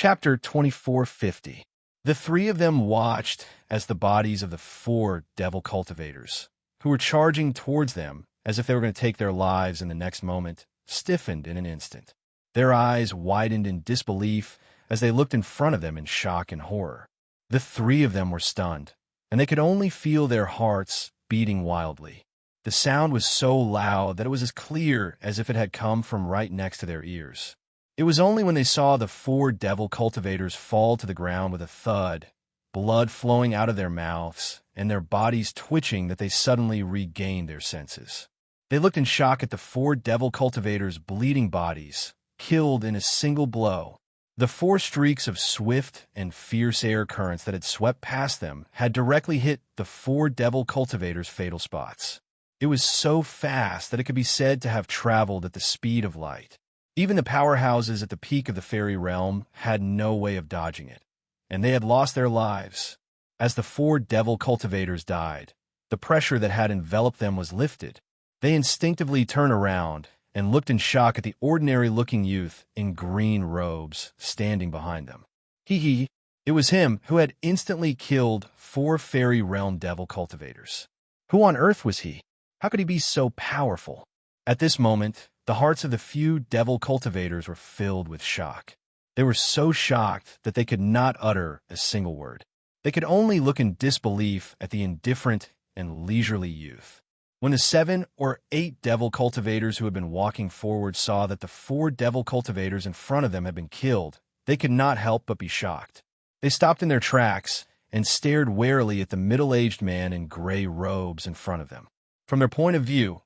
Chapter 2450. The three of them watched as the bodies of the four devil cultivators, who were charging towards them as if they were going to take their lives in the next moment, stiffened in an instant. Their eyes widened in disbelief as they looked in front of them in shock and horror. The three of them were stunned, and they could only feel their hearts beating wildly. The sound was so loud that it was as clear as if it had come from right next to their ears. It was only when they saw the four devil cultivators fall to the ground with a thud, blood flowing out of their mouths, and their bodies twitching that they suddenly regained their senses. They looked in shock at the four devil cultivators' bleeding bodies, killed in a single blow. The four streaks of swift and fierce air currents that had swept past them had directly hit the four devil cultivators' fatal spots. It was so fast that it could be said to have traveled at the speed of light. Even the powerhouses at the peak of the fairy realm had no way of dodging it, and they had lost their lives. As the four devil cultivators died, the pressure that had enveloped them was lifted. They instinctively turned around and looked in shock at the ordinary-looking youth in green robes standing behind them. He, it was him who had instantly killed four fairy realm devil cultivators. Who on earth was he? How could he be so powerful? At this moment, the hearts of the few devil cultivators were filled with shock. They were so shocked that they could not utter a single word. They could only look in disbelief at the indifferent and leisurely youth. When the 7 or 8 devil cultivators who had been walking forward saw that the 4 devil cultivators in front of them had been killed, they could not help but be shocked. They stopped in their tracks and stared warily at the middle-aged man in gray robes in front of them. From their point of view,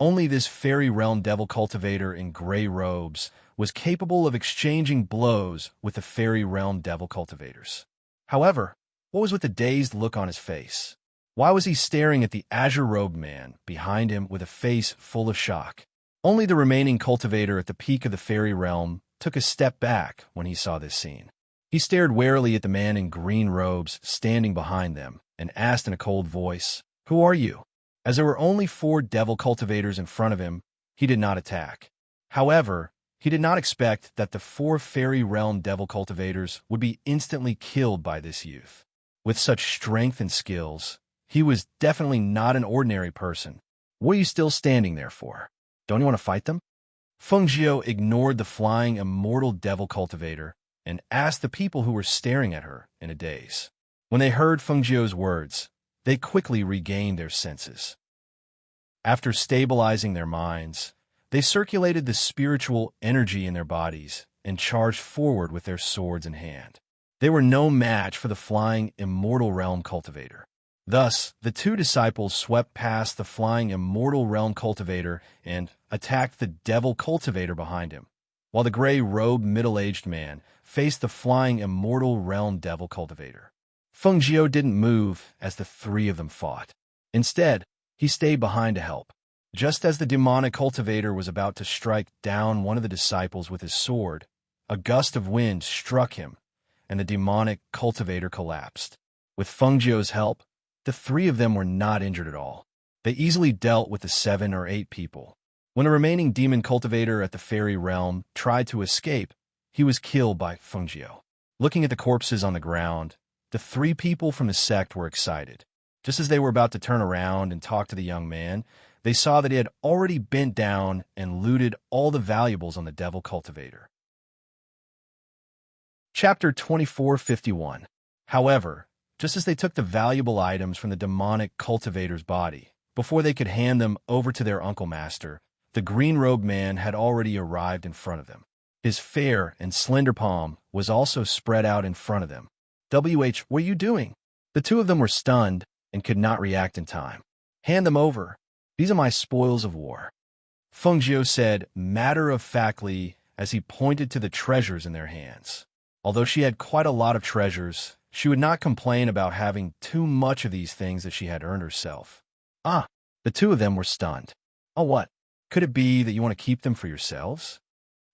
only this fairy realm devil cultivator in gray robes was capable of exchanging blows with the fairy realm devil cultivators. However, what was with the dazed look on his face? Why was he staring at the azure-robed man behind him with a face full of shock? Only the remaining cultivator at the peak of the fairy realm took a step back when he saw this scene. He stared warily at the man in green robes standing behind them and asked in a cold voice, "Who are you?" As there were only 4 devil cultivators in front of him, he did not attack. However, he did not expect that the 4 fairy realm devil cultivators would be instantly killed by this youth. With such strength and skills, he was definitely not an ordinary person. What are you still standing there for? Don't you want to fight them? Fengjiu ignored the flying immortal devil cultivator and asked the people who were staring at her in a daze. When they heard Fengjiu's words, they quickly regained their senses. After stabilizing their minds, they circulated the spiritual energy in their bodies and charged forward with their swords in hand. They were no match for the flying immortal realm cultivator. Thus, the 2 disciples swept past the flying immortal realm cultivator and attacked the devil cultivator behind him, while the gray-robed middle-aged man faced the flying immortal realm devil cultivator. Fengjiu didn't move as the 3 of them fought. Instead, he stayed behind to help. Just as the demonic cultivator was about to strike down one of the disciples with his sword, a gust of wind struck him, and the demonic cultivator collapsed. With Fengjiu's help, the 3 of them were not injured at all. They easily dealt with the 7 or 8 people. When a remaining demon cultivator at the fairy realm tried to escape, he was killed by Fengjiu. Looking at the corpses on the ground, the 3 people from the sect were excited. Just as they were about to turn around and talk to the young man, they saw that he had already bent down and looted all the valuables on the devil cultivator. Chapter 2451. However, just as they took the valuable items from the demonic cultivator's body, before they could hand them over to their uncle master, the green-robed man had already arrived in front of them. His fair and slender palm was also spread out in front of them. What are you doing? The 2 of them were stunned and could not react in time. Hand them over. These are my spoils of war, Fengjiu said matter-of-factly as he pointed to the treasures in their hands. Although she had quite a lot of treasures, she would not complain about having too much of these things that she had earned herself. The 2 of them were stunned. Oh, what? Could it be that you want to keep them for yourselves?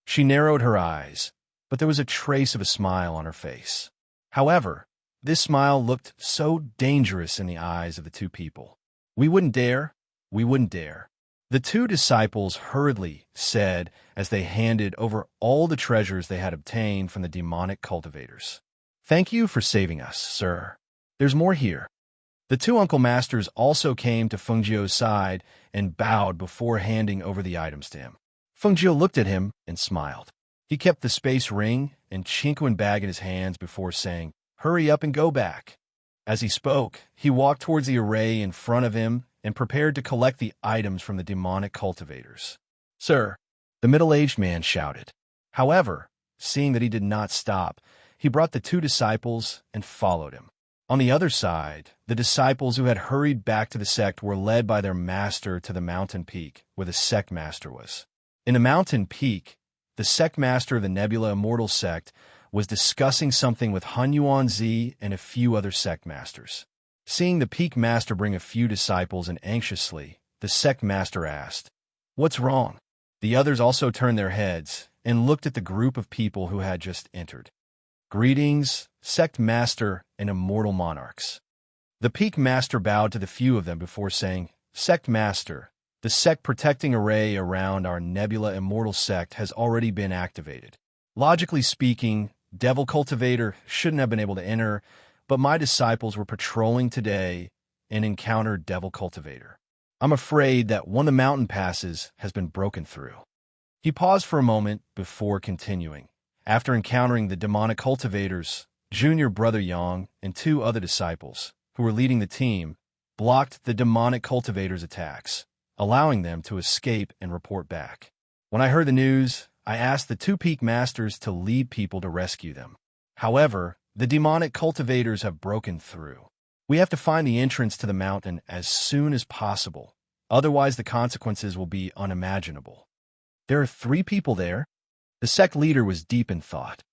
She narrowed her eyes, but there was a trace of a smile on her face. However, this smile looked so dangerous in the eyes of the 2 people. We wouldn't dare. The two disciples hurriedly said as they handed over all the treasures they had obtained from the demonic cultivators. "Thank you for saving us, sir. There's more here." The two uncle masters also came to Fengjiu's side and bowed before handing over the items to him. Fengjiu looked at him and smiled. He kept the space ring and Chinquan bag in his hands before saying, "Hurry up and go back." As he spoke, he walked towards the array in front of him and prepared to collect the items from the demonic cultivators. "Sir," the middle-aged man shouted. However, seeing that he did not stop, he brought the two disciples and followed him. On the other side, the disciples who had hurried back to the sect were led by their master to the mountain peak where the sect master was. In the mountain peak, the sect master of the Nebula Immortal sect was discussing something with Han Yuanzi and a few other sect masters. Seeing the peak master bring a few disciples and anxiously, the sect master asked, "What's wrong?" The others also turned their heads and looked at the group of people who had just entered. "Greetings, sect master and immortal monarchs." The peak master bowed to the few of them before saying, "Sect master, the sect protecting array around our Nebula Immortal sect has already been activated. Logically speaking, Devil Cultivator shouldn't have been able to enter, but my disciples were patrolling today and encountered Devil Cultivator. I'm afraid that one of the mountain passes has been broken through." He paused for a moment before continuing. After encountering the demonic cultivators, Junior Brother Yang and two other disciples, who were leading the team, blocked the demonic cultivators' attacks, allowing them to escape and report back. When I heard the news, I asked the two peak masters to lead people to rescue them. However, the demonic cultivators have broken through. We have to find the entrance to the mountain as soon as possible, otherwise the consequences will be unimaginable. "There are 3 people there?" The sect leader was deep in thought.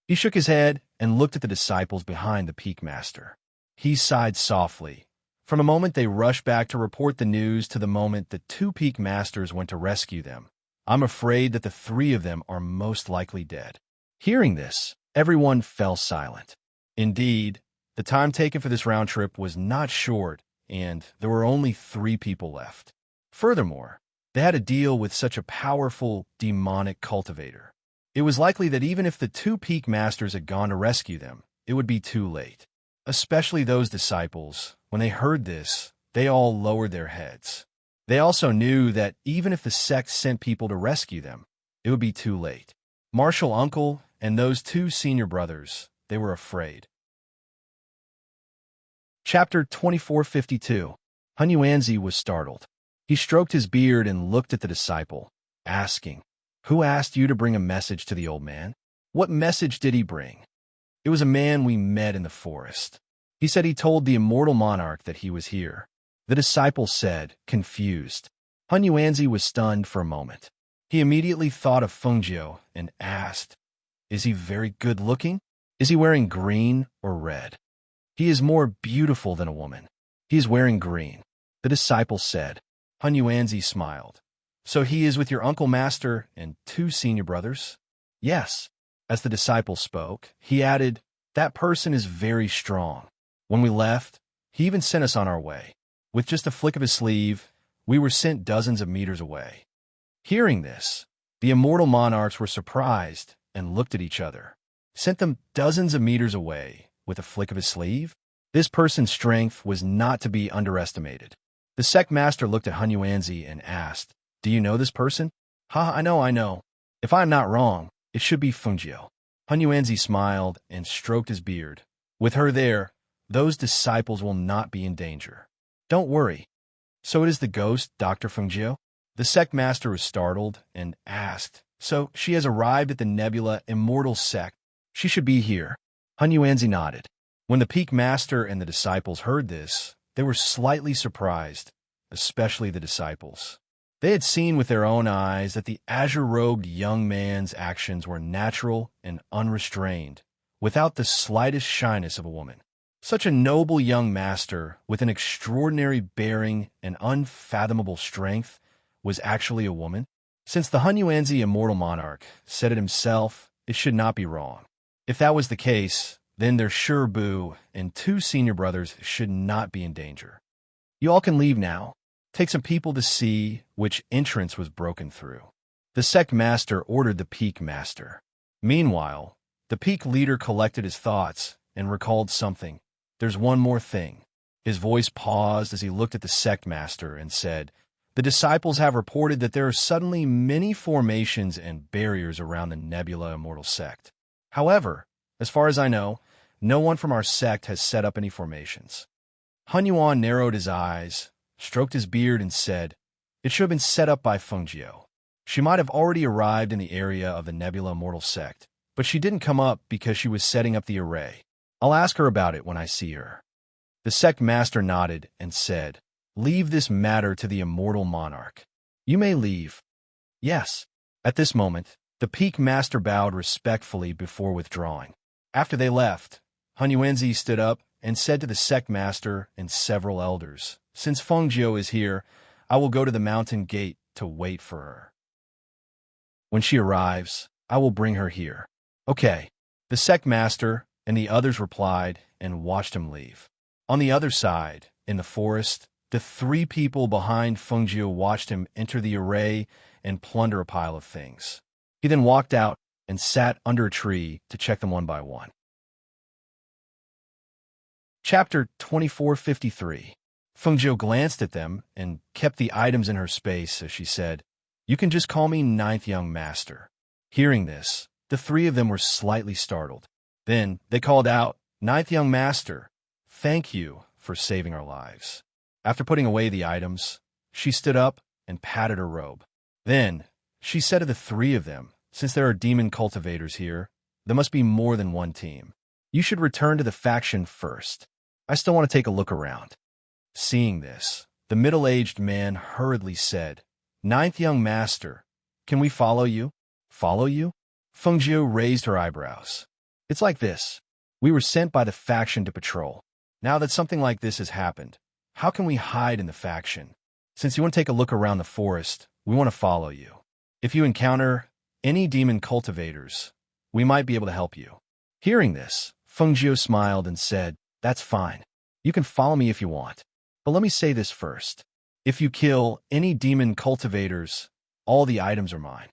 He shook his head and looked at the disciples behind the peak master. He sighed softly. From the moment they rushed back to report the news to the moment the 2 peak masters went to rescue them, I'm afraid that the 3 of them are most likely dead. Hearing this, everyone fell silent. Indeed, the time taken for this round trip was not short, and there were only 3 people left. Furthermore, they had to deal with such a powerful demonic cultivator. It was likely that even if the 2 peak masters had gone to rescue them, it would be too late. Especially those disciples, when they heard this, they all lowered their heads. They also knew that even if the sect sent people to rescue them, it would be too late. Marshal Uncle and those 2 senior brothers, they were afraid. Chapter 2452. Han Yuanzi was startled. He stroked his beard and looked at the disciple, asking, "Who asked you to bring a message to the old man?" "What message did he bring?" "It was a man we met in the forest. He said he told the immortal monarch that he was here." The disciple said, confused. Han Yuanzi was stunned for a moment. He immediately thought of Fengjiu and asked, "Is he very good-looking? Is he wearing green or red?" "He is more beautiful than a woman. He is wearing green," the disciple said. Han Yuanzi smiled. "So he is with your uncle master and 2 senior brothers?" "Yes." As the disciple spoke, he added, "That person is very strong. When we left, he even sent us on our way. With just a flick of his sleeve, we were sent dozens of meters away." Hearing this, the immortal monarchs were surprised and looked at each other. Sent them dozens of meters away with a flick of his sleeve? This person's strength was not to be underestimated. The sect master looked at Han Yuanzi and asked, "Do you know this person?" "Ha, I know. If I am not wrong, it should be Fengjiu." Han Yuanzi smiled and stroked his beard. "With her there, those disciples will not be in danger. Don't worry." "So it is the ghost, Dr. Fengjiu?" The sect master was startled and asked, "So she has arrived at the Nebula Immortal sect. She should be here." Han Yuanzi nodded. When the peak master and the disciples heard this, they were slightly surprised, especially the disciples. They had seen with their own eyes that the azure-robed young man's actions were natural and unrestrained, without the slightest shyness of a woman. Such a noble young master, with an extraordinary bearing and unfathomable strength, was actually a woman? Since the Han Yuanzi immortal monarch said it himself, it should not be wrong. If that was the case, then their Sure Bu and 2 senior brothers should not be in danger. "You all can leave now. take some people to see which entrance was broken through. The sect master ordered the peak master. Meanwhile, the peak leader collected his thoughts and recalled something. There's one more thing. His voice paused as he looked at the sect master and said, "The disciples have reported that there are suddenly many formations and barriers around the Nebula Immortal sect. However, as far as I know, no one from our sect has set up any formations." Han Yuan narrowed his eyes, stroked his beard, and said, "It should have been set up by Fengjiu. She might have already arrived in the area of the Nebula Immortal sect, but she didn't come up because she was setting up the array. I'll ask her about it when I see her." The sect master nodded and said, "Leave this matter to the immortal monarch. You may leave." "Yes." At this moment, the peak master bowed respectfully before withdrawing. After they left, Han Yuanzi stood up and said to the sect master and several elders, "Since Fengjiu is here, I will go to the mountain gate to wait for her. When she arrives, I will bring her here." "Okay." The sect master and the others replied and watched him leave. On the other side, in the forest, the three people behind Fengjiu watched him enter the array and plunder a pile of things. He then walked out and sat under a tree to check them one by one. Chapter 2453. Fengjiu glanced at them and kept the items in her space as she said, "You can just call me Ninth Young Master." Hearing this, the three of them were slightly startled. Then they called out, "Ninth Young Master, thank you for saving our lives." After putting away the items, she stood up and patted her robe. Then she said to the three of them, "Since there are demon cultivators here, there must be more than one team. You should return to the faction first. I still want to take a look around." Seeing this, the middle-aged man hurriedly said, "Ninth Young Master, can we follow you?" "Follow you?" Fengjiu raised her eyebrows. "It's like this. We were sent by the faction to patrol. Now that something like this has happened, how can we hide in the faction? Since you want to take a look around the forest, we want to follow you. If you encounter any demon cultivators, we might be able to help you." Hearing this, Fengjiu smiled and said, "That's fine. You can follow me if you want. But let me say this first. If you kill any demon cultivators, all the items are mine."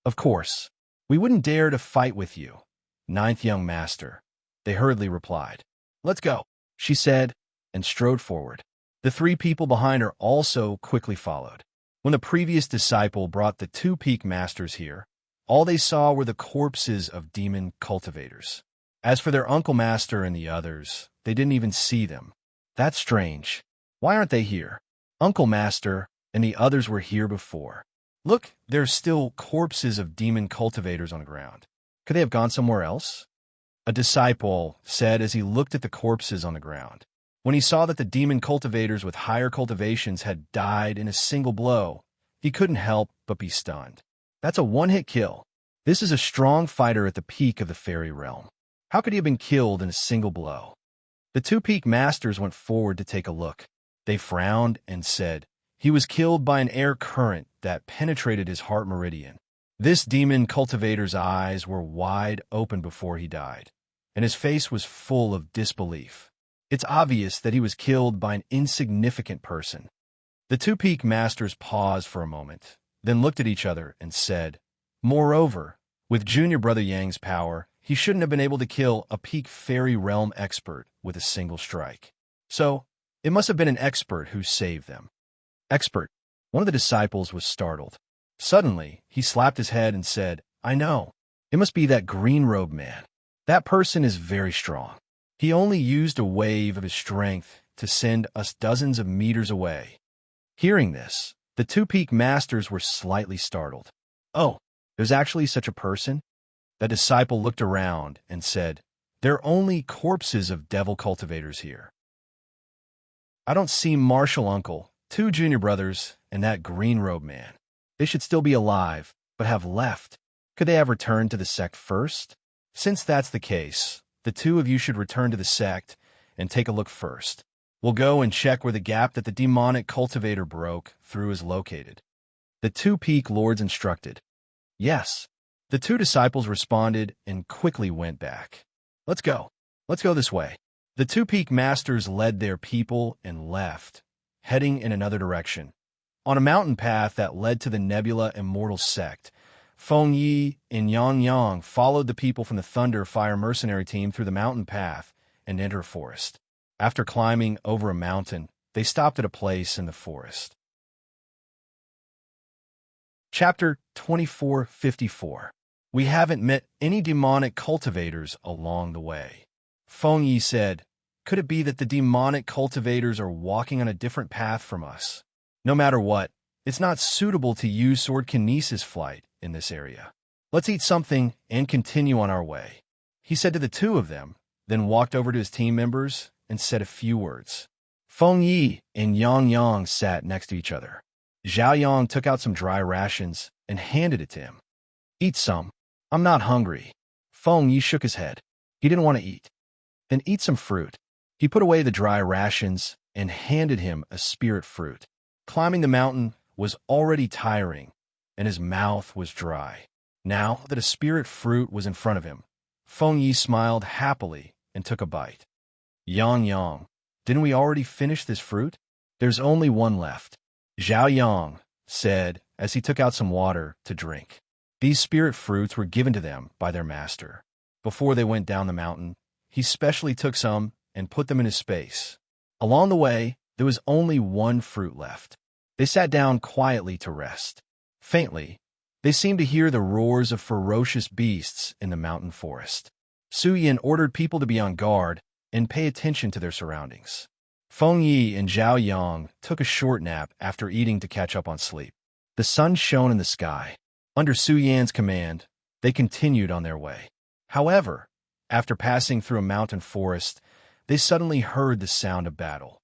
"Of course. We wouldn't dare to fight with you, Ninth Young Master," they hurriedly replied. "Let's go," she said, and strode forward. The three people behind her also quickly followed. When the previous disciple brought the two peak masters here, all they saw were the corpses of demon cultivators. As for their uncle master and the others, they didn't even see them. That's strange. Why aren't they here? Uncle Master and the others were here before. Look, there's still corpses of demon cultivators on the ground. Could they have gone somewhere else? A disciple said as he looked at the corpses on the ground. When he saw that the demon cultivators with higher cultivations had died in a single blow, he couldn't help but be stunned. That's a one-hit kill. This is a strong fighter at the peak of the fairy realm. How could he have been killed in a single blow? The two peak masters went forward to take a look. They frowned and said, "He was killed by an air current that penetrated his heart meridian." This demon cultivator's eyes were wide open before he died, and his face was full of disbelief. It's obvious that he was killed by an insignificant person. The two peak masters paused for a moment, then looked at each other and said, "Moreover, with Junior Brother Yang's power, he shouldn't have been able to kill a peak fairy realm expert with a single strike. So, it must have been an expert who saved them." "Expert?" One of the disciples was startled. Suddenly, he slapped his head and said, "I know. It must be that green-robed man. That person is very strong. He only used a wave of his strength to send us dozens of meters away." Hearing this, the two peak masters were slightly startled. "Oh, there's actually such a person?" The disciple looked around and said, "There are only corpses of devil cultivators here. I don't see Marshall Uncle, two junior brothers, and that green-robed man. They should still be alive, but have left. Could they have returned to the sect first? Since that's the case, the two of you should return to the sect and take a look first. We'll go and check where the gap that the demonic cultivator broke through is located." The two peak lords instructed. "Yes." The two disciples responded and quickly went back. "Let's go. Let's go this way." The two peak masters led their people and left, heading in another direction. On a mountain path that led to the Nebula Immortal Sect, Feng Yi and Yang Yang followed the people from the Thunder Fire mercenary team through the mountain path and entered a forest. After climbing over a mountain, they stopped at a place in the forest. Chapter 2454. We haven't met any demonic cultivators along the way. Feng Yi said, "Could it be that the demonic cultivators are walking on a different path from us? No matter what, it's not suitable to use sword kinesis flight in this area. Let's eat something and continue on our way," he said to the two of them, then walked over to his team members and said a few words. Feng Yi and Yang Yang sat next to each other. Zhao Yang took out some dry rations and handed it to him. "Eat some. I'm not hungry." Feng Yi shook his head. He didn't want to eat. "Then eat some fruit." He put away the dry rations and handed him a spirit fruit. Climbing the mountain was already tiring, and his mouth was dry. Now that a spirit fruit was in front of him, Feng Yi smiled happily and took a bite. "Yang Yang, didn't we already finish this fruit? There's only one left," Zhao Yang said as he took out some water to drink. These spirit fruits were given to them by their master. Before they went down the mountain, he specially took some and put them in his space. Along the way, there was only one fruit left. They sat down quietly to rest. Faintly, they seemed to hear the roars of ferocious beasts in the mountain forest. Su Yan ordered people to be on guard and pay attention to their surroundings. Feng Yi and Zhao Yang took a short nap after eating to catch up on sleep. The sun shone in the sky. Under Su Yan's command, they continued on their way. However, after passing through a mountain forest, they suddenly heard the sound of battle.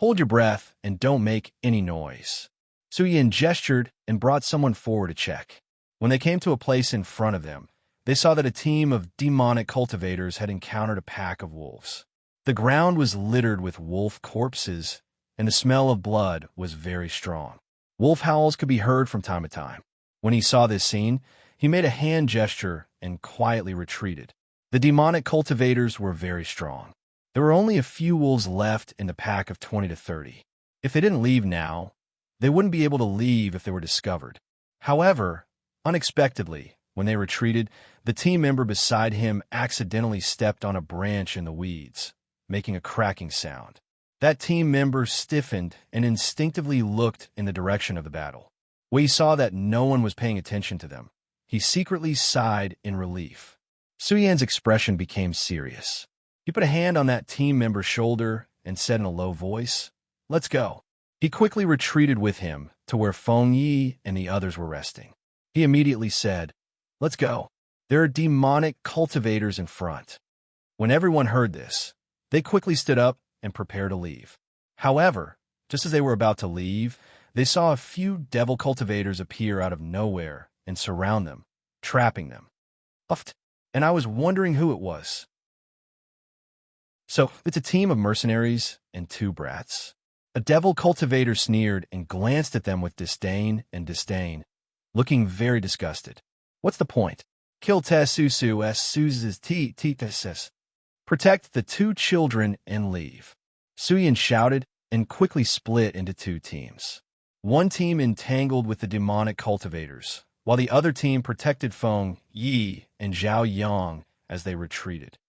"Hold your breath and don't make any noise." Su Yan gestured and brought someone forward to check. When they came to a place in front of them, they saw that a team of demonic cultivators had encountered a pack of wolves. The ground was littered with wolf corpses, and the smell of blood was very strong. Wolf howls could be heard from time to time. When he saw this scene, he made a hand gesture and quietly retreated. The demonic cultivators were very strong. There were only a few wolves left in the pack of 20 to 30. If they didn't leave now, they wouldn't be able to leave if they were discovered. However, unexpectedly, when they retreated, the team member beside him accidentally stepped on a branch in the weeds, making a cracking sound. That team member stiffened and instinctively looked in the direction of the battle. When he saw that no one was paying attention to them, he secretly sighed in relief. Su Yan's expression became serious. He put a hand on that team member's shoulder and said in a low voice, "Let's go." He quickly retreated with him to where Feng Yi and the others were resting. He immediately said, "Let's go. There are demonic cultivators in front." When everyone heard this, they quickly stood up and prepared to leave. However, just as they were about to leave, they saw a few devil cultivators appear out of nowhere and surround them, trapping them. And I was wondering who it was. So, it's a team of mercenaries and two brats. A devil cultivator sneered and glanced at them with disdain, looking very disgusted. "What's the point? Kill Tesusu s Suz's Tesis. Protect the two children and leave." Su Yan shouted and quickly split into two teams. One team entangled with the demonic cultivators, while the other team protected Feng Yi and Zhao Yang as they retreated.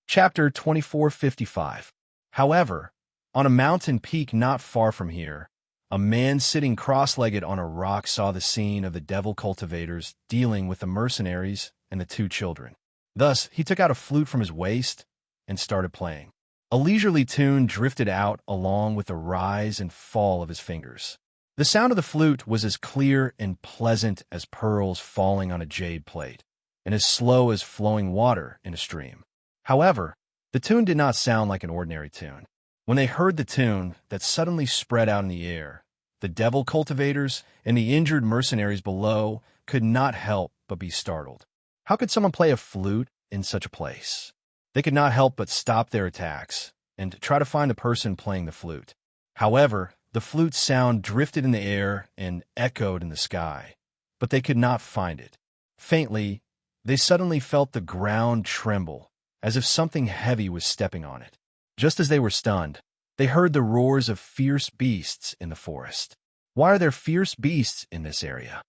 Chapter 2455. However, on a mountain peak not far from here, a man sitting cross-legged on a rock saw the scene of the devil cultivators dealing with the mercenaries and the two children. Thus, he took out a flute from his waist and started playing. A leisurely tune drifted out along with the rise and fall of his fingers. The sound of the flute was as clear and pleasant as pearls falling on a jade plate, and as slow as flowing water in a stream. However, the tune did not sound like an ordinary tune. When they heard the tune that suddenly spread out in the air, the devil cultivators and the injured mercenaries below could not help but be startled. How could someone play a flute in such a place? They could not help but stop their attacks and try to find the person playing the flute. However, the flute's sound drifted in the air and echoed in the sky, but they could not find it. Faintly, they suddenly felt the ground tremble, as if something heavy was stepping on it. Just as they were stunned, They heard the roars of fierce beasts in the forest. Why are there fierce beasts in this area?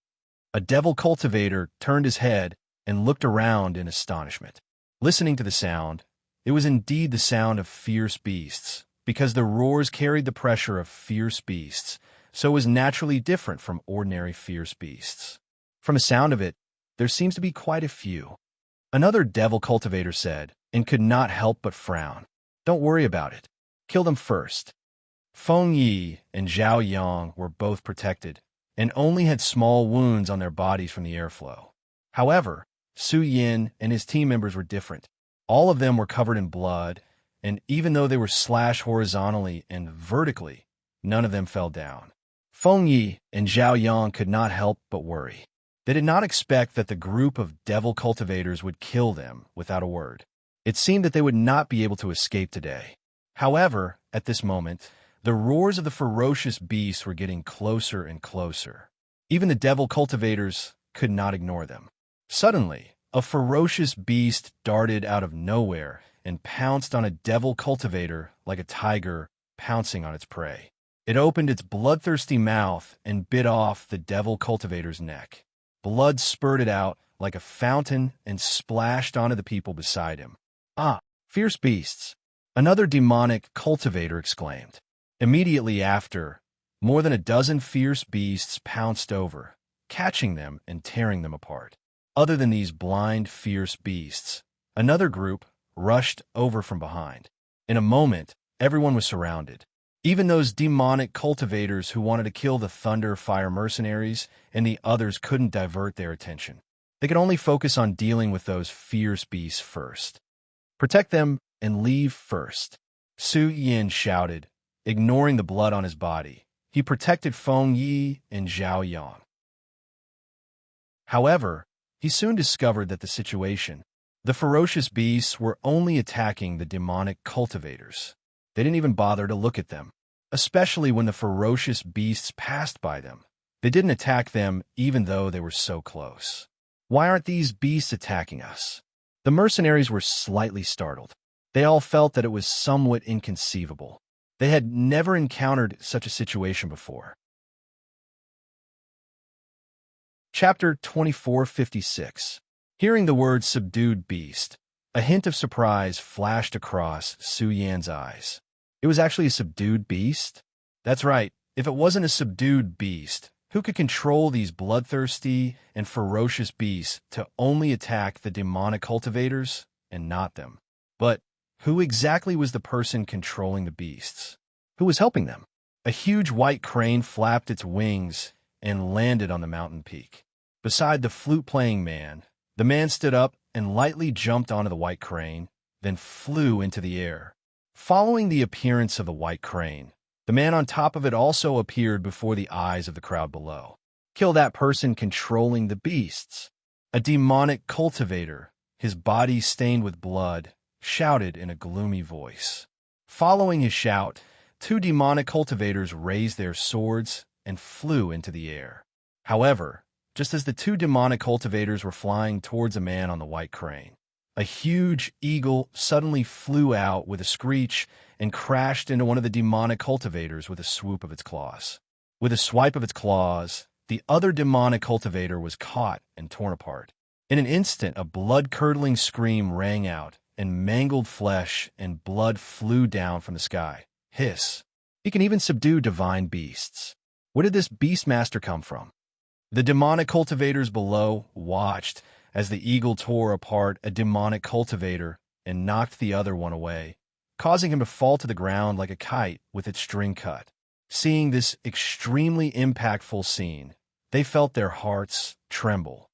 A devil cultivator turned his head and looked around in astonishment. Listening to the sound, it was indeed the sound of fierce beasts, because the roars carried the pressure of fierce beasts, so it was naturally different from ordinary fierce beasts. From the sound of it, there seems to be quite a few. Another devil cultivator said, and could not help but frown. Don't worry about it. Kill them first. Feng Yi and Zhao Yang were both protected, and only had small wounds on their bodies from the airflow. However, Su Yin and his team members were different. All of them were covered in blood, and even though they were slashed horizontally and vertically, none of them fell down. Feng Yi and Zhao Yang could not help but worry. They did not expect that the group of devil cultivators would kill them without a word. It seemed that they would not be able to escape today. However, at this moment, the roars of the ferocious beasts were getting closer and closer. Even the devil cultivators could not ignore them. Suddenly, a ferocious beast darted out of nowhere and pounced on a devil cultivator like a tiger pouncing on its prey. It opened its bloodthirsty mouth and bit off the devil cultivator's neck. Blood spurted out like a fountain and splashed onto the people beside him. Ah, fierce beasts! Another demonic cultivator exclaimed. Immediately after, more than a dozen fierce beasts pounced over, catching them and tearing them apart. Other than these blind, fierce beasts, another group rushed over from behind. In a moment, everyone was surrounded. Even those demonic cultivators who wanted to kill the Thunder Fire mercenaries and the others couldn't divert their attention. They could only focus on dealing with those fierce beasts first. Protect them and leave first, Su Yin shouted, ignoring the blood on his body. He protected Feng Yi and Zhao Yang. However, he soon discovered that the ferocious beasts were only attacking the demonic cultivators. They didn't even bother to look at them, especially when the ferocious beasts passed by them. They didn't attack them even though they were so close. Why aren't these beasts attacking us? The mercenaries were slightly startled. They all felt that it was somewhat inconceivable. They had never encountered such a situation before. Chapter 2456. Hearing the word subdued beast, a hint of surprise flashed across Su Yan's eyes. It was actually a subdued beast? That's right. If it wasn't a subdued beast, who could control these bloodthirsty and ferocious beasts to only attack the demonic cultivators and not them? But who exactly was the person controlling the beasts? Who was helping them? A huge white crane flapped its wings and landed on the mountain peak. Beside the flute-playing man, the man stood up and lightly jumped onto the white crane, then flew into the air. Following the appearance of the white crane, the man on top of it also appeared before the eyes of the crowd below. Kill that person controlling the beasts. A demonic cultivator, his body stained with blood, shouted in a gloomy voice. Following his shout, two demonic cultivators raised their swords and flew into the air. However, just as the two demonic cultivators were flying towards a man on the white crane, a huge eagle suddenly flew out with a screech and crashed into one of the demonic cultivators with a swoop of its claws. With a swipe of its claws, the other demonic cultivator was caught and torn apart. In an instant, a blood-curdling scream rang out, and mangled flesh and blood flew down from the sky. Hiss. He can even subdue divine beasts. Where did this beastmaster come from? The demonic cultivators below watched as the eagle tore apart a demonic cultivator and knocked the other one away, causing him to fall to the ground like a kite with its string cut. Seeing this extremely impactful scene, they felt their hearts tremble.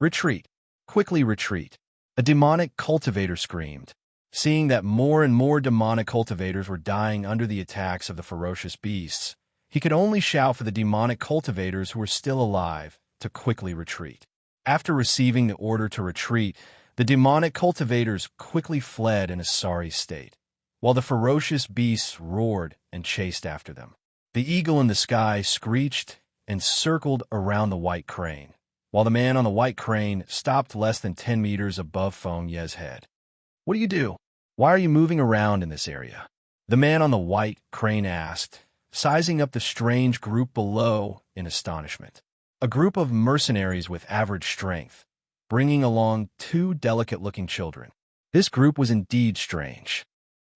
Retreat. Quickly retreat. A demonic cultivator screamed. Seeing that more and more demonic cultivators were dying under the attacks of the ferocious beasts, he could only shout for the demonic cultivators who were still alive to quickly retreat. After receiving the order to retreat, the demonic cultivators quickly fled in a sorry state, while the ferocious beasts roared and chased after them. The eagle in the sky screeched and circled around the white crane, while the man on the white crane stopped less than 10 meters above Feng Ye's head. What do you do? Why are you moving around in this area? The man on the white crane asked, sizing up the strange group below in astonishment. A group of mercenaries with average strength, bringing along two delicate-looking children. This group was indeed strange.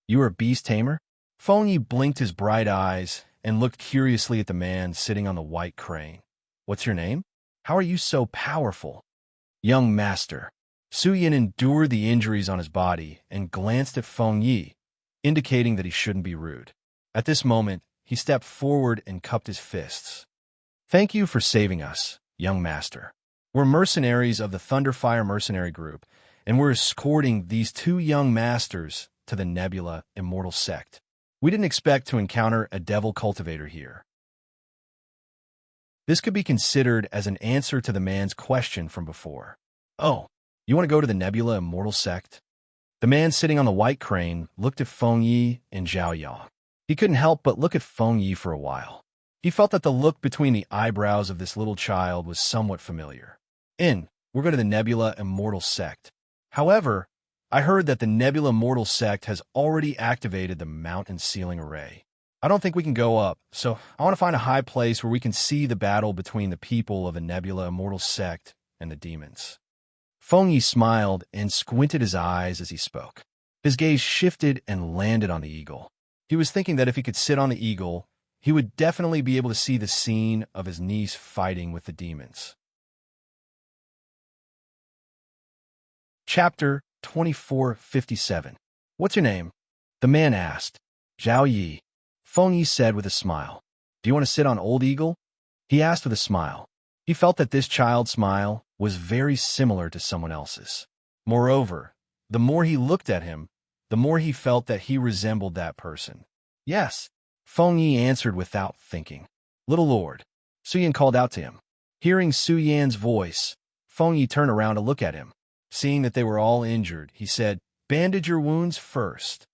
You are a beast tamer? Feng Yi blinked his bright eyes and looked curiously at the man sitting on the white crane. What's your name? How are you so powerful? Young master. Su Yin endured the injuries on his body and glanced at Feng Yi, indicating that he shouldn't be rude. At this moment, he stepped forward and cupped his fists. Thank you for saving us, young master. We're mercenaries of the Thunderfire Mercenary Group, and we're escorting these two young masters to the Nebula Immortal Sect. We didn't expect to encounter a devil cultivator here. This could be considered as an answer to the man's question from before. Oh, you want to go to the Nebula Immortal Sect? The man sitting on the white crane looked at Feng Yi and Zhao Yang. He couldn't help but look at Feng Yi for a while. He felt that the look between the eyebrows of this little child was somewhat familiar. We're going to the Nebula Immortal Sect. However, I heard that the Nebula Immortal Sect has already activated the mountain ceiling array. I don't think we can go up, so I want to find a high place where we can see the battle between the people of the Nebula Immortal Sect and the demons. Feng Yi smiled and squinted his eyes as he spoke. His gaze shifted and landed on the eagle. He was thinking that if he could sit on the eagle, he would definitely be able to see the scene of his niece fighting with the demons. Chapter 2457. What's your name? The man asked. Zhao Yi. Feng Yi said with a smile. Do you want to sit on Old Eagle? He asked with a smile. He felt that this child's smile was very similar to someone else's. Moreover, the more he looked at him, the more he felt that he resembled that person. Yes, Feng Yi answered without thinking. Little Lord. Su Yan called out to him. Hearing Su Yan's voice, Feng Yi turned around to look at him. Seeing that they were all injured, he said, bandage your wounds first.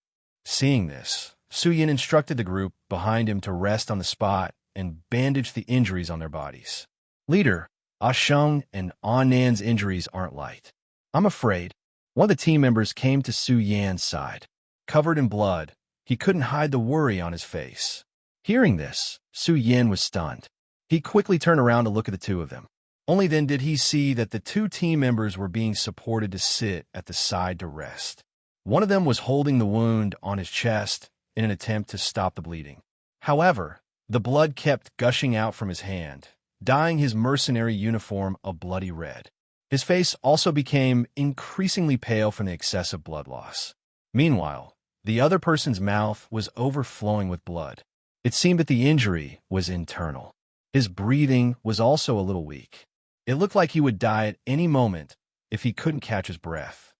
Seeing this, Su Yan instructed the group behind him to rest on the spot and bandage the injuries on their bodies. Leader, Sheng and Nan's injuries aren't light. I'm afraid. One of the team members came to Su Yan's side. Covered in blood, he couldn't hide the worry on his face. Hearing this, Su Yan was stunned. He quickly turned around to look at the two of them. Only then did he see that the two team members were being supported to sit at the side to rest. One of them was holding the wound on his chest in an attempt to stop the bleeding. However, the blood kept gushing out from his hand, dyeing his mercenary uniform a bloody red. His face also became increasingly pale from the excessive blood loss. Meanwhile, the other person's mouth was overflowing with blood. It seemed that the injury was internal. His breathing was also a little weak. It looked like he would die at any moment if he couldn't catch his breath.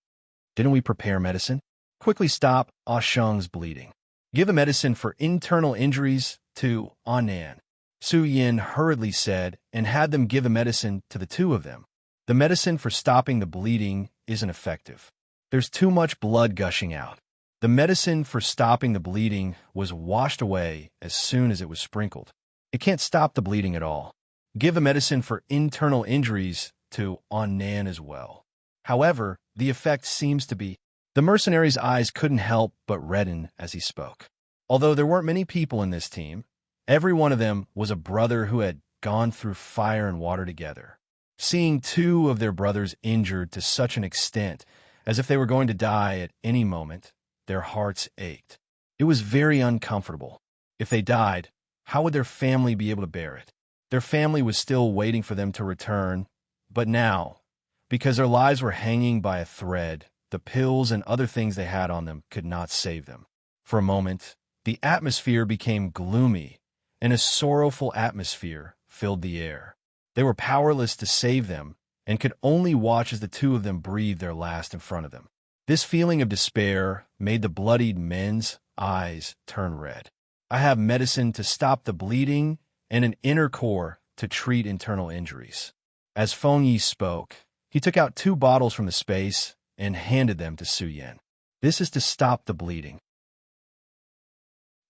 Didn't we prepare medicine? Quickly stop Sheng's bleeding. Give a medicine for internal injuries to Nan. Su Yin hurriedly said and had them give a medicine to the two of them. The medicine for stopping the bleeding isn't effective. There's too much blood gushing out. The medicine for stopping the bleeding was washed away as soon as it was sprinkled. It can't stop the bleeding at all. Give a medicine for internal injuries to Nan as well. However, the effect seems to be... The mercenary's eyes couldn't help but redden as he spoke. Although there weren't many people in this team, every one of them was a brother who had gone through fire and water together. Seeing two of their brothers injured to such an extent as if they were going to die at any moment, their hearts ached. It was very uncomfortable. If they died, how would their family be able to bear it? Their family was still waiting for them to return, but now, because their lives were hanging by a thread, the pills and other things they had on them could not save them. For a moment, the atmosphere became gloomy, and a sorrowful atmosphere filled the air. They were powerless to save them and could only watch as the two of them breathed their last in front of them. This feeling of despair made the bloodied men's eyes turn red. I have medicine to stop the bleeding and an inner core to treat internal injuries. As Feng Yi spoke, he took out 2 bottles from the space and handed them to Su Yan. This is to stop the bleeding.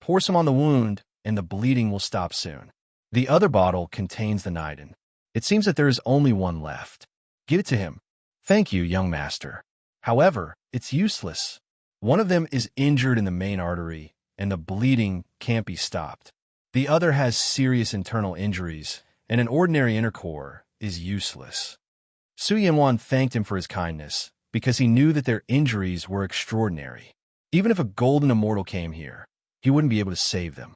Pour some on the wound, and the bleeding will stop soon. The other bottle contains the nidin. It seems that there is only one left. Give it to him. Thank you, young master. However, it's useless. One of them is injured in the main artery, and the bleeding can't be stopped. The other has serious internal injuries, and an ordinary inner core is useless. Su Yanwan thanked him for his kindness, because he knew that their injuries were extraordinary. Even if a golden immortal came here, he wouldn't be able to save them.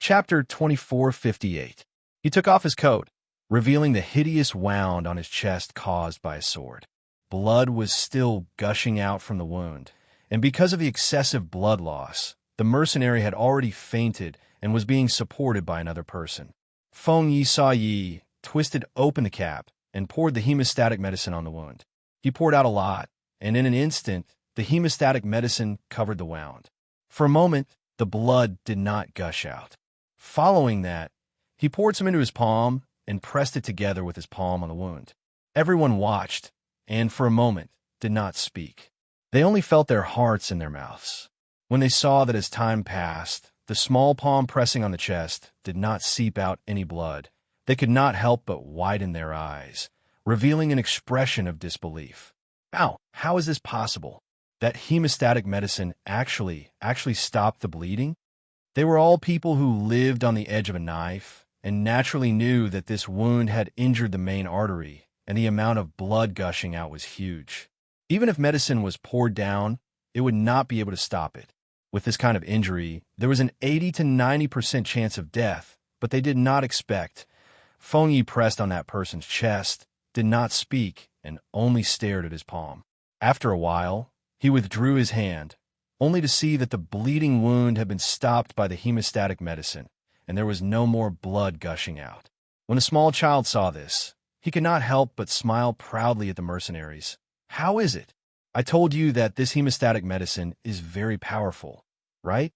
Chapter 2458. He took off his coat, revealing the hideous wound on his chest caused by a sword. Blood was still gushing out from the wound, and because of the excessive blood loss, the mercenary had already fainted and was being supported by another person. Feng Yi Sa Yi twisted open the cap and poured the hemostatic medicine on the wound. He poured out a lot, and in an instant, the hemostatic medicine covered the wound. For a moment, the blood did not gush out. Following that, he poured some into his palm and pressed it together with his palm on the wound. Everyone watched, and for a moment, did not speak. They only felt their hearts in their mouths. When they saw that as time passed, the small palm pressing on the chest did not seep out any blood, they could not help but widen their eyes, revealing an expression of disbelief. How is this possible? That hemostatic medicine actually stopped the bleeding? They were all people who lived on the edge of a knife and naturally knew that this wound had injured the main artery, and the amount of blood gushing out was huge. Even if medicine was poured down, it would not be able to stop it. With this kind of injury, there was an 80 to 90% chance of death, but they did not expect. Feng Yi pressed on that person's chest, did not speak, and only stared at his palm. After a while, he withdrew his hand, only to see that the bleeding wound had been stopped by the hemostatic medicine, and there was no more blood gushing out. When a small child saw this, he could not help but smile proudly at the mercenaries. How is it? I told you that this hemostatic medicine is very powerful, right?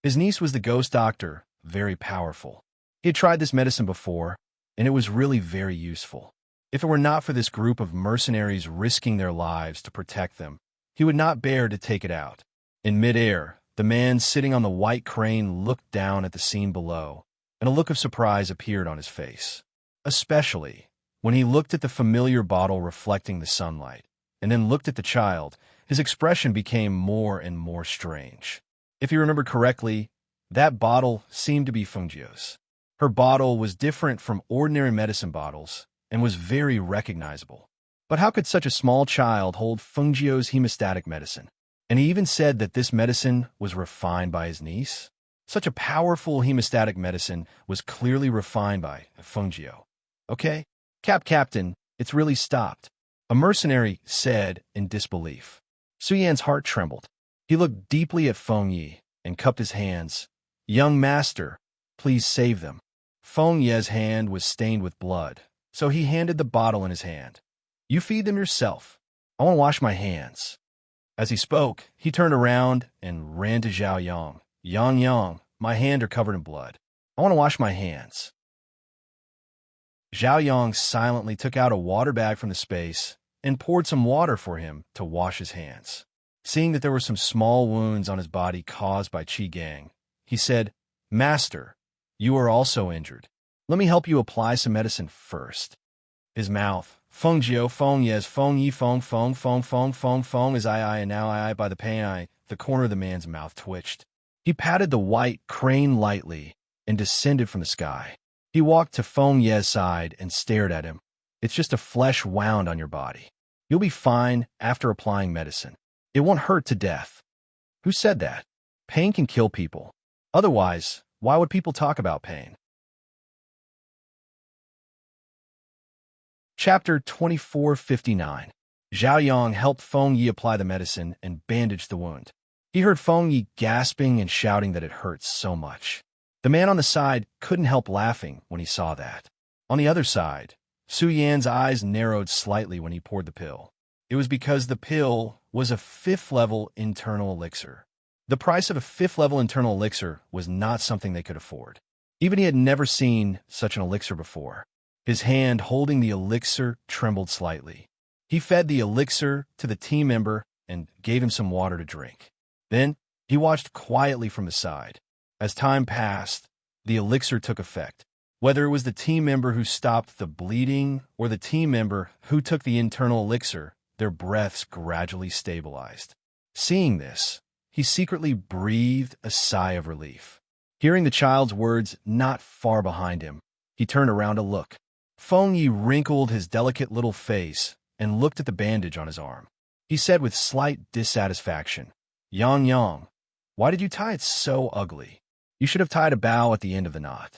His niece was the ghost doctor, very powerful. He had tried this medicine before, and it was really very useful. If it were not for this group of mercenaries risking their lives to protect them, he would not bear to take it out. In midair, the man sitting on the white crane looked down at the scene below, and a look of surprise appeared on his face, especially when he looked at the familiar bottle reflecting the sunlight, and then looked at the child. His expression became more and more strange. If you remember correctly, that bottle seemed to be Fengjiu's. Her bottle was different from ordinary medicine bottles and was very recognizable. But how could such a small child hold Fengjiu's hemostatic medicine? And he even said that this medicine was refined by his niece? Such a powerful hemostatic medicine was clearly refined by Fengjiu. Okay, Captain, it's really stopped, a mercenary said in disbelief. Su Yan's heart trembled. He looked deeply at Feng Yi and cupped his hands. Young master, please save them. Feng Yi's hand was stained with blood, so he handed the bottle in his hand. You feed them yourself. I want to wash my hands. As he spoke, he turned around and ran to Zhao Yang. Yang, my hands are covered in blood. I want to wash my hands. Zhao Yang silently took out a water bag from the space and poured some water for him to wash his hands. Seeing that there were some small wounds on his body caused by Qi Gang, he said, Master, you are also injured. Let me help you apply some medicine first. His mouth, Fengjiu, Feng Yes, Feng Yi, Feng, as I, and now I, by the pain the corner of the man's mouth twitched. He patted the white crane lightly and descended from the sky. He walked to Feng Ye's side and stared at him. It's just a flesh wound on your body. You'll be fine after applying medicine. It won't hurt to death. Who said that? Pain can kill people. Otherwise, why would people talk about pain? Chapter 2459. Zhao Yang helped Feng Yi apply the medicine and bandage the wound. He heard Feng Yi gasping and shouting that it hurt so much. The man on the side couldn't help laughing when he saw that. On the other side, Su Yan's eyes narrowed slightly when he poured the pill. It was because the pill was a 5th-level internal elixir. The price of a 5th-level internal elixir was not something they could afford. Even he had never seen such an elixir before. His hand holding the elixir trembled slightly. He fed the elixir to the team member and gave him some water to drink. Then, he watched quietly from the side. As time passed, the elixir took effect. Whether it was the team member who stopped the bleeding or the team member who took the internal elixir, their breaths gradually stabilized. Seeing this, he secretly breathed a sigh of relief. Hearing the child's words not far behind him, he turned around to look. Feng Yi wrinkled his delicate little face and looked at the bandage on his arm. He said with slight dissatisfaction, "Yang Yang, why did you tie it so ugly? You should have tied a bow at the end of the knot."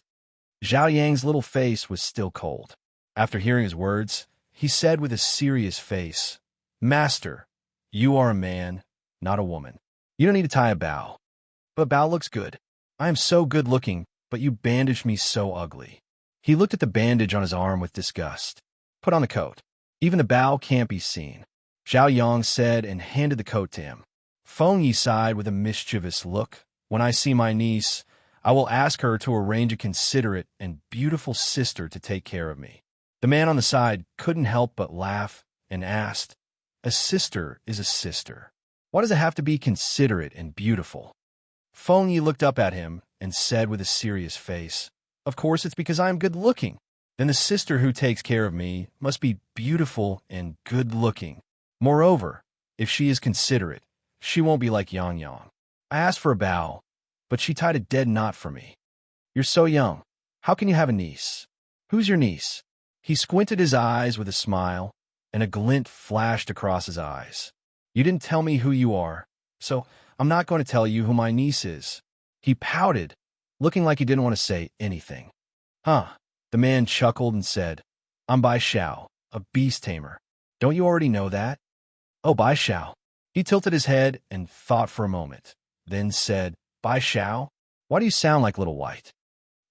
Zhao Yang's little face was still cold. After hearing his words, he said with a serious face, "Master, you are a man, not a woman. You don't need to tie a bow. But bow looks good. I am so good looking, but you bandaged me so ugly." He looked at the bandage on his arm with disgust. "Put on the coat. Even the bow can't be seen," Zhao Yang said and handed the coat to him. Feng Yi sighed with a mischievous look. "When I see my niece, I will ask her to arrange a considerate and beautiful sister to take care of me." The man on the side couldn't help but laugh and asked, "A sister is a sister. Why does it have to be considerate and beautiful?" Feng Yi looked up at him and said with a serious face, "Of course it's because I am good looking. Then the sister who takes care of me must be beautiful and good looking. Moreover, if she is considerate, she won't be like Yang Yang. I asked for a bow, but she tied a dead knot for me. You're so young. How can you have a niece? Who's your niece?" He squinted his eyes with a smile, and a glint flashed across his eyes. "You didn't tell me who you are, so I'm not going to tell you who my niece is." He pouted, looking like he didn't want to say anything. "Huh." The man chuckled and said, "I'm Bai Xiao, a beast tamer. Don't you already know that?" "Oh, Bai Xiao." He tilted his head and thought for a moment, then said, "Bai Xiao? Why do you sound like Little White?"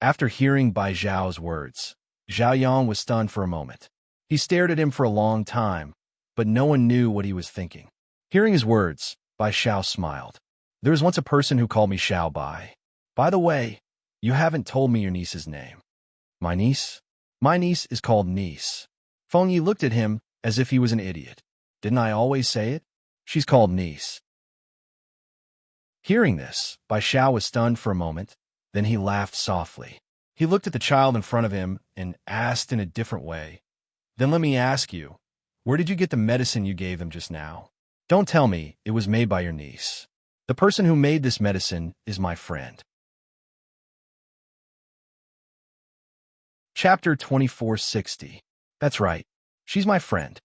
After hearing Bai Xiao's words, Zhao Yang was stunned for a moment. He stared at him for a long time, but no one knew what he was thinking. Hearing his words, Bai Xiao smiled. "There was once a person who called me Xiao Bai. By the way, you haven't told me your niece's name." "My niece? My niece is called Niece." Feng Yi looked at him as if he was an idiot. "Didn't I always say it? She's called Niece." Hearing this, Bai Xiao was stunned for a moment, then he laughed softly. He looked at the child in front of him and asked in a different way, "Then let me ask you, where did you get the medicine you gave them just now? Don't tell me it was made by your niece. The person who made this medicine is my friend." Chapter 2460. "That's right. She's my friend,"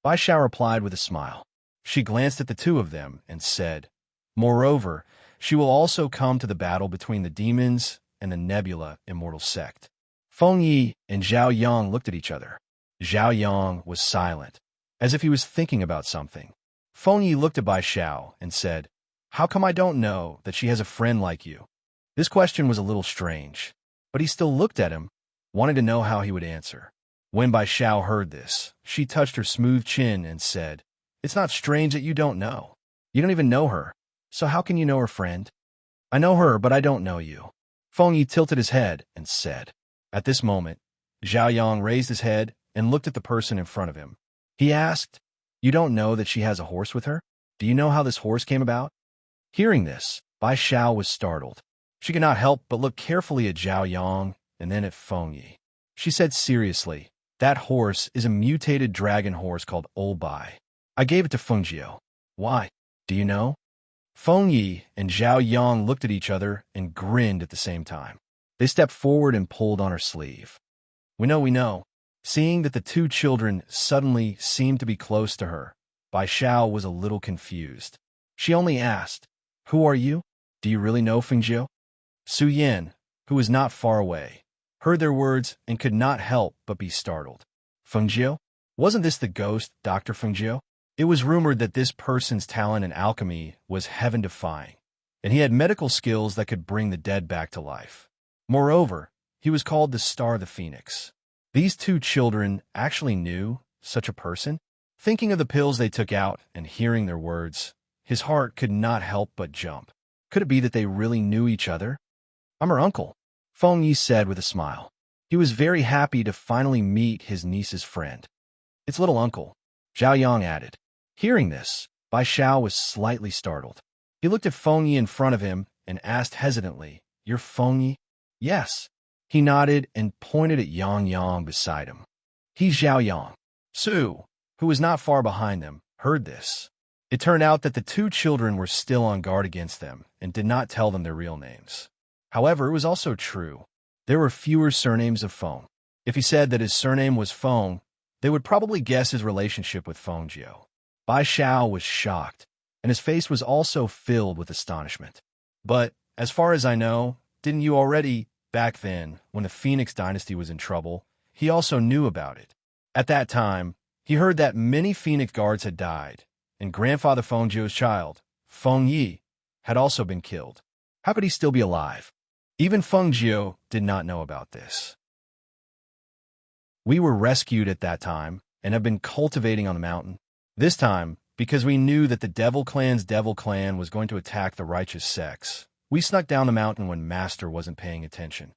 Bai Xiao replied with a smile. She glanced at the two of them and said, "Moreover, she will also come to the battle between the demons and the Nebula Immortal Sect." Feng Yi and Zhao Yang looked at each other. Zhao Yang was silent, as if he was thinking about something. Feng Yi looked at Bai Xiao and said, "How come I don't know that she has a friend like you?" This question was a little strange, but he still looked at him, wanting to know how he would answer. When Bai Xiao heard this, she touched her smooth chin and said, "It's not strange that you don't know. You don't even know her, so how can you know her friend?" "I know her, but I don't know you." Feng Yi tilted his head and said. At this moment, Zhao Yang raised his head and looked at the person in front of him. He asked, "You don't know that she has a horse with her? Do you know how this horse came about?" Hearing this, Bai Xiao was startled. She could not help but look carefully at Zhao Yang and then at Feng Yi. She said seriously, "That horse is a mutated dragon horse called Old Bai. I gave it to Feng Jiu. Why? Do you know?" Feng Yi and Zhao Yang looked at each other and grinned at the same time. They stepped forward and pulled on her sleeve. We know." Seeing that the two children suddenly seemed to be close to her, Bai Xiao was a little confused. She only asked, "Who are you? Do you really know Feng Jiu?" Su Yan, who was not far away, heard their words and could not help but be startled. Feng Jiu? Wasn't this the ghost, Dr. Feng Jiu? It was rumored that this person's talent in alchemy was heaven-defying, and he had medical skills that could bring the dead back to life. Moreover, he was called the Star of the Phoenix. These two children actually knew such a person? Thinking of the pills they took out and hearing their words, his heart could not help but jump. Could it be that they really knew each other? "I'm her uncle," Feng Yi said with a smile. He was very happy to finally meet his niece's friend. "It's little uncle," Zhao Yang added. Hearing this, Bai Xiao was slightly startled. He looked at Feng Yi in front of him and asked hesitantly, "You're Feng Yi?" "Yes." He nodded and pointed at Yang Yang beside him. "He's Zhao Yang." Su, who was not far behind them, heard this. It turned out that the two children were still on guard against them and did not tell them their real names. However, it was also true. There were fewer surnames of Feng. If he said that his surname was Feng, they would probably guess his relationship with Feng Jiu. Bai Xiao was shocked, and his face was also filled with astonishment. But, as far as I know, didn't you already, back then, when the Phoenix dynasty was in trouble, he also knew about it. At that time, he heard that many Phoenix guards had died, and grandfather Feng Jiu's child, Feng Yi, had also been killed. How could he still be alive? Even Feng Jiu did not know about this. We were rescued at that time and have been cultivating on the mountain. This time, because we knew that the Devil Clan's Devil Clan was going to attack the righteous sects, we snuck down the mountain when Master wasn't paying attention.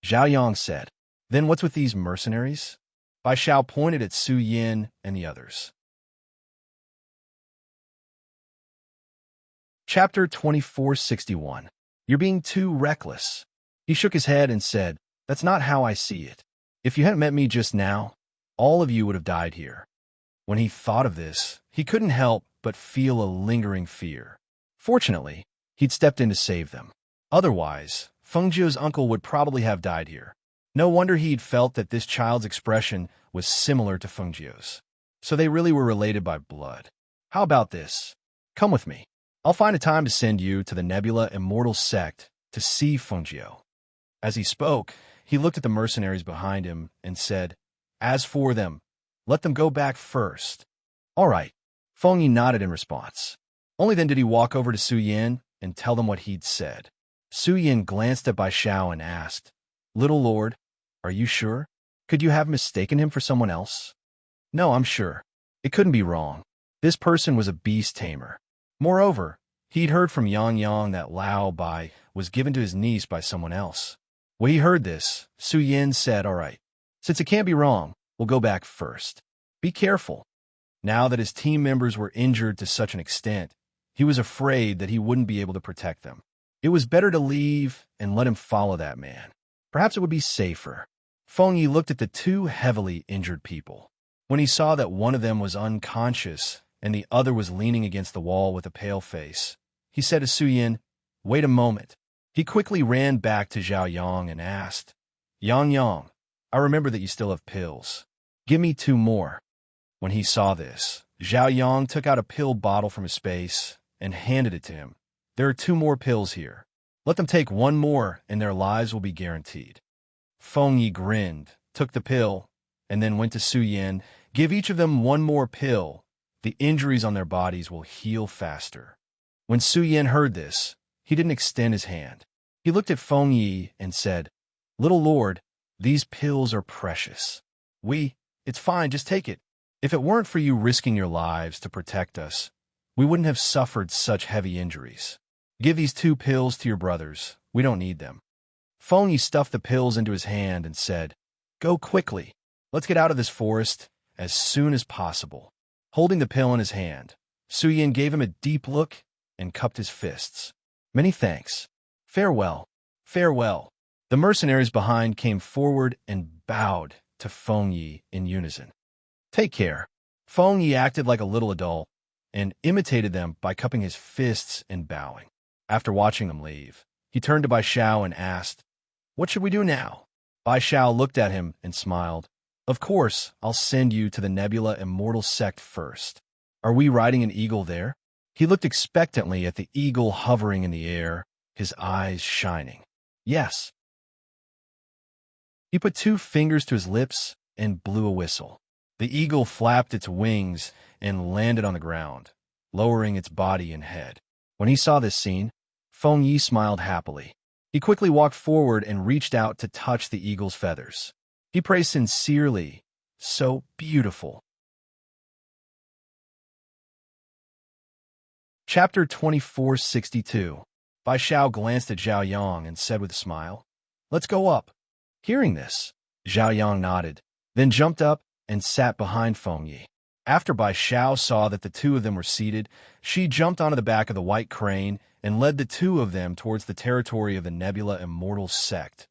Zhao Yang said, "Then what's with these mercenaries?" Bai Xiao pointed at Su Yin and the others. Chapter 2461. You're being too reckless. He shook his head and said, "That's not how I see it. If you hadn't met me just now, all of you would have died here." When he thought of this, he couldn't help but feel a lingering fear. Fortunately, he'd stepped in to save them. Otherwise, Feng Jiu's uncle would probably have died here. No wonder he'd felt that this child's expression was similar to Feng Jiu's. So they really were related by blood. How about this? Come with me. I'll find a time to send you to the Nebula Immortal Sect to see Feng Jiu. As he spoke, he looked at the mercenaries behind him and said, "As for them, let them go back first." "All right." Feng Yi nodded in response. Only then did he walk over to Su Yin and tell them what he'd said. Su Yin glanced at Bai Xiao and asked, "Little Lord, are you sure? Could you have mistaken him for someone else?" "No, I'm sure. It couldn't be wrong. This person was a beast tamer. Moreover, he'd heard from Yang Yang that Lao Bai was given to his niece by someone else." When he heard this, Su Yin said, "All right, since it can't be wrong, we'll go back first. Be careful." Now that his team members were injured to such an extent, he was afraid that he wouldn't be able to protect them. It was better to leave and let him follow that man. Perhaps it would be safer. Feng Yi looked at the two heavily injured people. When he saw that one of them was unconscious and the other was leaning against the wall with a pale face, he said to Su Yin, "Wait a moment." He quickly ran back to Zhao Yang and asked, "Yang Yang, I remember that you still have pills. Give me 2 more." When he saw this, Zhao Yang took out a pill bottle from his space and handed it to him. "There are 2 more pills here. Let them take 1 more and their lives will be guaranteed." Feng Yi grinned, took the pill, and then went to Su Yin. "Give each of them 1 more pill. The injuries on their bodies will heal faster." When Su Yin heard this, he didn't extend his hand. He looked at Feng Yi and said, "Little Lord, these pills are precious. It's fine, just take it. If it weren't for you risking your lives to protect us, we wouldn't have suffered such heavy injuries. Give these 2 pills to your brothers. We don't need them." Feng Yi stuffed the pills into his hand and said, "Go quickly. Let's get out of this forest as soon as possible." Holding the pill in his hand, Su Yin gave him a deep look and cupped his fists. "Many thanks. Farewell. Farewell." The mercenaries behind came forward and bowed to Feng Yi in unison. "Take care." Feng Yi acted like a little adult and imitated them by cupping his fists and bowing. After watching them leave, he turned to Bai Xiao and asked, "What should we do now?" Bai Xiao looked at him and smiled. "Of course, I'll send you to the Nebula Immortal Sect first. Are we riding an eagle there?" He looked expectantly at the eagle hovering in the air, his eyes shining. "Yes." He put 2 fingers to his lips and blew a whistle. The eagle flapped its wings and landed on the ground, lowering its body and head. When he saw this scene, Feng Yi smiled happily. He quickly walked forward and reached out to touch the eagle's feathers. He praised sincerely, "So beautiful." Chapter 2462. Bai Xiao glanced at Zhao Yang and said with a smile, "Let's go up." Hearing this, Zhao Yang nodded, then jumped up and sat behind Feng Yi. After Bai Xiao saw that the 2 of them were seated, she jumped onto the back of the white crane and led the 2 of them towards the territory of the Nebula Immortal Sect.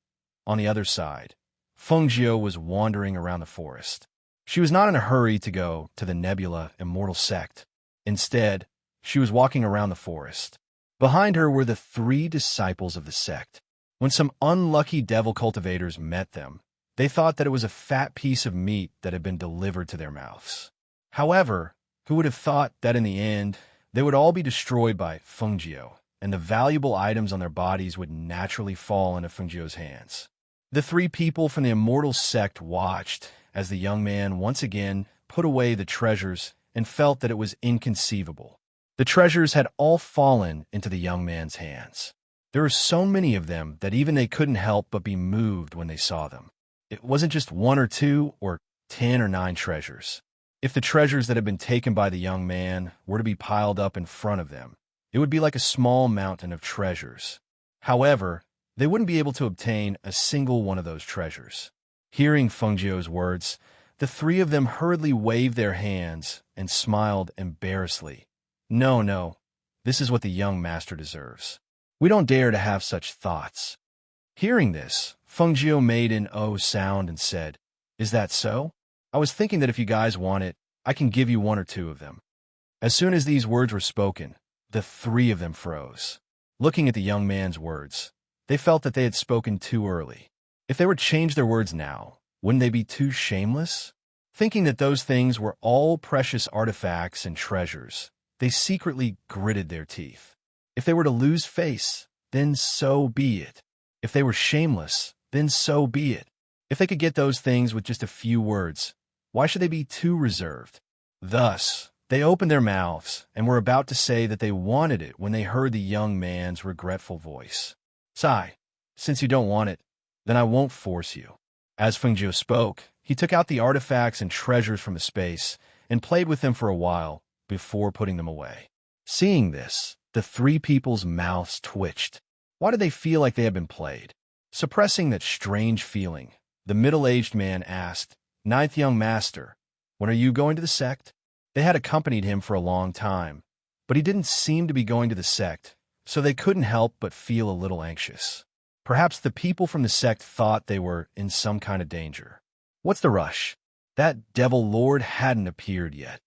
On the other side, Feng Jiu was wandering around the forest. She was not in a hurry to go to the Nebula Immortal Sect. Instead, She was walking around the forest. Behind her were the 3 disciples of the sect. When some unlucky devil cultivators met them, they thought that it was a fat piece of meat that had been delivered to their mouths. However, who would have thought that in the end, they would all be destroyed by Fungio, and the valuable items on their bodies would naturally fall into Fungio's hands. The 3 people from the immortal sect watched as the young man once again put away the treasures and felt that it was inconceivable. The treasures had all fallen into the young man's hands. There were so many of them that even they couldn't help but be moved when they saw them. It wasn't just 1 or 2 or 10 or 9 treasures. If the treasures that had been taken by the young man were to be piled up in front of them, it would be like a small mountain of treasures. However, they wouldn't be able to obtain a single one of those treasures. Hearing Fungio's words, the 3 of them hurriedly waved their hands and smiled embarrassedly. No, this is what the young master deserves. We don't dare to have such thoughts. Hearing this, Fungio made an "oh" sound and said, "Is that so? I was thinking that if you guys want it, I can give you 1 or 2 of them." As soon as these words were spoken, the 3 of them froze. Looking at the young man's words, they felt that they had spoken too early. If they were to change their words now, wouldn't they be too shameless? Thinking that those things were all precious artifacts and treasures, they secretly gritted their teeth. If they were to lose face, then so be it. If they were shameless, then so be it. If they could get those things with just a few words, why should they be too reserved? Thus, they opened their mouths and were about to say that they wanted it when they heard the young man's regretful voice. "Sai, since you don't want it, then I won't force you." As Fungio spoke, he took out the artifacts and treasures from the space and played with them for a while before putting them away. Seeing this, the 3 people's mouths twitched. Why did they feel like they had been played? Suppressing that strange feeling, the middle-aged man asked, "Ninth young master, when are you going to the sect?" They had accompanied him for a long time, but he didn't seem to be going to the sect, so they couldn't help but feel a little anxious. Perhaps the people from the sect thought they were in some kind of danger. What's the rush? That devil lord hadn't appeared yet.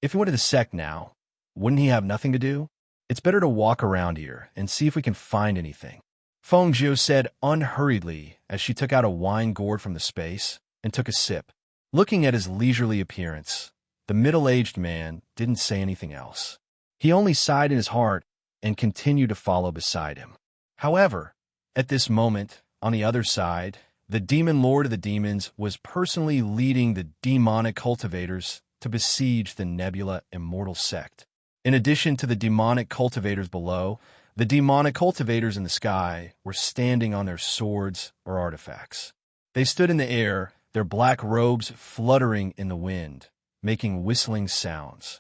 If he went to the sect now, wouldn't he have nothing to do? It's better to walk around here and see if we can find anything. Fungio said unhurriedly as she took out a wine gourd from the space and took a sip. Looking at his leisurely appearance, the middle-aged man didn't say anything else. He only sighed in his heart and continued to follow beside him. However, at this moment, on the other side, the demon lord of the demons was personally leading the demonic cultivators to besiege the Nebula Immortal Sect. In addition to the demonic cultivators below, the demonic cultivators in the sky were standing on their swords or artifacts. They stood in the air, their black robes fluttering in the wind, making whistling sounds.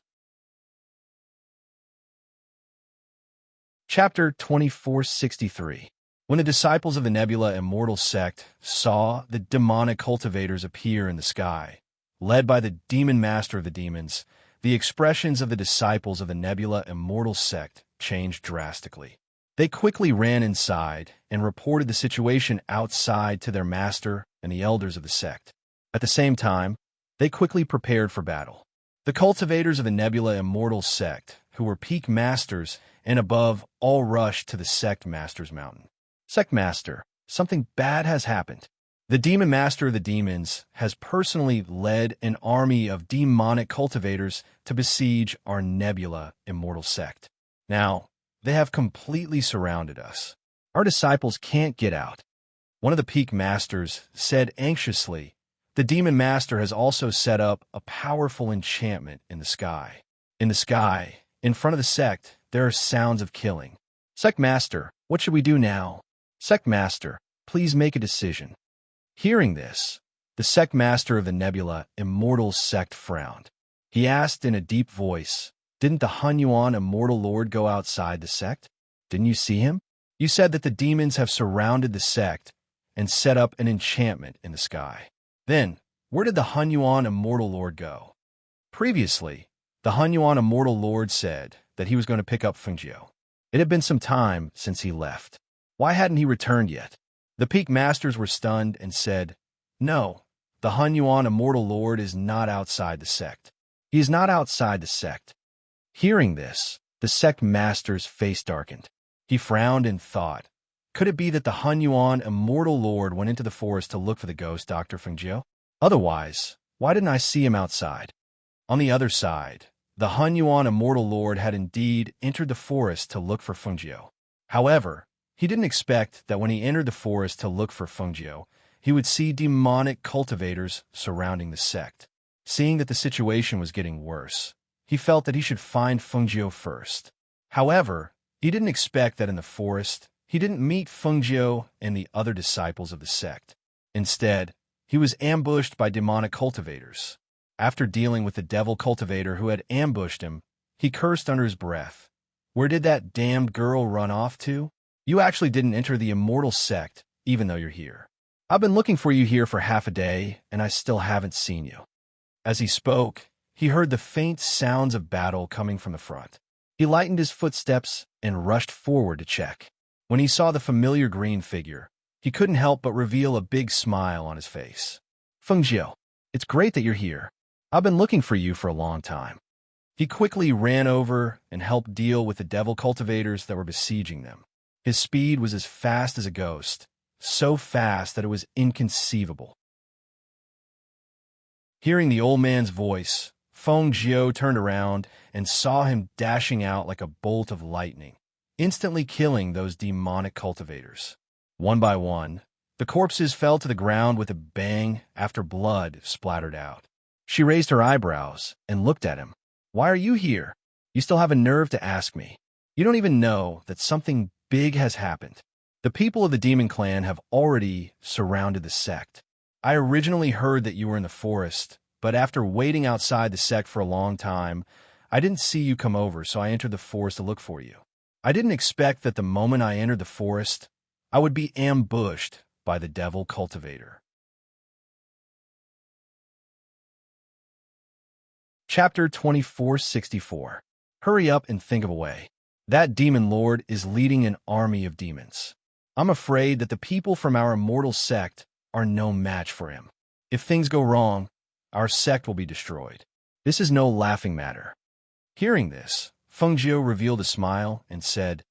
Chapter 2463. When the disciples of the Nebula Immortal Sect saw the demonic cultivators appear in the sky, led by the demon master of the demons, the expressions of the disciples of the Nebula Immortal Sect changed drastically. They quickly ran inside and reported the situation outside to their master and the elders of the sect. At the same time, they quickly prepared for battle. The cultivators of the Nebula Immortal Sect, who were peak masters and above, all rushed to the sect master's mountain. "Sect master, something bad has happened. The demon master of the demons has personally led an army of demonic cultivators to besiege our Nebula Immortal Sect. Now, they have completely surrounded us. Our disciples can't get out." One of the peak masters said anxiously, "The demon master has also set up a powerful enchantment in the sky. In the sky, in front of the sect, there are sounds of killing. Sect master, what should we do now? Sect master, please make a decision." Hearing this, the sect master of the Nebula Immortal Sect frowned. He asked in a deep voice, "Didn't the Hunyuan Immortal Lord go outside the sect? Didn't you see him? You said that the demons have surrounded the sect and set up an enchantment in the sky. Then, where did the Hunyuan Immortal Lord go?" Previously, the Hunyuan Immortal Lord said that he was going to pick up Fungio. It had been some time since he left. Why hadn't he returned yet? The peak masters were stunned and said, "No, the Hunyuan Immortal Lord is not outside the sect. He is not outside the sect. Hearing this, the sect master's face darkened. He frowned and thought, could it be that the Hun Yuan immortal lord went into the forest to look for the ghost Dr. Fengjiu? Otherwise, why didn't I see him outside? On the other side, the Hun Yuan immortal lord had indeed entered the forest to look for Fengjiu. However, he didn't expect that when he entered the forest to look for Fengjiu, he would see demonic cultivators surrounding the sect. Seeing that the situation was getting worse, he felt that he should find Fengjiu first. However, he didn't expect that in the forest, he didn't meet Fengjiu and the other disciples of the sect. Instead, he was ambushed by demonic cultivators. After dealing with the devil cultivator who had ambushed him, he cursed under his breath. Where did that damned girl run off to? You actually didn't enter the immortal sect, even though you're here. I've been looking for you here for half a day, and I still haven't seen you. As he spoke, he heard the faint sounds of battle coming from the front. He lightened his footsteps and rushed forward to check. When he saw the familiar green figure, he couldn't help but reveal a big smile on his face. Fengjiu, it's great that you're here. I've been looking for you for a long time. He quickly ran over and helped deal with the devil cultivators that were besieging them. His speed was as fast as a ghost, so fast that it was inconceivable. Hearing the old man's voice, Fengjiu turned around and saw him dashing out like a bolt of lightning, instantly killing those demonic cultivators. One by one, the corpses fell to the ground with a bang after blood splattered out. She raised her eyebrows and looked at him. Why are you here? You still have a nerve to ask me. You don't even know that something big has happened. The people of the demon clan have already surrounded the sect. I originally heard that you were in the forest, but after waiting outside the sect for a long time, I didn't see you come over, so I entered the forest to look for you. I didn't expect that the moment I entered the forest, I would be ambushed by the devil cultivator. Chapter 2464. Hurry up and think of a way. That demon lord is leading an army of demons. I'm afraid that the people from our immortal sect are no match for him. If things go wrong, our sect will be destroyed. This is no laughing matter. Hearing this, Fengjiu revealed a smile and said,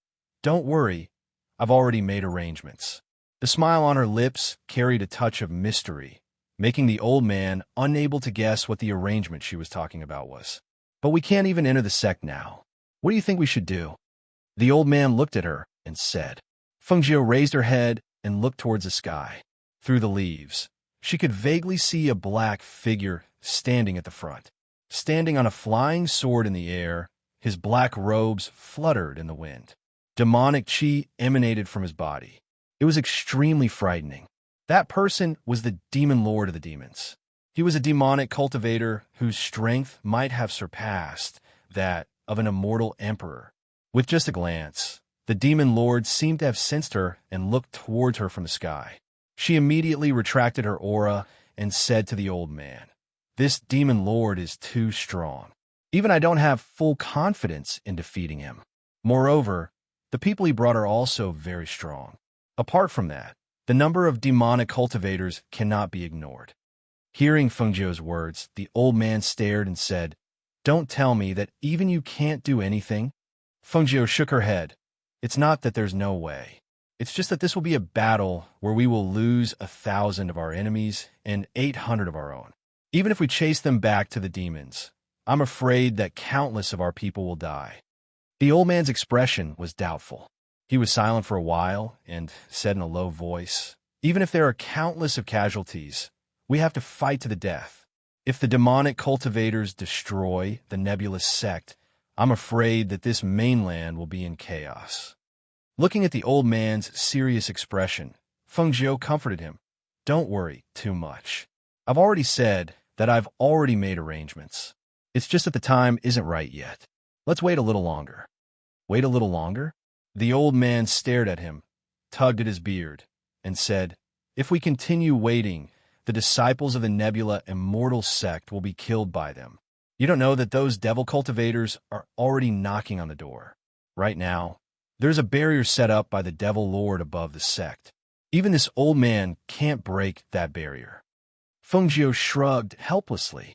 Don't worry, I've already made arrangements. The smile on her lips carried a touch of mystery, making the old man unable to guess what the arrangement she was talking about was. But we can't even enter the sect now. What do you think we should do? The old man looked at her and said. Fengjiu raised her head and looked towards the sky. Through the leaves, she could vaguely see a black figure standing at the front. Standing on a flying sword in the air, his black robes fluttered in the wind. Demonic chi emanated from his body. It was extremely frightening. That person was the demon lord of the demons. He was a demonic cultivator whose strength might have surpassed that of an immortal emperor. With just a glance, the demon lord seemed to have sensed her and looked towards her from the sky. She immediately retracted her aura and said to the old man, This demon lord is too strong. Even I don't have full confidence in defeating him. Moreover, the people he brought are also very strong. Apart from that, the number of demonic cultivators cannot be ignored. Hearing Fengjiu's words, the old man stared and said, Don't tell me that even you can't do anything. Fengjiu shook her head. It's not that there's no way. It's just that this will be a battle where we will lose 1,000 of our enemies and 800 of our own. Even if we chase them back to the demons, I'm afraid that countless of our people will die. The old man's expression was doubtful. He was silent for a while and said in a low voice, Even if there are countless of casualties, we have to fight to the death. If the demonic cultivators destroy the nebulous sect, I'm afraid that this mainland will be in chaos. Looking at the old man's serious expression, Fengjiu comforted him. Don't worry too much. I've already said that I've already made arrangements. It's just that the time isn't right yet. Let's wait a little longer. Wait a little longer? The old man stared at him, tugged at his beard, and said, If we continue waiting, the disciples of the Nebula immortal sect will be killed by them. You don't know that those devil cultivators are already knocking on the door. Right now, there's a barrier set up by the devil lord above the sect. Even this old man can't break that barrier. Fengjiu shrugged helplessly.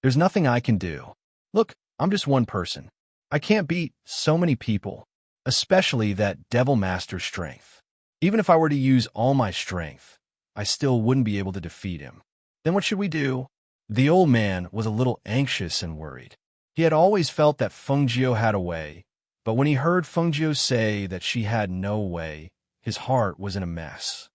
There's nothing I can do. Look, I'm just one person. I can't beat so many people, especially that Devil Master's strength. Even if I were to use all my strength, I still wouldn't be able to defeat him. Then what should we do? The old man was a little anxious and worried. He had always felt that Fengjiu had a way, but when he heard Fengjiu say that she had no way, his heart was in a mess.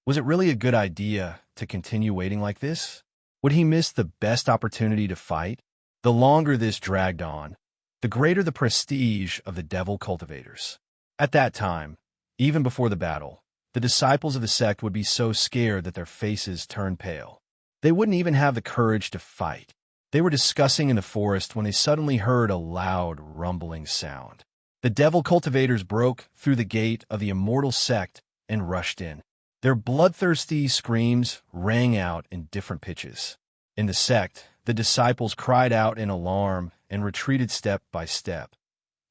Was it really a good idea to continue waiting like this? Would he miss the best opportunity to fight? The longer this dragged on, the greater the prestige of the devil cultivators. At that time, even before the battle, the disciples of the sect would be so scared that their faces turned pale. They wouldn't even have the courage to fight. They were discussing in the forest when they suddenly heard a loud, rumbling sound. The devil cultivators broke through the gate of the immortal sect and rushed in. Their bloodthirsty screams rang out in different pitches. In the sect, the disciples cried out in alarm and retreated step by step.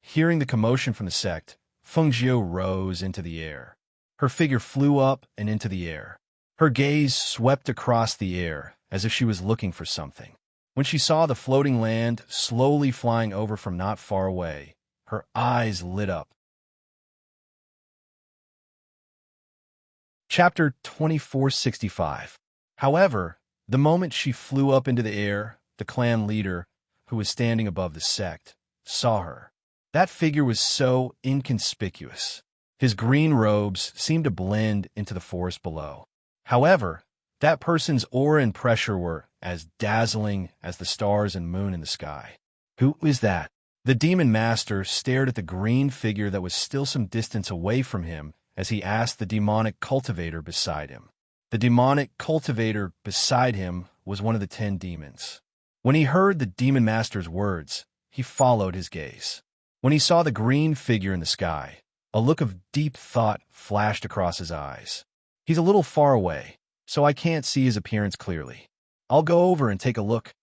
Hearing the commotion from the sect, Fengjiu rose into the air. Her figure flew up and into the air. Her gaze swept across the air as if she was looking for something. When she saw the floating land slowly flying over from not far away, her eyes lit up. Chapter 2465. However, the moment she flew up into the air, the clan leader, who was standing above the sect, saw her. That figure was so inconspicuous. His green robes seemed to blend into the forest below. However, that person's aura and pressure were as dazzling as the stars and moon in the sky. Who is that? The demon master stared at the green figure that was still some distance away from him as he asked the demonic cultivator beside him. The demonic cultivator beside him was one of the 10 demons. When he heard the demon master's words, he followed his gaze. When he saw the green figure in the sky, a look of deep thought flashed across his eyes. He's a little far away, so I can't see his appearance clearly. I'll go over and take a look.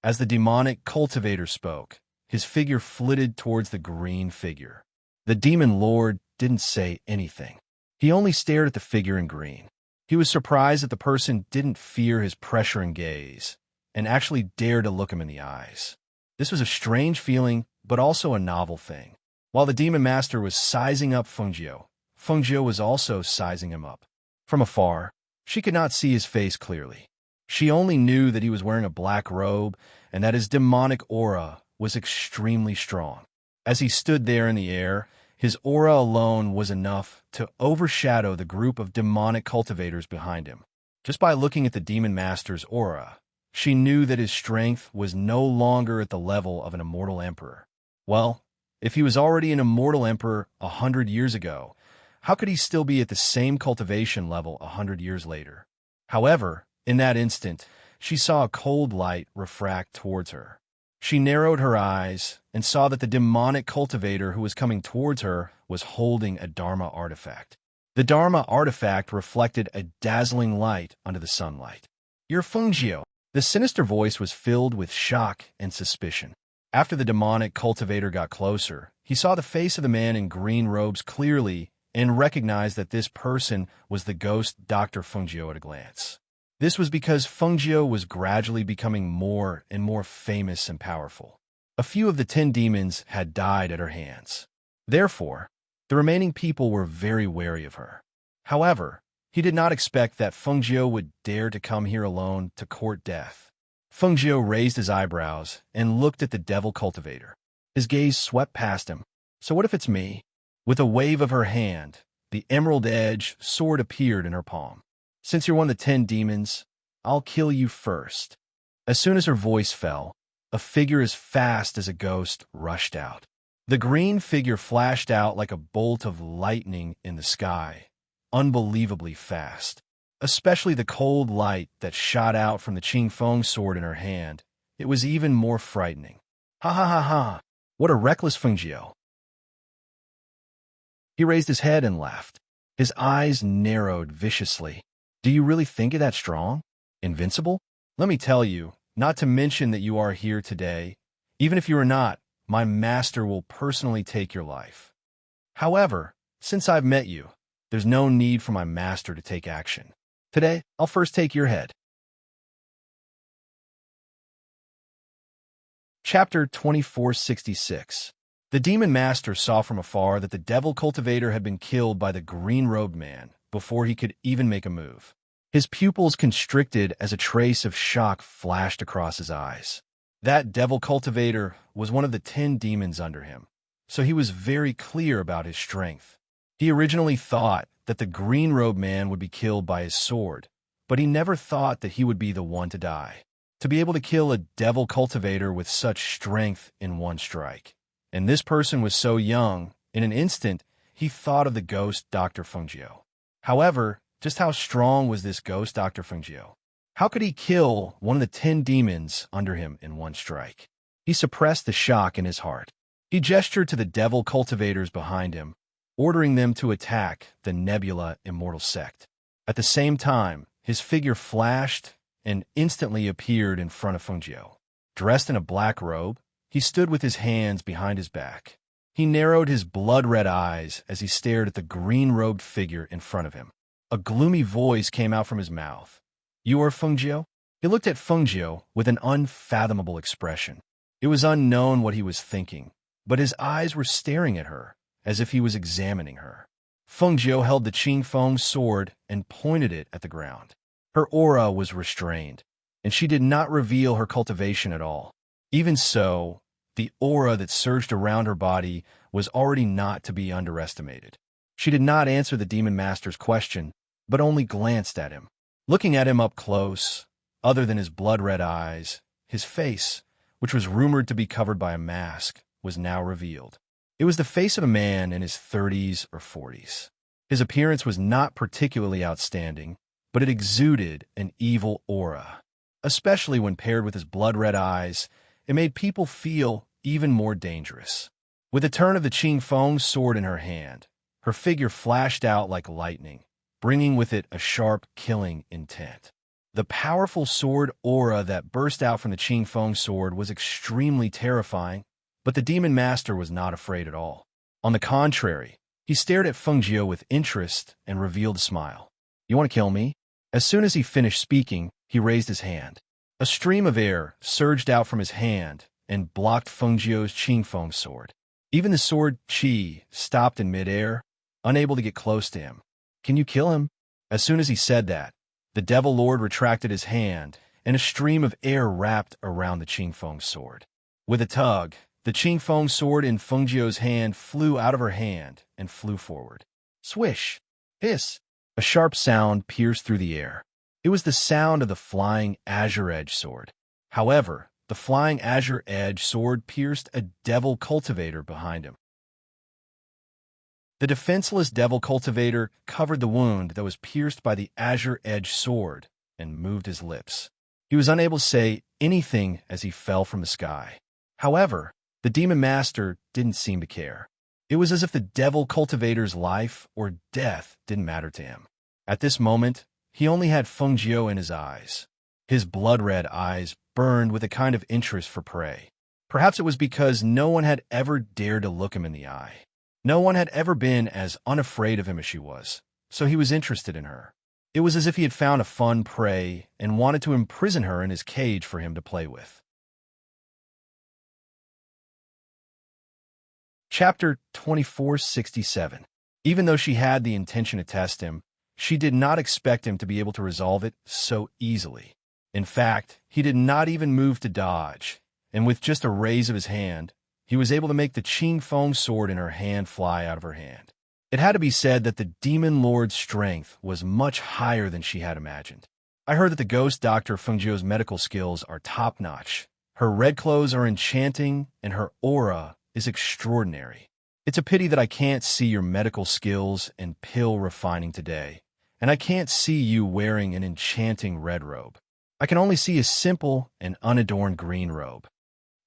As the demonic cultivator spoke, his figure flitted towards the green figure. The demon lord didn't say anything. He only stared at the figure in green. He was surprised that the person didn't fear his pressure and gaze, and actually dared to look him in the eyes. This was a strange feeling, but also a novel thing. While the demon master was sizing up Fengjiu, Fengjiu was also sizing him up. From afar, she could not see his face clearly. She only knew that he was wearing a black robe and that his demonic aura was extremely strong. As he stood there in the air, his aura alone was enough to overshadow the group of demonic cultivators behind him. Just by looking at the demon master's aura, she knew that his strength was no longer at the level of an immortal emperor. Well, if he was already an immortal emperor 100 years ago, how could he still be at the same cultivation level 100 years later? However, in that instant, she saw a cold light refract towards her. She narrowed her eyes and saw that the demonic cultivator who was coming towards her was holding a Dharma artifact. The Dharma artifact reflected a dazzling light under the sunlight. "You're Fengjiu." The sinister voice was filled with shock and suspicion. After the demonic cultivator got closer, he saw the face of the man in green robes clearly and recognized that this person was the ghost Dr. Fengjiu at a glance. This was because Fengjiu was gradually becoming more and more famous and powerful. A few of the 10 demons had died at her hands. Therefore, the remaining people were very wary of her. However, he did not expect that Fengjiu would dare to come here alone to court death. Fengjiu raised his eyebrows and looked at the devil cultivator. His gaze swept past him. "So what if it's me?" With a wave of her hand, the emerald-edged sword appeared in her palm. "Since you're one of the 10 demons, I'll kill you first." As soon as her voice fell, a figure as fast as a ghost rushed out. The green figure flashed out like a bolt of lightning in the sky, unbelievably fast. Especially the cold light that shot out from the Qingfeng sword in her hand. It was even more frightening. "Ha ha ha ha! What a reckless Fengjiu!" He raised his head and laughed. His eyes narrowed viciously. "Do you really think you're that strong? Invincible? Let me tell you, not to mention that you are here today. Even if you are not, my master will personally take your life. However, since I've met you, there's no need for my master to take action. Today, I'll first take your head." Chapter 2466. The demon master saw from afar that the devil cultivator had been killed by the green-robed man before he could even make a move. His pupils constricted as a trace of shock flashed across his eyes. That devil cultivator was one of the 10 demons under him, so he was very clear about his strength. He originally thought that the green-robed man would be killed by his sword, but he never thought that he would be the one to die. To be able to kill a devil cultivator with such strength in one strike. And this person was so young, in an instant, he thought of the ghost Dr. Fungio. However, just how strong was this ghost Dr. Fungio? How could he kill one of the 10 demons under him in one strike? He suppressed the shock in his heart. He gestured to the devil cultivators behind him, ordering them to attack the Nebula Immortal Sect. At the same time, his figure flashed and instantly appeared in front of Fungio. Dressed in a black robe, he stood with his hands behind his back. He narrowed his blood-red eyes as he stared at the green-robed figure in front of him. A gloomy voice came out from his mouth. "You are Fungio?" He looked at Fungio with an unfathomable expression. It was unknown what he was thinking, but his eyes were staring at her, as if he was examining her. Fungio held the Qingfeng sword and pointed it at the ground. Her aura was restrained, and she did not reveal her cultivation at all. Even so, the aura that surged around her body was already not to be underestimated. She did not answer the demon master's question, but only glanced at him. Looking at him up close, other than his blood-red eyes, his face, which was rumored to be covered by a mask, was now revealed. It was the face of a man in his 30s or 40s. His appearance was not particularly outstanding, but it exuded an evil aura. Especially when paired with his blood-red eyes, it made people feel even more dangerous. With a turn of the Qingfeng sword in her hand, her figure flashed out like lightning, bringing with it a sharp, killing intent. The powerful sword aura that burst out from the Qingfeng sword was extremely terrifying, but the demon master was not afraid at all. On the contrary, he stared at Fungio with interest and revealed a smile. "You want to kill me?" As soon as he finished speaking, he raised his hand. A stream of air surged out from his hand and blocked Fungio's Qingfeng sword. Even the sword Qi stopped in midair, unable to get close to him. "Can you kill him?" As soon as he said that, the Devil Lord retracted his hand, and a stream of air wrapped around the Qingfeng sword. With a tug, the Qingfeng sword in Fungio's hand flew out of her hand and flew forward. Swish! Hiss! A sharp sound pierced through the air. It was the sound of the flying azure edge sword. However, the flying azure edge sword pierced a devil cultivator behind him. The defenseless devil cultivator covered the wound that was pierced by the azure edge sword and moved his lips. He was unable to say anything as he fell from the sky. However, the demon master didn't seem to care. It was as if the devil cultivator's life or death didn't matter to him. At this moment, he only had Fungio in his eyes. His blood-red eyes burned with a kind of interest for prey. Perhaps it was because no one had ever dared to look him in the eye. No one had ever been as unafraid of him as she was, so he was interested in her. It was as if he had found a fun prey and wanted to imprison her in his cage for him to play with. Chapter 2467. Even though she had the intention to test him, she did not expect him to be able to resolve it so easily. In fact, he did not even move to dodge, and with just a raise of his hand, he was able to make the Qingfeng sword in her hand fly out of her hand. It had to be said that the demon lord's strength was much higher than she had imagined. I heard that the ghost Dr. Fungio's medical skills are top-notch. Her red clothes are enchanting, and her aura is extraordinary. It's a pity that I can't see your medical skills and pill refining today, and I can't see you wearing an enchanting red robe. I can only see a simple and unadorned green robe.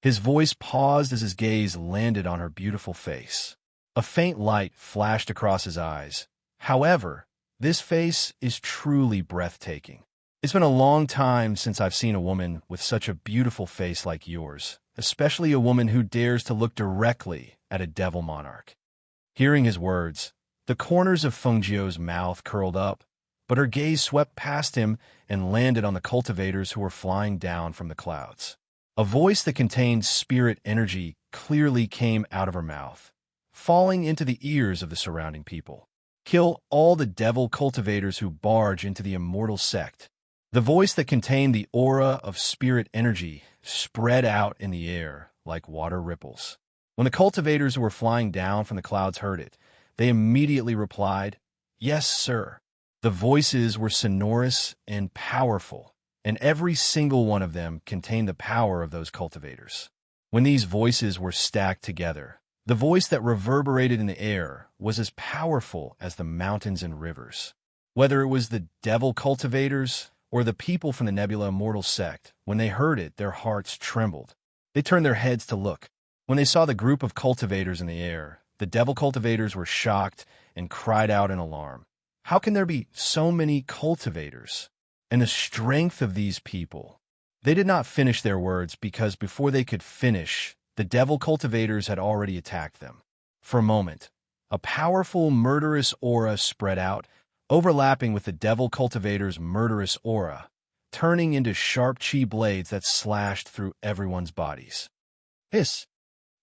His voice paused as his gaze landed on her beautiful face. A faint light flashed across his eyes. However, this face is truly breathtaking. It's been a long time since I've seen a woman with such a beautiful face like yours, especially a woman who dares to look directly at a devil monarch. Hearing his words, the corners of Fungio's mouth curled up, but her gaze swept past him and landed on the cultivators who were flying down from the clouds. A voice that contained spirit energy clearly came out of her mouth, falling into the ears of the surrounding people. Kill all the devil cultivators who barge into the immortal sect. The voice that contained the aura of spirit energy spread out in the air like water ripples. When the cultivators who were flying down from the clouds heard it, they immediately replied, "Yes, sir." The voices were sonorous and powerful, and every single one of them contained the power of those cultivators. When these voices were stacked together, the voice that reverberated in the air was as powerful as the mountains and rivers. Whether it was the devil cultivators or the people from the Nebula Immortal sect, when they heard it, their hearts trembled. They turned their heads to look. When they saw the group of cultivators in the air, the devil cultivators were shocked and cried out in alarm. How can there be so many cultivators? And the strength of these people. They did not finish their words because before they could finish, the devil cultivators had already attacked them. For a moment, a powerful murderous aura spread out, overlapping with the devil cultivators' murderous aura, turning into sharp chi blades that slashed through everyone's bodies. Hiss!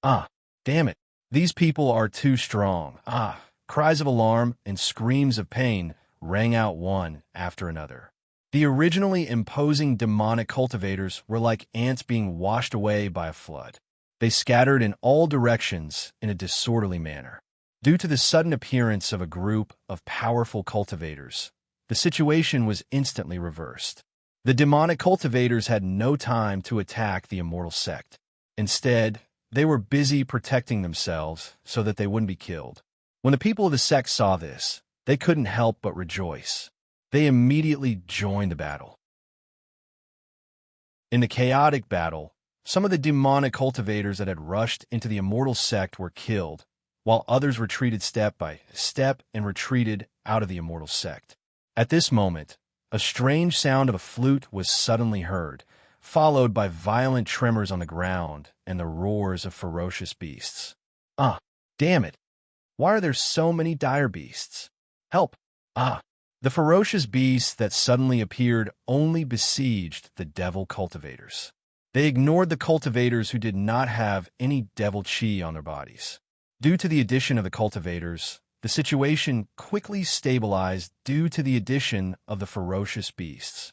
Ah, damn it! These people are too strong. Ah! Cries of alarm and screams of pain rang out one after another. The originally imposing demonic cultivators were like ants being washed away by a flood. They scattered in all directions in a disorderly manner. Due to the sudden appearance of a group of powerful cultivators, the situation was instantly reversed. The demonic cultivators had no time to attack the immortal sect. Instead, they were busy protecting themselves so that they wouldn't be killed. When the people of the sect saw this, they couldn't help but rejoice. They immediately joined the battle. In the chaotic battle, some of the demonic cultivators that had rushed into the immortal sect were killed, while others retreated step by step and retreated out of the immortal sect. At this moment, a strange sound of a flute was suddenly heard, followed by violent tremors on the ground and the roars of ferocious beasts. Ah, damn it! Why are there so many dire beasts? Help! Ah! The ferocious beasts that suddenly appeared only besieged the devil cultivators. They ignored the cultivators who did not have any devil chi on their bodies. Due to the addition of the cultivators, the situation quickly stabilized due to the addition of the ferocious beasts.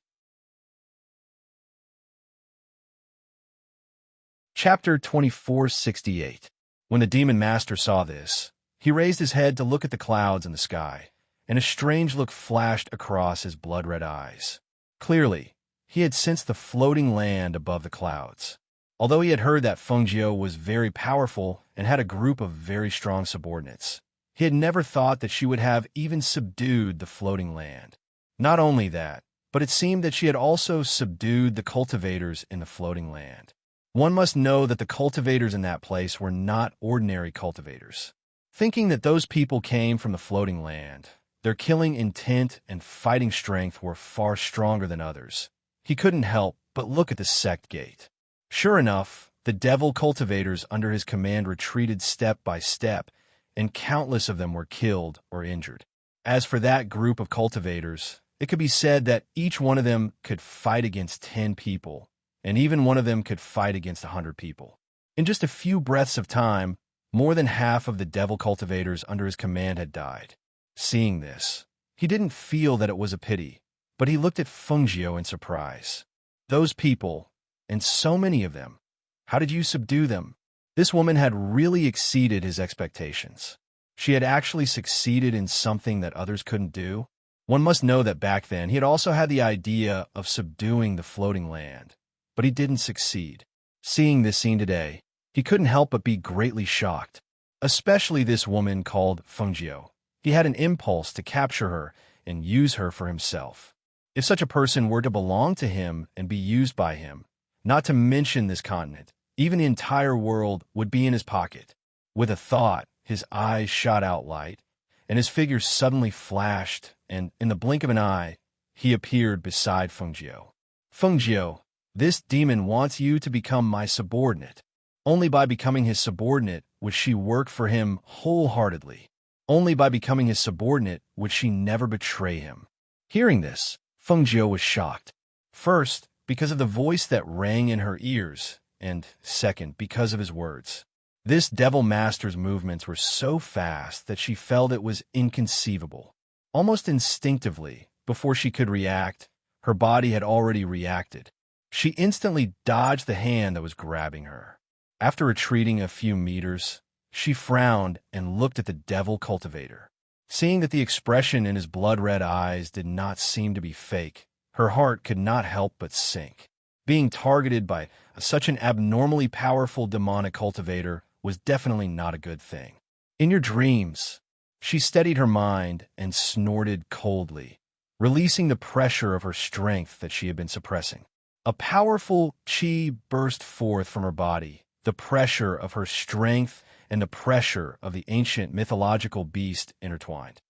Chapter 2468. When the demon master saw this, he raised his head to look at the clouds in the sky, and a strange look flashed across his blood-red eyes. Clearly, he had sensed the floating land above the clouds. Although he had heard that Fengjiu was very powerful and had a group of very strong subordinates, he had never thought that she would have even subdued the floating land. Not only that, but it seemed that she had also subdued the cultivators in the floating land. One must know that the cultivators in that place were not ordinary cultivators. Thinking that those people came from the floating land, their killing intent and fighting strength were far stronger than others. He couldn't help but look at the sect gate. Sure enough, the devil cultivators under his command retreated step by step, and countless of them were killed or injured. As for that group of cultivators, it could be said that each one of them could fight against 10 people, and even one of them could fight against 100 people. In just a few breaths of time, more than half of the devil cultivators under his command had died. Seeing this, he didn't feel that it was a pity, but he looked at Fengjiu in surprise. Those people, and so many of them, how did you subdue them? This woman had really exceeded his expectations. She had actually succeeded in something that others couldn't do. One must know that back then he had also had the idea of subduing the floating land, but he didn't succeed. Seeing this scene today, he couldn't help but be greatly shocked, especially this woman called Fengjiu. He had an impulse to capture her and use her for himself. If such a person were to belong to him and be used by him, not to mention this continent, even the entire world would be in his pocket. With a thought, his eyes shot out light, and his figure suddenly flashed, and in the blink of an eye, he appeared beside Fengjiu. Fengjiu, this demon wants you to become my subordinate. Only by becoming his subordinate would she work for him wholeheartedly. Only by becoming his subordinate would she never betray him. Hearing this, Fengjiu was shocked. First, because of the voice that rang in her ears, and second, because of his words. This devil master's movements were so fast that she felt it was inconceivable. Almost instinctively, before she could react, her body had already reacted. She instantly dodged the hand that was grabbing her. After retreating a few meters, she frowned and looked at the devil cultivator. Seeing that the expression in his blood-red eyes did not seem to be fake, her heart could not help but sink. Being targeted by such an abnormally powerful demonic cultivator was definitely not a good thing. In your dreams, she steadied her mind and snorted coldly, releasing the pressure of her strength that she had been suppressing. A powerful chi burst forth from her body, the pressure of her strength and the pressure of the ancient mythological beast intertwined.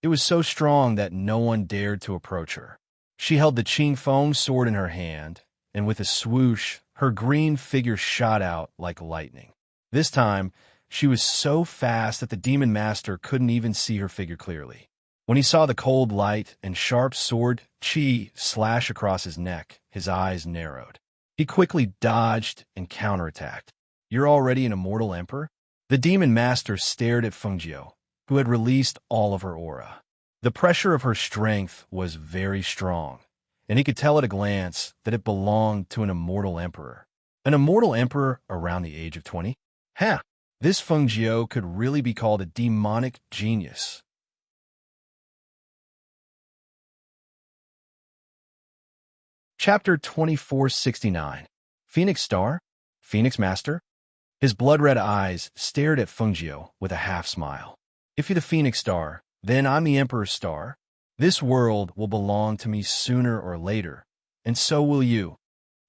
It was so strong that no one dared to approach her. She held the Qing Feng sword in her hand, and with a swoosh, her green figure shot out like lightning. This time, she was so fast that the demon master couldn't even see her figure clearly. When he saw the cold light and sharp sword chi slash across his neck, his eyes narrowed. He quickly dodged and counterattacked. "You're already an immortal emperor?" The demon master stared at Fengjiu, who had released all of her aura. The pressure of her strength was very strong, and he could tell at a glance that it belonged to an immortal emperor. An immortal emperor around the age of 20? Ha! This Fengjiu could really be called a demonic genius. Chapter 2469. Phoenix Star? Phoenix Master? His blood-red eyes stared at Fengjiu with a half-smile. "If you're the Phoenix Star, then I'm the Emperor's Star. This world will belong to me sooner or later, and so will you."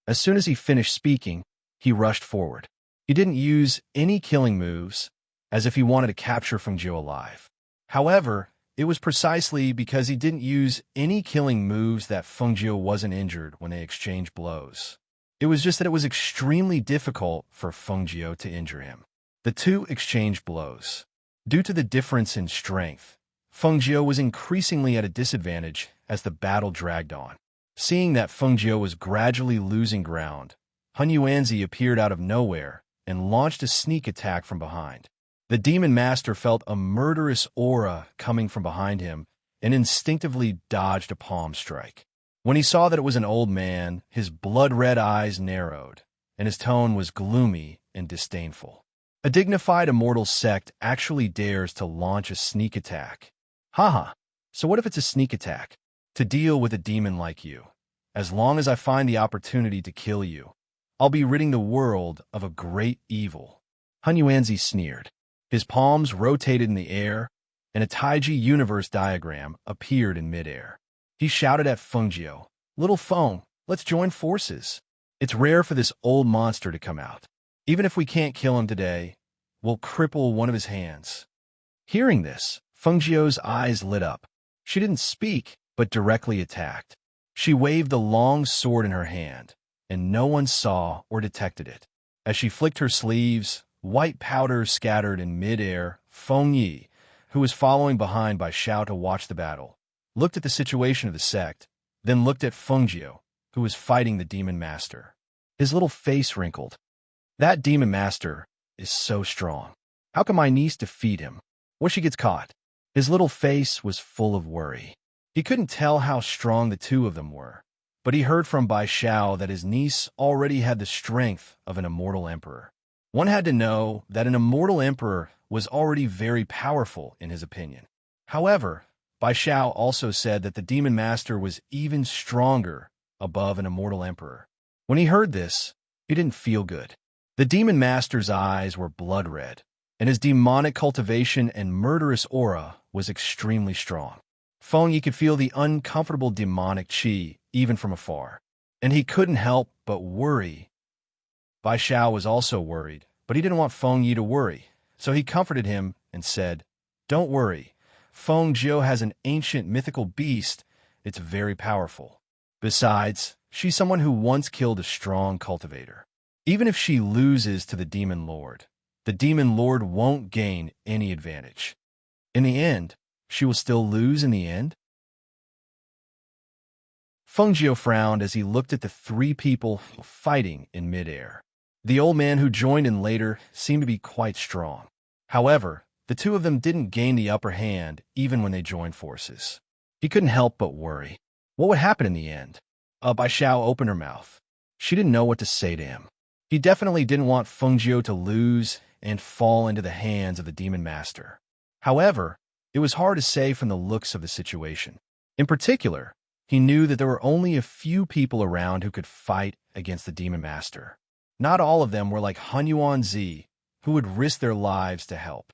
As soon as he finished speaking, he rushed forward. He didn't use any killing moves, as if he wanted to capture Fengjiu alive. However, it was precisely because he didn't use any killing moves that Fengjiu wasn't injured when they exchanged blows. It was just that it was extremely difficult for Fengjiu to injure him. The two exchanged blows. Due to the difference in strength, Fengjiu was increasingly at a disadvantage as the battle dragged on. Seeing that Fengjiu was gradually losing ground, Hun Yuanzi appeared out of nowhere and launched a sneak attack from behind. The demon master felt a murderous aura coming from behind him and instinctively dodged a palm strike. When he saw that it was an old man, his blood-red eyes narrowed, and his tone was gloomy and disdainful. A dignified immortal sect actually dares to launch a sneak attack. Haha, so what if it's a sneak attack? To deal with a demon like you. As long as I find the opportunity to kill you, I'll be ridding the world of a great evil. Hun Yuanzi sneered. His palms rotated in the air, and a Taiji universe diagram appeared in midair. He shouted at Fengjiu, "Little Feng, let's join forces. It's rare for this old monster to come out. Even if we can't kill him today, we'll cripple one of his hands." Hearing this, Fengjiu's eyes lit up. She didn't speak, but directly attacked. She waved the long sword in her hand, and no one saw or detected it. As she flicked her sleeves, white powder scattered in midair. Feng Yi, who was following behind Bai Xiao to watch the battle, looked at the situation of the sect, then looked at Fengjiu, who was fighting the demon master. His little face wrinkled. "That demon master is so strong. How can my niece defeat him? What if she gets caught?" His little face was full of worry. He couldn't tell how strong the two of them were, but he heard from Bai Xiao that his niece already had the strength of an immortal emperor. One had to know that an immortal emperor was already very powerful in his opinion. However, Bai Xiao also said that the demon master was even stronger above an immortal emperor. When he heard this, he didn't feel good. The demon master's eyes were blood red, and his demonic cultivation and murderous aura was extremely strong. Feng Yi could feel the uncomfortable demonic qi even from afar, and he couldn't help but worry. Bai Xiao was also worried, but he didn't want Feng Yi to worry, so he comforted him and said, "Don't worry. Fengjiu has an ancient mythical beast. It's very powerful. Besides, she's someone who once killed a strong cultivator. Even if she loses to the demon lord won't gain any advantage. In the end, she will still lose in the end." Feng frowned as he looked at the three people fighting in midair. The old man who joined in later seemed to be quite strong. However, the two of them didn't gain the upper hand even when they joined forces. He couldn't help but worry. What would happen in the end? Bai Xiao opened her mouth. She didn't know what to say to him. He definitely didn't want Feng to lose and fall into the hands of the demon master. However, it was hard to say from the looks of the situation. In particular, he knew that there were only a few people around who could fight against the demon master. Not all of them were like Hunyuan Zi, who would risk their lives to help.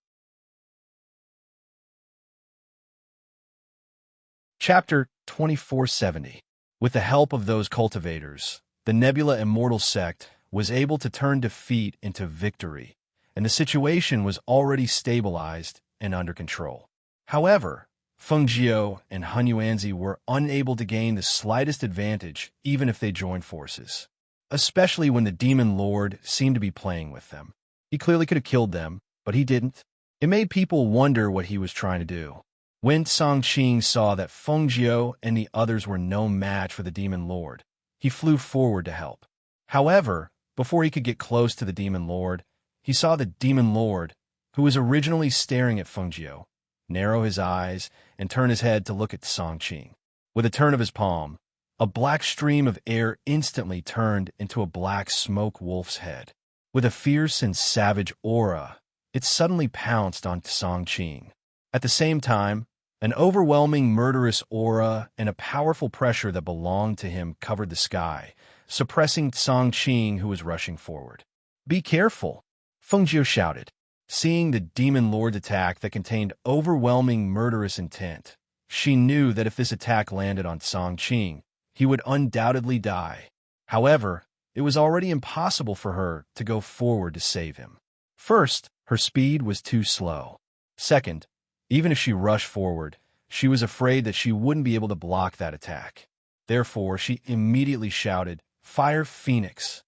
Chapter 2470. With the help of those cultivators, the Nebula Immortal sect was able to turn defeat into victory, and the situation was already stabilized and under control. However, Feng Jiao and Han Yuanzi were unable to gain the slightest advantage even if they joined forces, especially when the Demon Lord seemed to be playing with them. He clearly could have killed them, but he didn't. It made people wonder what he was trying to do. When Songqing saw that Feng Jiao and the others were no match for the Demon Lord, he flew forward to help. However, before he could get close to the Demon Lord, he saw the Demon Lord, who was originally staring at Feng Jiao, narrow his eyes and turn his head to look at Songqing. With a turn of his palm, a black stream of air instantly turned into a black smoke wolf's head. With a fierce and savage aura, it suddenly pounced on Songqing. At the same time, an overwhelming murderous aura and a powerful pressure that belonged to him covered the sky, suppressing Songqing, who was rushing forward. "Be careful," Feng Jiao shouted. Seeing the Demon Lord's attack that contained overwhelming murderous intent, she knew that if this attack landed on Songqing, he would undoubtedly die. However, it was already impossible for her to go forward to save him. First, her speed was too slow. Second, even if she rushed forward, she was afraid that she wouldn't be able to block that attack. Therefore, she immediately shouted, "Fire Phoenix!"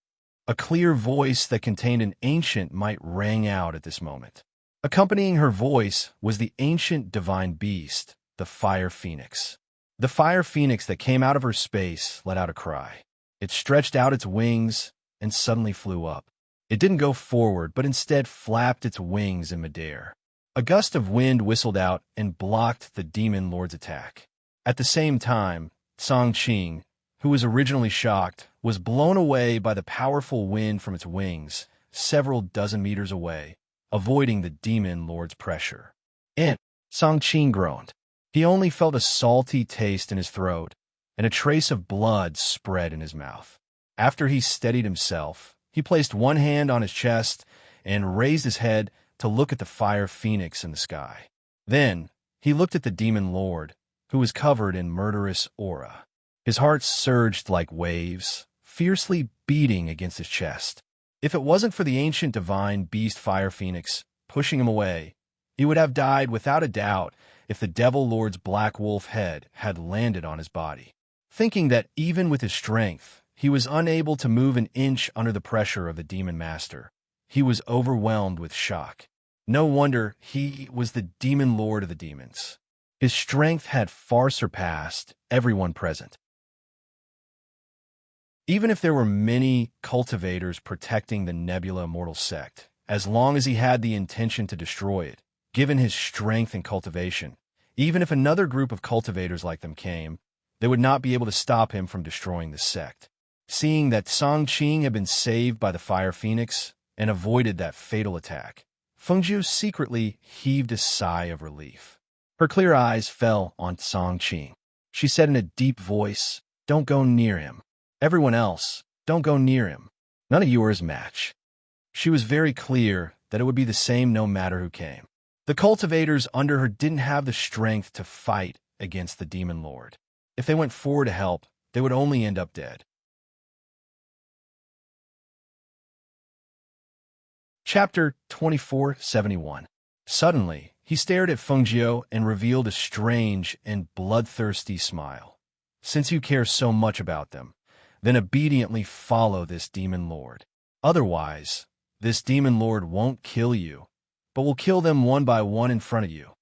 A clear voice that contained an ancient might rang out at this moment. Accompanying her voice was the ancient divine beast, the Fire Phoenix. The Fire Phoenix that came out of her space let out a cry. It stretched out its wings and suddenly flew up. It didn't go forward, but instead flapped its wings in midair. A gust of wind whistled out and blocked the Demon Lord's attack. At the same time, Songqing, who was originally shocked, was blown away by the powerful wind from its wings, several dozen meters away, avoiding the Demon Lord's pressure. Songqing groaned. He only felt a salty taste in his throat, and a trace of blood spread in his mouth. After he steadied himself, he placed one hand on his chest and raised his head to look at the Fire Phoenix in the sky. Then, he looked at the Demon Lord, who was covered in murderous aura. His heart surged like waves, fiercely beating against his chest. If it wasn't for the ancient divine beast Fire Phoenix pushing him away, he would have died without a doubt if the Devil Lord's black wolf head had landed on his body. Thinking that even with his strength, he was unable to move an inch under the pressure of the Demon Master, he was overwhelmed with shock. No wonder he was the Demon Lord of the demons. His strength had far surpassed everyone present. Even if there were many cultivators protecting the Nebula Immortal sect, as long as he had the intention to destroy it, given his strength and cultivation, even if another group of cultivators like them came, they would not be able to stop him from destroying the sect. Seeing that Songqing had been saved by the Fire Phoenix and avoided that fatal attack, Feng Jiao secretly heaved a sigh of relief. Her clear eyes fell on Songqing. She said in a deep voice, "Don't go near him. Everyone else, don't go near him. None of you are his match." She was very clear that it would be the same no matter who came. The cultivators under her didn't have the strength to fight against the Demon Lord. If they went forward to help, they would only end up dead. Chapter 2471. Suddenly, he stared at Feng Jiao and revealed a strange and bloodthirsty smile. "Since you care so much about them, then obediently follow this Demon Lord. Otherwise, this Demon Lord won't kill you, but will kill them one by one in front of you."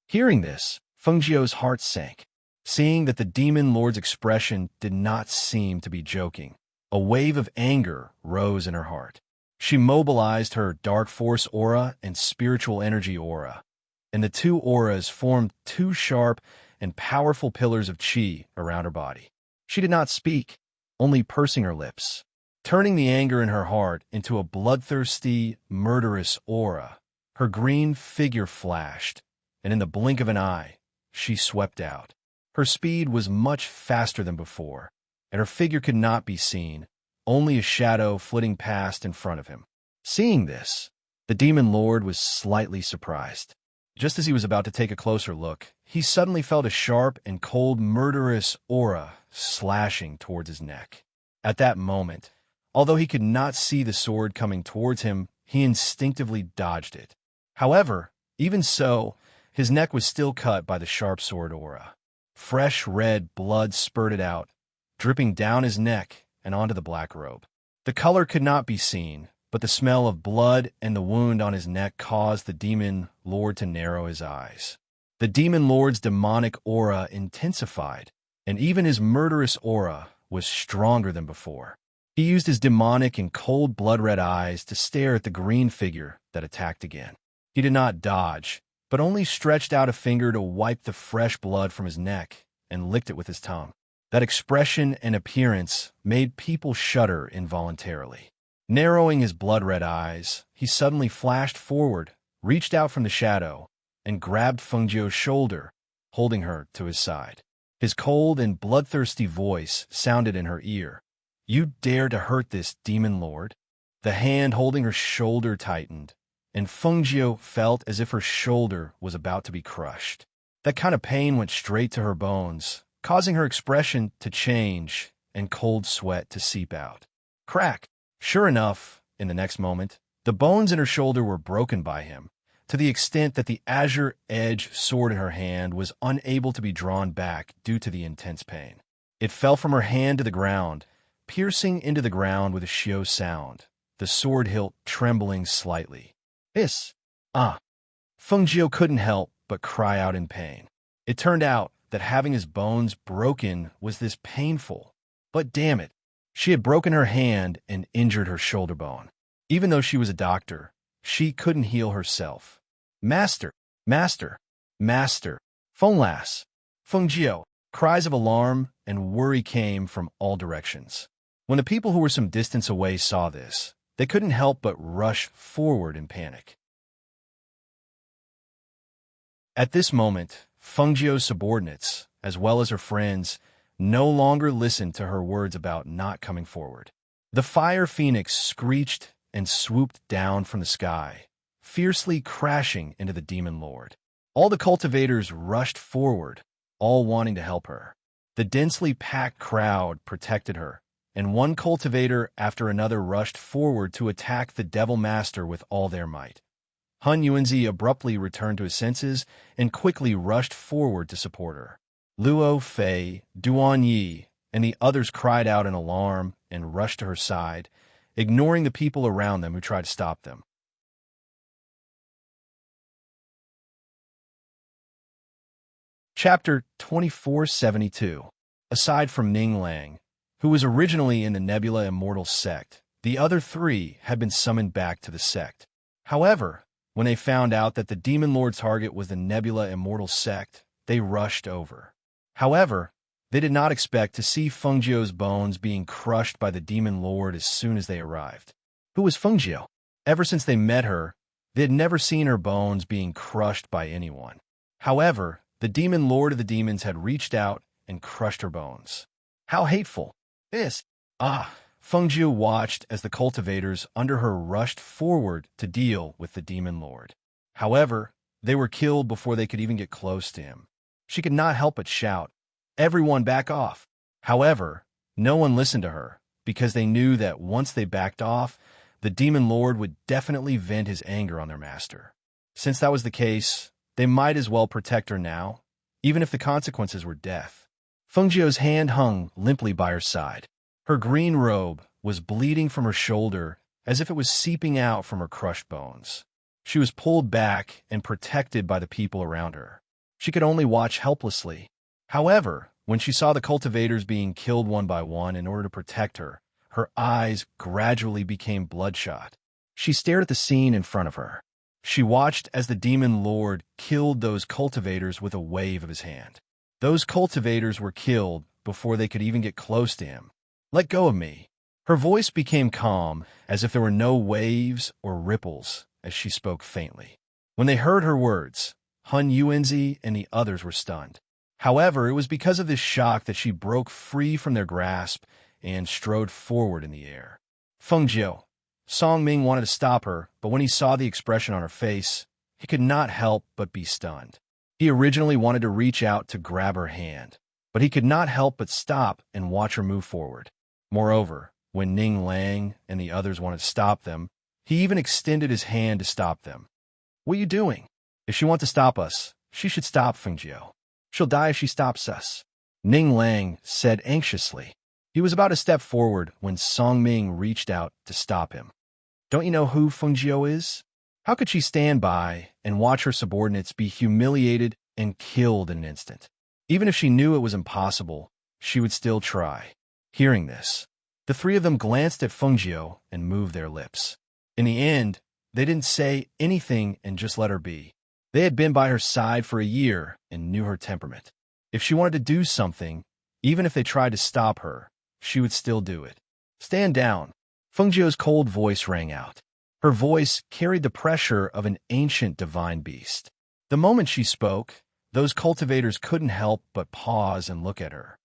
Hearing this, Feng Jiao's heart sank. Seeing that the demon lord's expression did not seem to be joking, a wave of anger rose in her heart. She mobilized her dark force aura and spiritual energy aura, and the two auras formed two sharp and powerful pillars of chi around her body. She did not speak, only pursing her lips, turning the anger in her heart into a bloodthirsty, murderous aura. Her green figure flashed, and in the blink of an eye, she swept out. Her speed was much faster than before, and her figure could not be seen, only a shadow flitting past in front of him. Seeing this, the demon lord was slightly surprised. Just as he was about to take a closer look, he suddenly felt a sharp and cold murderous aura slashing towards his neck. At that moment, although he could not see the sword coming towards him, he instinctively dodged it. However, even so, his neck was still cut by the sharp sword aura. Fresh red blood spurted out, dripping down his neck and onto the black robe. The color could not be seen, but the smell of blood and the wound on his neck caused the demon lord to narrow his eyes. The demon lord's demonic aura intensified, and even his murderous aura was stronger than before. He used his demonic and cold blood-red eyes to stare at the green figure that attacked again. He did not dodge, but only stretched out a finger to wipe the fresh blood from his neck and licked it with his tongue. That expression and appearance made people shudder involuntarily. Narrowing his blood-red eyes, he suddenly flashed forward, reached out from the shadow, and grabbed Fengjiu's shoulder, holding her to his side. His cold and bloodthirsty voice sounded in her ear. "You dare to hurt this demon lord?" The hand holding her shoulder tightened, and Fengjiu felt as if her shoulder was about to be crushed. That kind of pain went straight to her bones, causing her expression to change and cold sweat to seep out. Crack! Sure enough, in the next moment, the bones in her shoulder were broken by him, to the extent that the azure-edged sword in her hand was unable to be drawn back due to the intense pain. It fell from her hand to the ground, piercing into the ground with a shio sound, the sword hilt trembling slightly. Fengjiu couldn't help but cry out in pain. It turned out that having his bones broken was this painful, but damn it, she had broken her hand and injured her shoulder bone. Even though she was a doctor, she couldn't heal herself. Master, master, master, Fenglas, Fengjiu. Cries of alarm and worry came from all directions. When the people who were some distance away saw this, they couldn't help but rush forward in panic. At this moment, Fengjiu's subordinates, as well as her friends, no longer listened to her words about not coming forward. The fire phoenix screeched and swooped down from the sky, fiercely crashing into the demon lord. All the cultivators rushed forward, all wanting to help her. The densely packed crowd protected her, and one cultivator after another rushed forward to attack the Devil Master with all their might. Han Yuanzi abruptly returned to his senses and quickly rushed forward to support her. Luo Fei, Duan Yi, and the others cried out in alarm and rushed to her side, ignoring the people around them who tried to stop them. Chapter 2472. Aside from Ning Lang, who was originally in the Nebula Immortal sect, the other three had been summoned back to the sect. However, when they found out that the Demon Lord's target was the Nebula Immortal sect, they rushed over. However, they did not expect to see Fengjiu's bones being crushed by the Demon Lord as soon as they arrived. Who was Fengjiu? Ever since they met her, they had never seen her bones being crushed by anyone. However, the Demon Lord of the Demons had reached out and crushed her bones. How hateful! Fengjiu watched as the cultivators under her rushed forward to deal with the Demon Lord. However, they were killed before they could even get close to him. She could not help but shout, "Everyone back off!" However, no one listened to her, because they knew that once they backed off, the Demon Lord would definitely vent his anger on their master. Since that was the case, they might as well protect her now, even if the consequences were death. Fengjiu's hand hung limply by her side. Her green robe was bleeding from her shoulder as if it was seeping out from her crushed bones. She was pulled back and protected by the people around her. She could only watch helplessly. However, when she saw the cultivators being killed one by one in order to protect her, her eyes gradually became bloodshot. She stared at the scene in front of her. She watched as the demon lord killed those cultivators with a wave of his hand. Those cultivators were killed before they could even get close to him. "Let go of me." Her voice became calm, as if there were no waves or ripples, as she spoke faintly. When they heard her words, Hun Yuanzi and the others were stunned. However, it was because of this shock that she broke free from their grasp and strode forward in the air. Feng Jiu. Song Ming wanted to stop her, but when he saw the expression on her face, he could not help but be stunned. He originally wanted to reach out to grab her hand, but he could not help but stop and watch her move forward. Moreover, when Ning Lang and the others wanted to stop them, he even extended his hand to stop them. "What are you doing? If she wants to stop us, she should stop Feng Jiu. She'll die if she stops us," Ning Lang said anxiously. He was about to step forward when Song Ming reached out to stop him. "Don't you know who Feng Jiu is? How could she stand by and watch her subordinates be humiliated and killed in an instant? Even if she knew it was impossible, she would still try." Hearing this, the three of them glanced at Feng Jiu and moved their lips. In the end, they didn't say anything and just let her be. They had been by her side for a year and knew her temperament. If she wanted to do something, even if they tried to stop her, she would still do it. "Stand down." Feng Jiu's cold voice rang out. Her voice carried the pressure of an ancient divine beast. The moment she spoke, those cultivators couldn't help but pause and look at her.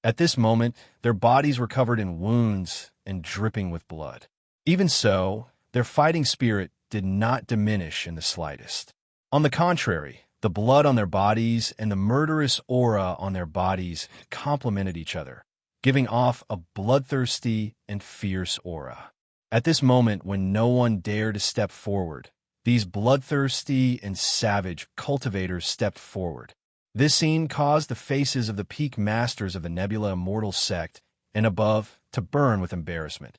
At this moment, their bodies were covered in wounds and dripping with blood. Even so, their fighting spirit did not diminish in the slightest. On the contrary, the blood on their bodies and the murderous aura on their bodies complemented each other, giving off a bloodthirsty and fierce aura. At this moment, when no one dared to step forward, these bloodthirsty and savage cultivators stepped forward. This scene caused the faces of the peak masters of the Nebula Immortal sect and above to burn with embarrassment.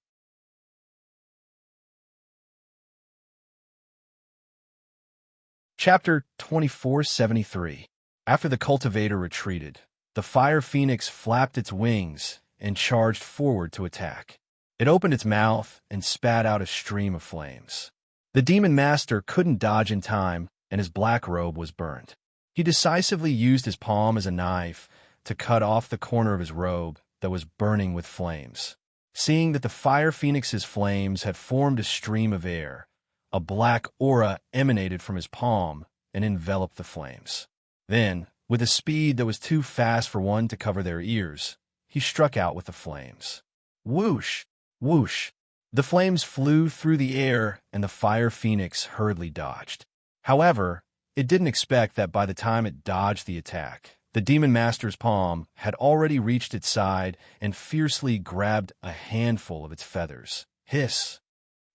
Chapter 2473. After the cultivator retreated, the fire phoenix flapped its wings and charged forward to attack. It opened its mouth and spat out a stream of flames. The demon master couldn't dodge in time, and his black robe was burned. He decisively used his palm as a knife to cut off the corner of his robe that was burning with flames. Seeing that the fire phoenix's flames had formed a stream of air, a black aura emanated from his palm and enveloped the flames. Then, with a speed that was too fast for one to cover their ears, he struck out with the flames. Whoosh! Whoosh! The flames flew through the air, and the fire phoenix hurriedly dodged. However, it didn't expect that by the time it dodged the attack, the demon master's palm had already reached its side and fiercely grabbed a handful of its feathers. Hiss!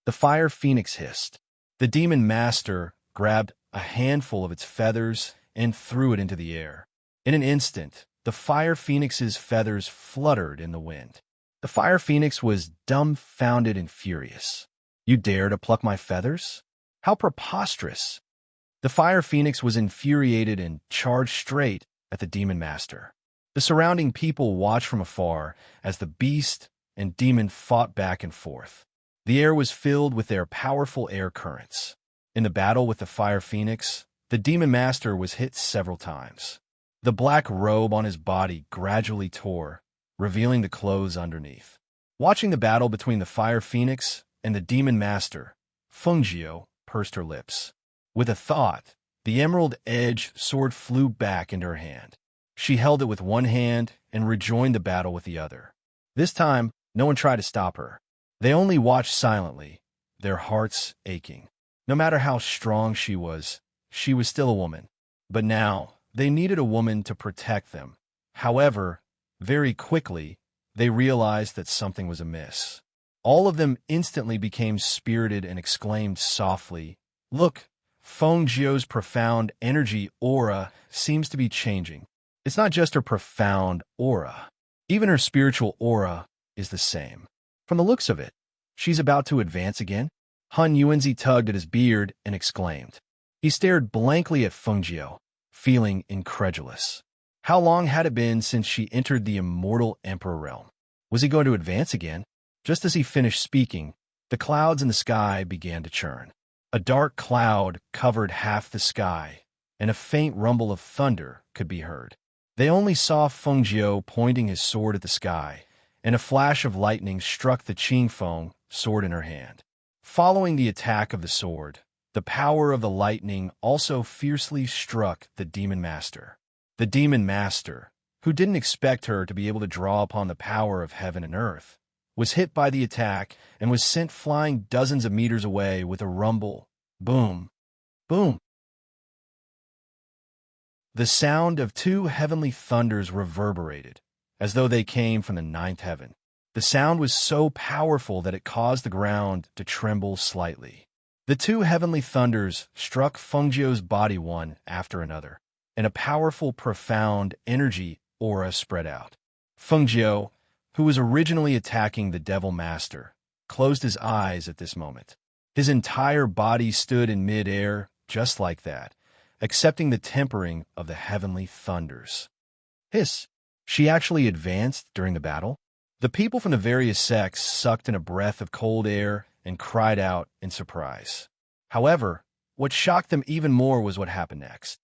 The fire phoenix hissed. The demon master grabbed a handful of its feathers and threw it into the air. In an instant, the fire phoenix's feathers fluttered in the wind. The fire phoenix was dumbfounded and furious. "You dare to pluck my feathers? How preposterous!" The fire phoenix was infuriated and charged straight at the demon master. The surrounding people watched from afar as the beast and demon fought back and forth. The air was filled with their powerful air currents. In the battle with the fire phoenix, the demon master was hit several times. The black robe on his body gradually tore, revealing the clothes underneath. Watching the battle between the fire phoenix and the demon master, Feng Jiu pursed her lips. With a thought, the emerald-edged sword flew back into her hand. She held it with one hand and rejoined the battle with the other. This time, no one tried to stop her. They only watched silently, their hearts aching. No matter how strong she was still a woman. But now, they needed a woman to protect them. However, very quickly, they realized that something was amiss. All of them instantly became spirited and exclaimed softly, "Look, Feng Jiu's profound energy aura seems to be changing. It's not just her profound aura. Even her spiritual aura is the same. From the looks of it, she's about to advance again." Hun Yuanzi tugged at his beard and exclaimed. He stared blankly at Feng Jiu. feeling incredulous. How long had it been since she entered the immortal Emperor realm? Was he going to advance again? Just as he finished speaking, the clouds in the sky began to churn. A dark cloud covered half the sky, and a faint rumble of thunder could be heard. They only saw Feng Jiu pointing his sword at the sky, and a flash of lightning struck the Qingfeng sword in her hand. Following the attack of the sword, the power of the lightning also fiercely struck the Demon Master. The Demon Master, who didn't expect her to be able to draw upon the power of heaven and earth, was hit by the attack and was sent flying dozens of meters away with a rumble. Boom! Boom! The sound of two heavenly thunders reverberated, as though they came from the ninth heaven. The sound was so powerful that it caused the ground to tremble slightly. The two heavenly thunders struck Feng Jiu's body one after another, and a powerful, profound energy aura spread out. Feng Jiu, who was originally attacking the Devil Master, closed his eyes at this moment. His entire body stood in mid-air just like that, accepting the tempering of the heavenly thunders. Hiss! She actually advanced during the battle? The people from the various sects sucked in a breath of cold air and cried out in surprise. However, what shocked them even more was what happened next.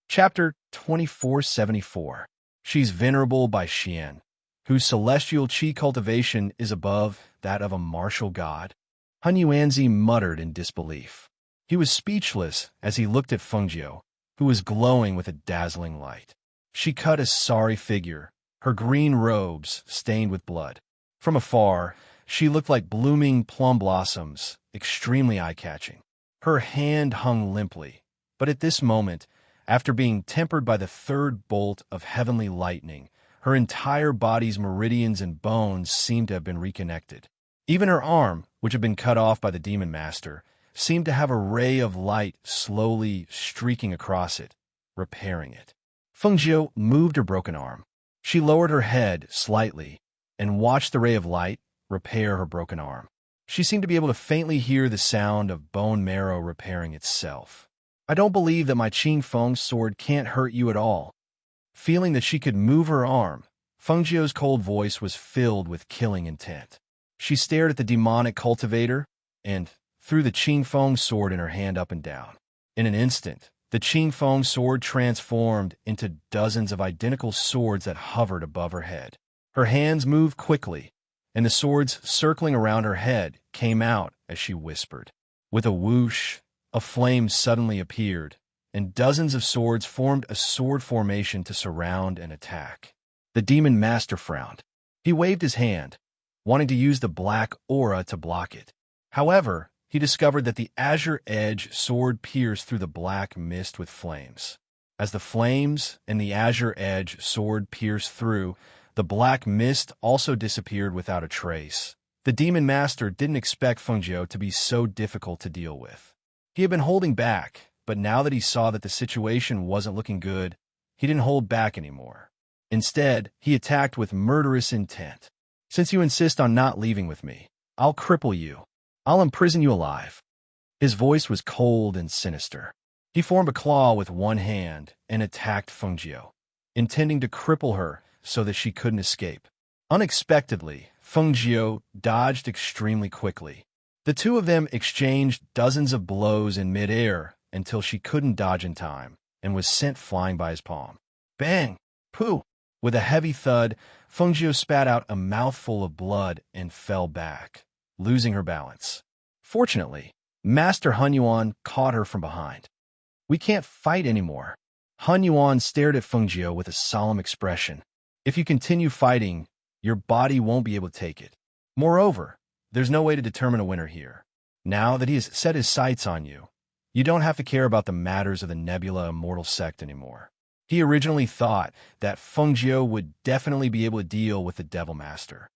Chapter 2474. She's Venerable by Xian, whose celestial qi cultivation is above that of a martial god. Han Yuanzi muttered in disbelief. He was speechless as he looked at Feng Jiu, who was glowing with a dazzling light. She cut a sorry figure, her green robes stained with blood. From afar, she looked like blooming plum blossoms, extremely eye-catching. Her hand hung limply, but at this moment, after being tempered by the third bolt of heavenly lightning, her entire body's meridians and bones seemed to have been reconnected. Even her arm, which had been cut off by the Demon Master, seemed to have a ray of light slowly streaking across it, repairing it. Feng Jiu moved her broken arm. She lowered her head slightly and watched the ray of light repair her broken arm. She seemed to be able to faintly hear the sound of bone marrow repairing itself. I don't believe that my Qingfeng sword can't hurt you at all. Feeling that she could move her arm, Feng Jiu's cold voice was filled with killing intent. She stared at the demonic cultivator and threw the Qingfeng sword in her hand up and down. In an instant, the Qingfeng sword transformed into dozens of identical swords that hovered above her head. Her hands moved quickly, and the swords circling around her head came out as she whispered. With a whoosh, a flame suddenly appeared, and dozens of swords formed a sword formation to surround and attack. The Demon Master frowned. He waved his hand, wanting to use the black aura to block it. However, he discovered that the azure edge sword pierced through the black mist with flames. As the flames and the azure edge sword pierced through, the black mist also disappeared without a trace. The Demon Master didn't expect Feng Jiu to be so difficult to deal with. He had been holding back, but now that he saw that the situation wasn't looking good, he didn't hold back anymore. Instead, he attacked with murderous intent. Since you insist on not leaving with me, I'll cripple you. I'll imprison you alive. His voice was cold and sinister. He formed a claw with one hand and attacked Feng Jiu, intending to cripple her so that she couldn't escape. Unexpectedly, Feng Jiu dodged extremely quickly. The two of them exchanged dozens of blows in midair until she couldn't dodge in time and was sent flying by his palm. Bang! Pooh! With a heavy thud, Feng Jiu spat out a mouthful of blood and fell back, losing her balance. Fortunately, Master Han Yuan caught her from behind. We can't fight anymore. Han Yuan stared at Feng Jiu with a solemn expression. If you continue fighting, your body won't be able to take it. Moreover, there's no way to determine a winner here. Now that he has set his sights on you, you don't have to care about the matters of the Nebula Immortal Sect anymore. He originally thought that Feng Jiu would definitely be able to deal with the Devil Master.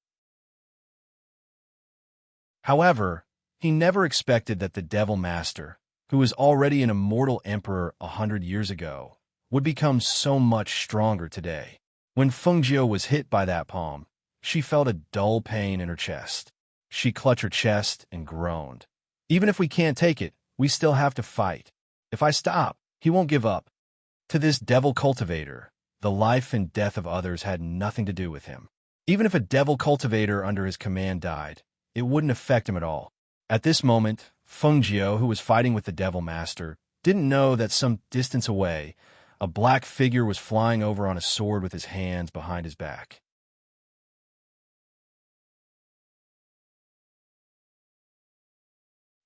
However, he never expected that the Devil Master, who was already an immortal emperor 100 years ago, would become so much stronger today. When Feng Jiu was hit by that palm, she felt a dull pain in her chest. She clutched her chest and groaned. Even if we can't take it, we still have to fight. If I stop, he won't give up. To this devil cultivator, the life and death of others had nothing to do with him. Even if a devil cultivator under his command died, it wouldn't affect him at all. At this moment, Fengjiu, who was fighting with the devil master, didn't know that some distance away, a black figure was flying over on a sword with his hands behind his back.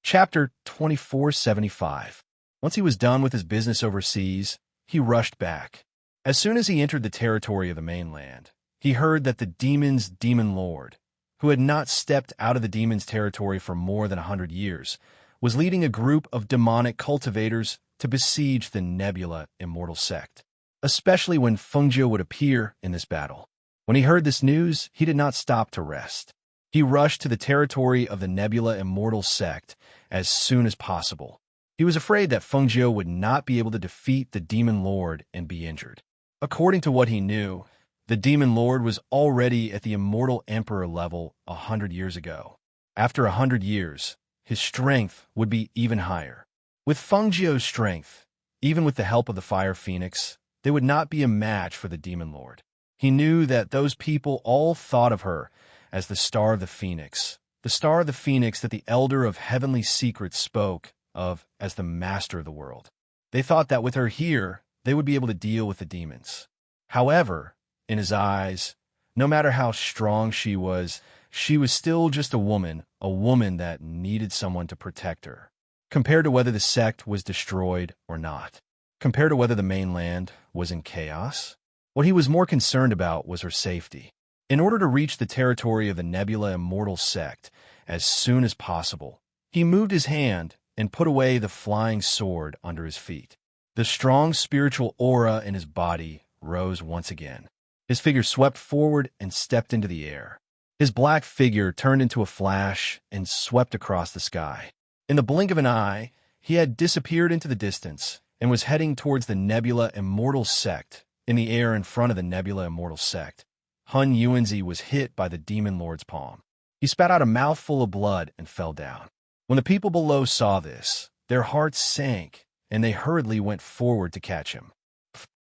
Chapter 2475. Once he was done with his business overseas, he rushed back. As soon as he entered the territory of the mainland, he heard that the demon's demon lord, who had not stepped out of the demon's territory for more than 100 years, was leading a group of demonic cultivators to besiege the Nebula Immortal Sect, especially when Fengjiu would appear in this battle. When he heard this news, he did not stop to rest. He rushed to the territory of the Nebula Immortal Sect as soon as possible. He was afraid that Fengjiu would not be able to defeat the Demon Lord and be injured. According to what he knew, the Demon Lord was already at the Immortal Emperor level 100 years ago. After 100 years, his strength would be even higher. With Fengjiu's strength, even with the help of the Fire Phoenix, they would not be a match for the Demon Lord. He knew that those people all thought of her as the Star of the Phoenix that the Elder of Heavenly Secrets spoke of as the Master of the world. They thought that with her here, they would be able to deal with the demons. However, in his eyes, no matter how strong she was still just a woman that needed someone to protect her. Compared to whether the sect was destroyed or not, compared to whether the mainland was in chaos, what he was more concerned about was her safety. In order to reach the territory of the Nebula Immortal Sect as soon as possible, he moved his hand and put away the flying sword under his feet. The strong spiritual aura in his body rose once again. His figure swept forward and stepped into the air. His black figure turned into a flash and swept across the sky. In the blink of an eye, he had disappeared into the distance and was heading towards the Nebula Immortal Sect. In the air in front of the Nebula Immortal Sect, Hun Yuanzi was hit by the Demon Lord's palm. He spat out a mouthful of blood and fell down. When the people below saw this, their hearts sank, and they hurriedly went forward to catch him.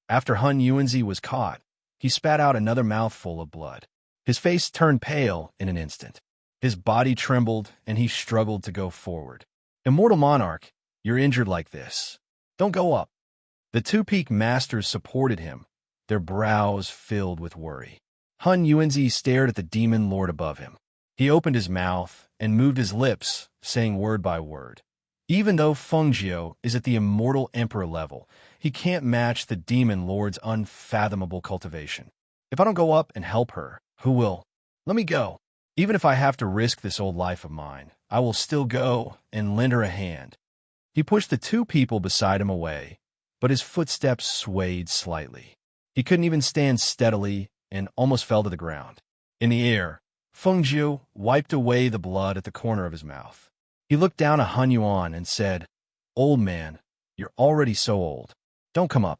After Hun Yuanzi was caught, he spat out another mouthful of blood. His face turned pale in an instant. His body trembled, and he struggled to go forward. Immortal Monarch, you're injured like this. Don't go up. The two peak masters supported him, their brows filled with worry. Hun Yuanzi stared at the demon lord above him. He opened his mouth and moved his lips, saying word by word. Even though Fengjiu is at the Immortal Emperor level, he can't match the demon lord's unfathomable cultivation. If I don't go up and help her, who will? Let me go. Even if I have to risk this old life of mine, I will still go and lend her a hand. He pushed the two people beside him away, but his footsteps swayed slightly. He couldn't even stand steadily and almost fell to the ground. In the air, Fengjiu wiped away the blood at the corner of his mouth. He looked down at Han Yuan and said, "Old man, you're already so old. Don't come up.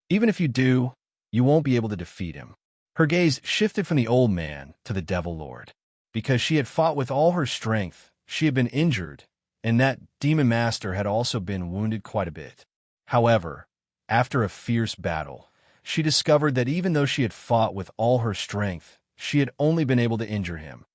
Even if you do, you won't be able to defeat him." Her gaze shifted from the old man to the Devil Lord. Because she had fought with all her strength, she had been injured, and that demon master had also been wounded quite a bit. However, after a fierce battle, she discovered that even though she had fought with all her strength, she had only been able to injure him,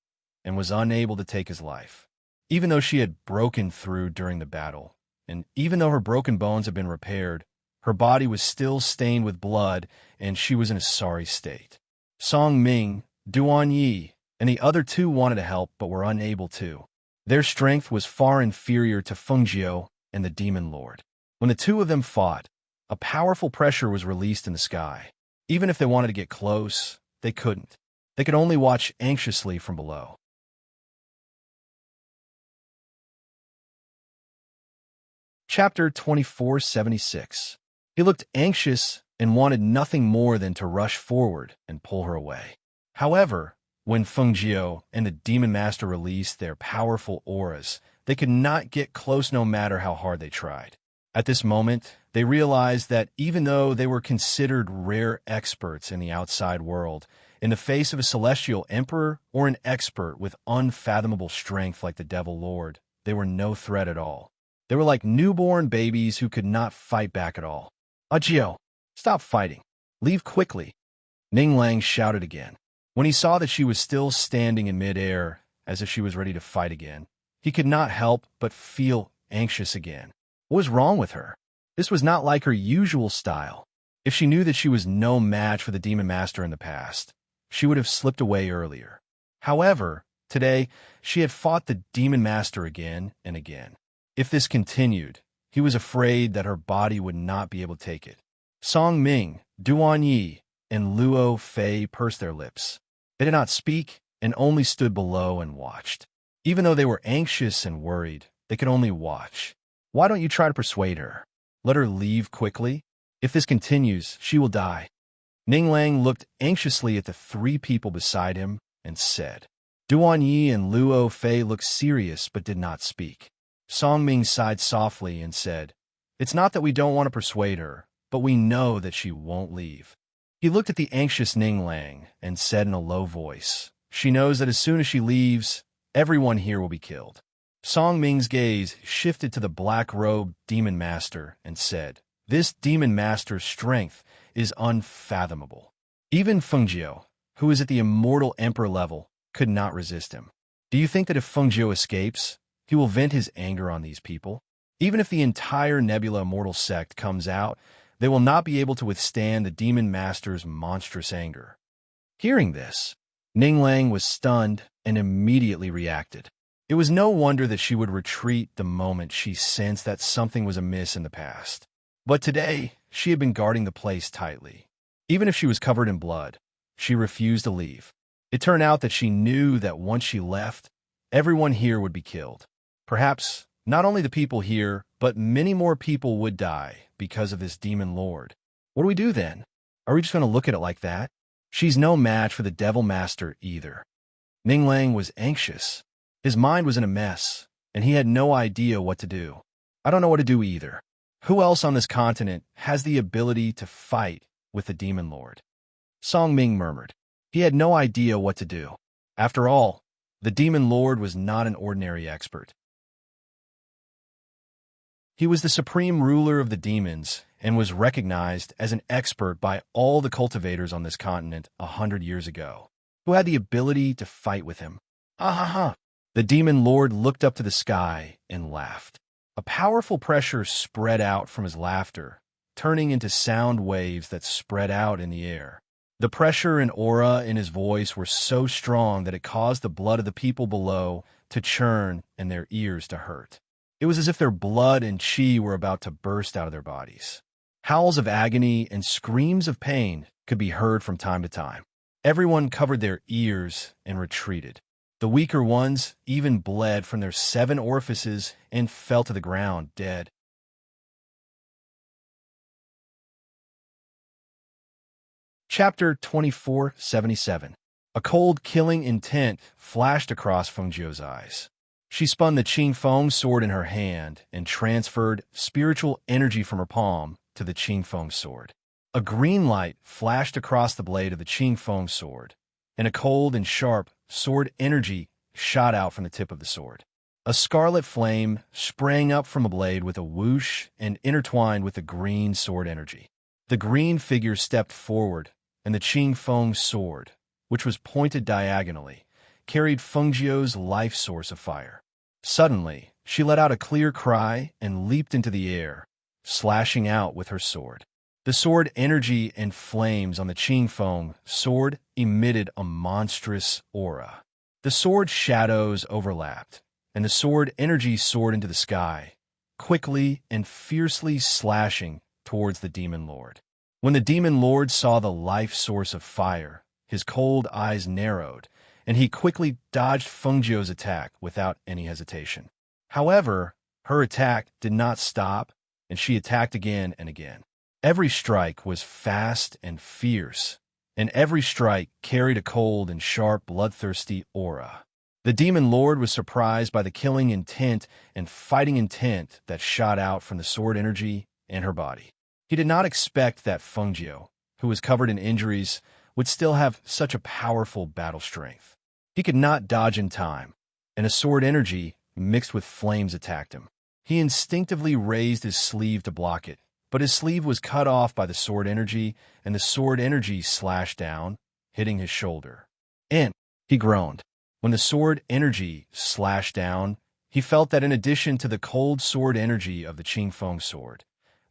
and was unable to take his life. Even though she had broken through during the battle, and even though her broken bones had been repaired, her body was still stained with blood, and she was in a sorry state. Song Ming, Duan Yi, and the other two wanted to help but were unable to. Their strength was far inferior to Fengjiu and the Demon Lord. When the two of them fought, a powerful pressure was released in the sky. Even if they wanted to get close, they couldn't. They could only watch anxiously from below. Chapter 2476. He looked anxious and wanted nothing more than to rush forward and pull her away. However, when Fengjiu and the Demon Master released their powerful auras, they could not get close no matter how hard they tried. At this moment, They realized that even though they were considered rare experts in the outside world, in the face of a celestial emperor or an expert with unfathomable strength like the Devil Lord, they were no threat at all. They were like newborn babies who could not fight back at all. Ajio, stop fighting. Leave quickly. Ning Lang shouted again. When he saw that she was still standing in midair, as if she was ready to fight again, he could not help but feel anxious again. What was wrong with her? This was not like her usual style. If she knew that she was no match for the Demon Master in the past, she would have slipped away earlier. However, today, she had fought the Demon Master again and again. If this continued, he was afraid that her body would not be able to take it. Song Ming, Duan Yi, and Luo Fei pursed their lips. They did not speak and only stood below and watched. Even though they were anxious and worried, they could only watch. Why don't you try to persuade her? Let her leave quickly. If this continues, she will die. Ning Lang looked anxiously at the three people beside him and said. Duan Yi and Luo Fei looked serious but did not speak. Song Ming sighed softly and said, It's not that we don't want to persuade her, but we know that she won't leave. He looked at the anxious Ning Lang and said in a low voice, She knows that as soon as she leaves, everyone here will be killed. Song Ming's gaze shifted to the black-robed Demon Master and said, This Demon Master's strength is unfathomable. Even Fengjiu, who is at the immortal emperor level, could not resist him. Do you think that if Fengjiu escapes, he will vent his anger on these people? Even if the entire Nebula Immortal sect comes out, they will not be able to withstand the Demon Master's monstrous anger. Hearing this, Ning Lang was stunned and immediately reacted. It was no wonder that she would retreat the moment she sensed that something was amiss in the past. But today, she had been guarding the place tightly. Even if she was covered in blood, she refused to leave. It turned out that she knew that once she left, everyone here would be killed. Perhaps not only the people here, but many more people would die because of this Demon Lord. What do we do then? Are we just going to look at it like that? She's no match for the Devil Master either. Ning Lang was anxious. His mind was in a mess, and he had no idea what to do. I don't know what to do either. Who else on this continent has the ability to fight with the Demon Lord? Song Ming murmured. He had no idea what to do. After all, the Demon Lord was not an ordinary expert. He was the supreme ruler of the demons and was recognized as an expert by all the cultivators on this continent 100 years ago, who had the ability to fight with him. Ha ha ha! The Demon Lord looked up to the sky and laughed. A powerful pressure spread out from his laughter, turning into sound waves that spread out in the air. The pressure and aura in his voice were so strong that it caused the blood of the people below to churn and their ears to hurt. It was as if their blood and chi were about to burst out of their bodies. Howls of agony and screams of pain could be heard from time to time. Everyone covered their ears and retreated. The weaker ones even bled from their 7 orifices and fell to the ground dead. Chapter 2477. A cold, killing intent flashed across Fengjiu's eyes. She spun the Qing Feng sword in her hand and transferred spiritual energy from her palm to the Qing Feng sword. A green light flashed across the blade of the Qing Feng sword, and a cold and sharp sword energy shot out from the tip of the sword. A scarlet flame sprang up from the blade with a whoosh and intertwined with the green sword energy. The green figure stepped forward, and the Qing Feng sword, which was pointed diagonally, carried Fengjiu's life source of fire. Suddenly, she let out a clear cry and leaped into the air, slashing out with her sword. The sword energy and flames on the Qing Feng sword emitted a monstrous aura. The sword shadows overlapped, and the sword energy soared into the sky, quickly and fiercely slashing towards the Demon Lord. When the Demon Lord saw the life source of fire, his cold eyes narrowed, and he quickly dodged Fengjiu's attack without any hesitation. However, her attack did not stop, and she attacked again and again. Every strike was fast and fierce, and every strike carried a cold and sharp, bloodthirsty aura. The Demon Lord was surprised by the killing intent and fighting intent that shot out from the sword energy and her body. He did not expect that Fengjiu, who was covered in injuries, would still have such a powerful battle strength. He could not dodge in time, and a sword energy mixed with flames attacked him. He instinctively raised his sleeve to block it, but his sleeve was cut off by the sword energy, and the sword energy slashed down, hitting his shoulder. And he groaned. When the sword energy slashed down, he felt that in addition to the cold sword energy of the Qingfeng sword,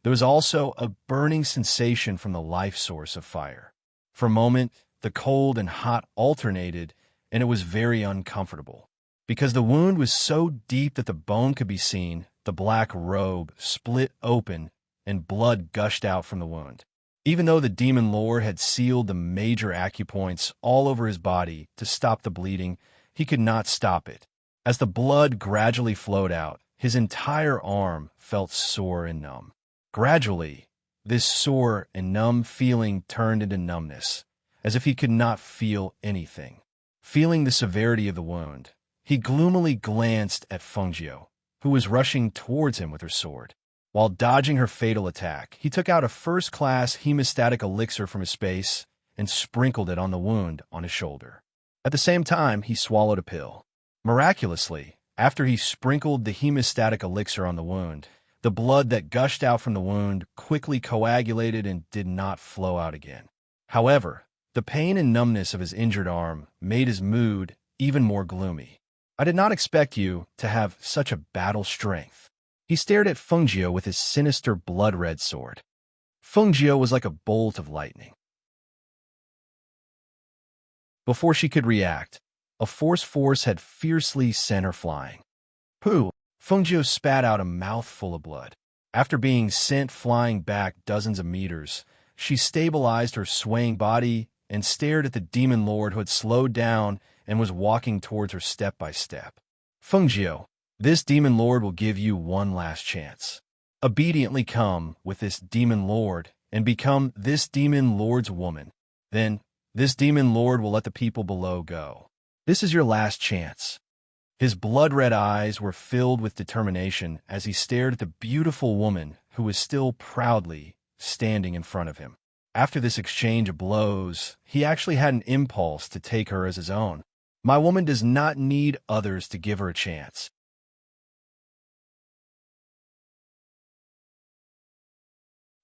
there was also a burning sensation from the life source of fire. For a moment, the cold and hot alternated, and it was very uncomfortable. Because the wound was so deep that the bone could be seen, the black robe split open and blood gushed out from the wound. Even though the demon lord had sealed the major acupoints all over his body to stop the bleeding, he could not stop it. As the blood gradually flowed out, his entire arm felt sore and numb. Gradually, this sore and numb feeling turned into numbness, as if he could not feel anything. Feeling the severity of the wound, he gloomily glanced at Fengjiu, who was rushing towards him with her sword. While dodging her fatal attack, he took out a first-class hemostatic elixir from his space and sprinkled it on the wound on his shoulder. At the same time, he swallowed a pill. Miraculously, after he sprinkled the hemostatic elixir on the wound, the blood that gushed out from the wound quickly coagulated and did not flow out again. However, the pain and numbness of his injured arm made his mood even more gloomy. "I did not expect you to have such a battle strength." He stared at Fengjiu with his sinister blood-red sword. Fengjiu was like a bolt of lightning. Before she could react, a force had fiercely sent her flying. Pooh! Fengjiu spat out a mouthful of blood. After being sent flying back dozens of meters, she stabilized her swaying body and stared at the demon lord who had slowed down and was walking towards her step by step. "Fengjiu, this demon lord will give you one last chance. Obediently come with this demon lord and become this demon lord's woman. Then this demon lord will let the people below go. This is your last chance." His blood-red eyes were filled with determination as he stared at the beautiful woman who was still proudly standing in front of him. After this exchange of blows, he actually had an impulse to take her as his own. "My woman does not need others to give her a chance."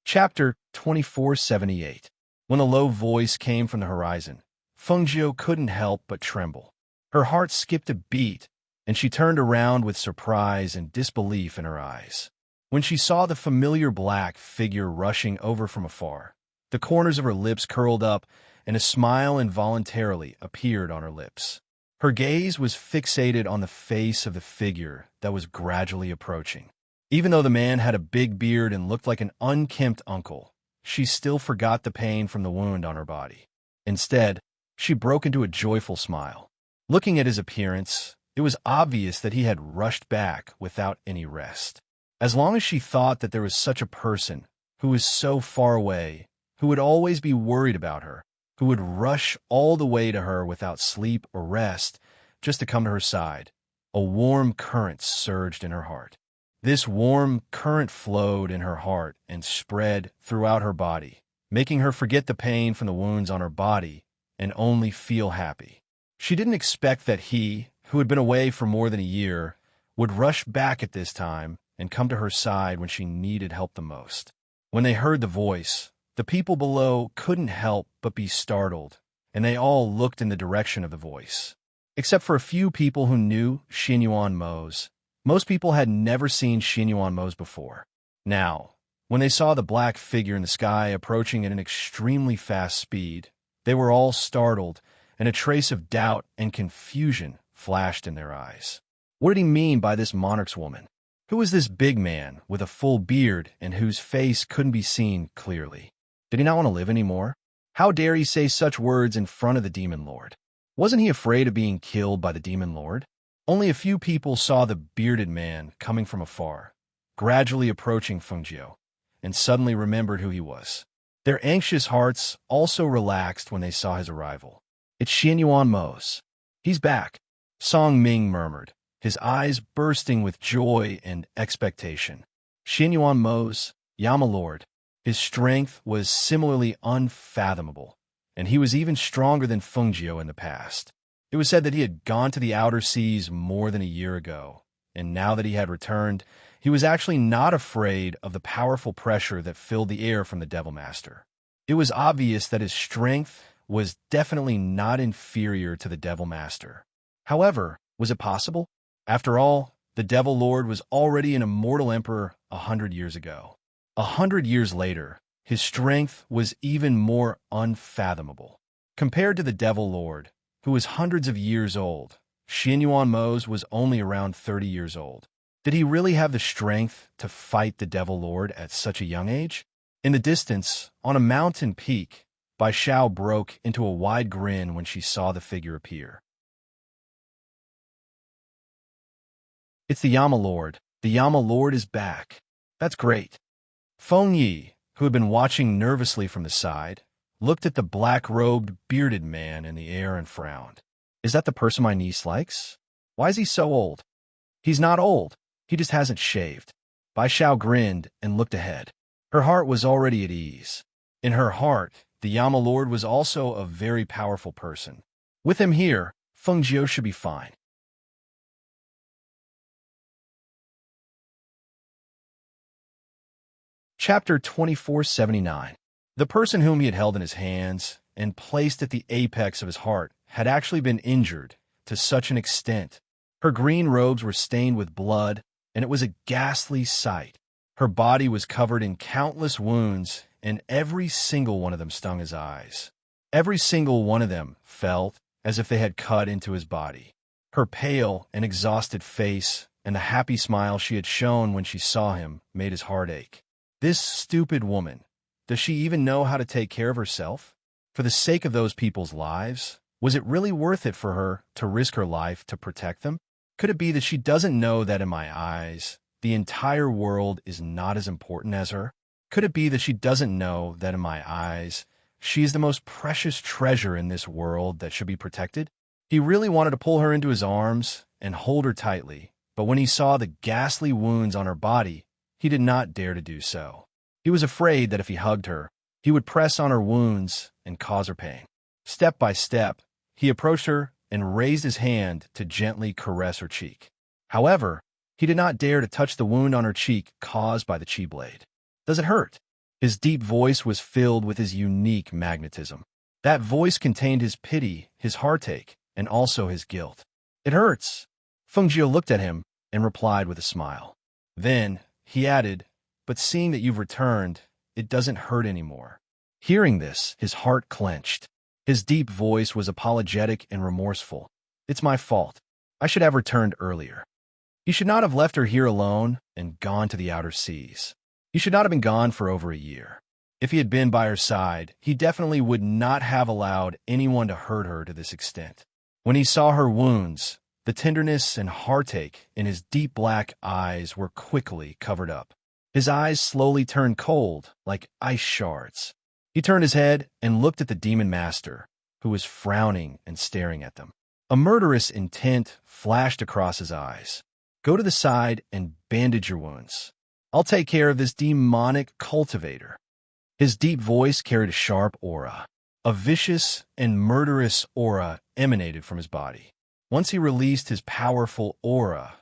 Chapter 2478. When a low voice came from the horizon, Fengjiu couldn't help but tremble. Her heart skipped a beat, and she turned around with surprise and disbelief in her eyes. When she saw the familiar black figure rushing over from afar, the corners of her lips curled up, and a smile involuntarily appeared on her lips. Her gaze was fixated on the face of the figure that was gradually approaching. Even though the man had a big beard and looked like an unkempt uncle, she still forgot the pain from the wound on her body. Instead, she broke into a joyful smile. Looking at his appearance, it was obvious that he had rushed back without any rest. As long as she thought that there was such a person who was so far away, who would always be worried about her, who would rush all the way to her without sleep or rest just to come to her side, a warm current surged in her heart. This warm current flowed in her heart and spread throughout her body, making her forget the pain from the wounds on her body and only feel happy. She didn't expect that he, who had been away for more than a year, would rush back at this time and come to her side when she needed help the most. When they heard the voice, the people below couldn't help but be startled, and they all looked in the direction of the voice. Except for a few people who knew Xinyuan Mo's. Most people had never seen Xinyuan Mo's before. Now, when they saw the black figure in the sky approaching at an extremely fast speed, they were all startled, and a trace of doubt and confusion flashed in their eyes. What did he mean by this monarch's woman? Who was this big man with a full beard and whose face couldn't be seen clearly? Did he not want to live anymore? How dare he say such words in front of the demon lord? Wasn't he afraid of being killed by the demon lord? Only a few people saw the bearded man coming from afar, gradually approaching Fengjiu, and suddenly remembered who he was. Their anxious hearts also relaxed when they saw his arrival. "It's Xinyuan Mo's. He's back," Song Ming murmured, his eyes bursting with joy and expectation. "Xinyuan Mo's, Yamalord. His strength was similarly unfathomable, and he was even stronger than Fungio in the past. It was said that he had gone to the outer seas more than a year ago, and now that he had returned, he was actually not afraid of the powerful pressure that filled the air from the Devil Master. It was obvious that his strength was definitely not inferior to the Devil Master. However, was it possible? After all, the Devil Lord was already an immortal emperor 100 years ago. 100 years later, his strength was even more unfathomable. Compared to the Devil Lord, who was hundreds of years old, Xianyuan Mose was only around 30 years old. Did he really have the strength to fight the Devil Lord at such a young age? In the distance, on a mountain peak, Bai Xiao broke into a wide grin when she saw the figure appear. It's the Yama Lord. The Yama Lord is back. That's great. Feng Yi, who had been watching nervously from the side, looked at the black-robed, bearded man in the air and frowned. Is that the person my niece likes? Why is he so old? He's not old. He just hasn't shaved. Bai Xiao grinned and looked ahead. Her heart was already at ease. In her heart, the Yama Lord was also a very powerful person. With him here, Feng Jiu should be fine. Chapter 2479. The person whom he had held in his hands and placed at the apex of his heart had actually been injured to such an extent. Her green robes were stained with blood, and it was a ghastly sight. Her body was covered in countless wounds, and every single one of them stung his eyes. Every single one of them felt as if they had cut into his body. Her pale and exhausted face and the happy smile she had shown when she saw him made his heart ache. This stupid woman, does she even know how to take care of herself? For the sake of those people's lives, was it really worth it for her to risk her life to protect them? Could it be that she doesn't know that in my eyes, the entire world is not as important as her? Could it be that she doesn't know that in my eyes, she is the most precious treasure in this world that should be protected? He really wanted to pull her into his arms and hold her tightly, but when he saw the ghastly wounds on her body, he did not dare to do so. He was afraid that if he hugged her, he would press on her wounds and cause her pain. Step by step, he approached her and raised his hand to gently caress her cheek. However, he did not dare to touch the wound on her cheek caused by the chi blade. Does it hurt? His deep voice was filled with his unique magnetism. That voice contained his pity, his heartache, and also his guilt. It hurts. Feng Jiu looked at him and replied with a smile. Then he added, but seeing that you've returned, it doesn't hurt anymore. Hearing this, his heart clenched. His deep voice was apologetic and remorseful. It's my fault. I should have returned earlier. He should not have left her here alone and gone to the outer seas. He should not have been gone for over a year. If he had been by her side, he definitely would not have allowed anyone to hurt her to this extent. When he saw her wounds, the tenderness and heartache in his deep black eyes were quickly covered up. His eyes slowly turned cold, like ice shards. He turned his head and looked at the demon master, who was frowning and staring at them. A murderous intent flashed across his eyes. Go to the side and bandage your wounds. I'll take care of this demonic cultivator. His deep voice carried a sharp aura. A vicious and murderous aura emanated from his body. Once he released his powerful aura,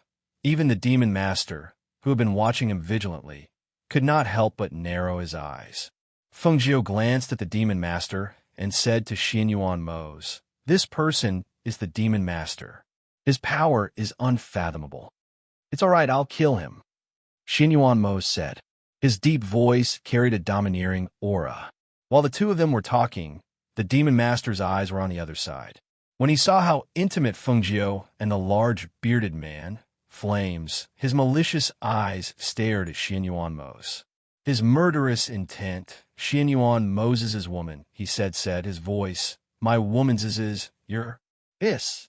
even the demon master, who had been watching him vigilantly, could not help but narrow his eyes. Feng Jiu glanced at the demon master and said to Xianyuan Mose, this person is the demon master. His power is unfathomable. It's all right, I'll kill him. Xianyuan Mose said. His deep voice carried a domineering aura. While the two of them were talking, the demon master's eyes were on the other side. When he saw how intimate Feng Jiu and the large bearded man, Flames, his malicious eyes stared at Xianyuan Mose. His murderous intent, Xianyuan Moses' woman, he said, his voice, my woman's is, your is.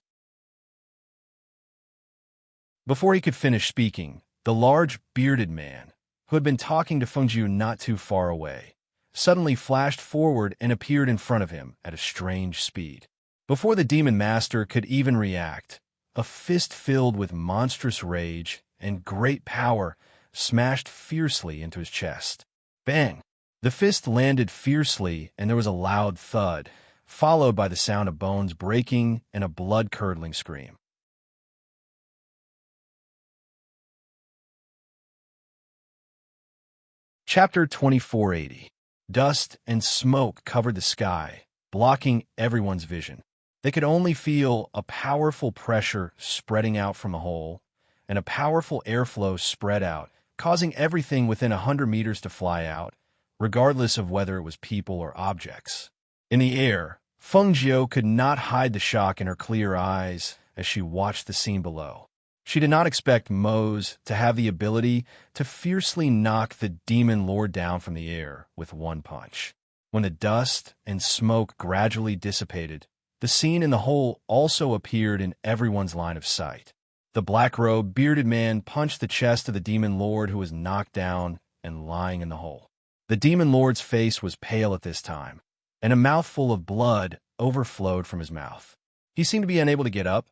Before he could finish speaking, the large bearded man, who had been talking to Feng Jiu not too far away, suddenly flashed forward and appeared in front of him at a strange speed. Before the demon master could even react, a fist filled with monstrous rage and great power smashed fiercely into his chest. Bang! The fist landed fiercely, and there was a loud thud, followed by the sound of bones breaking and a blood-curdling scream. Chapter 2480. Dust and smoke covered the sky, blocking everyone's vision. They could only feel a powerful pressure spreading out from the hole, and a powerful airflow spread out, causing everything within 100 meters to fly out, regardless of whether it was people or objects. In the air, Feng Jiu could not hide the shock in her clear eyes as she watched the scene below. She did not expect Mose to have the ability to fiercely knock the demon lord down from the air with one punch. When the dust and smoke gradually dissipated, the scene in the hole also appeared in everyone's line of sight. The black-robed, bearded man punched the chest of the demon lord who was knocked down and lying in the hole. The demon lord's face was pale at this time, and a mouthful of blood overflowed from his mouth. He seemed to be unable to get up,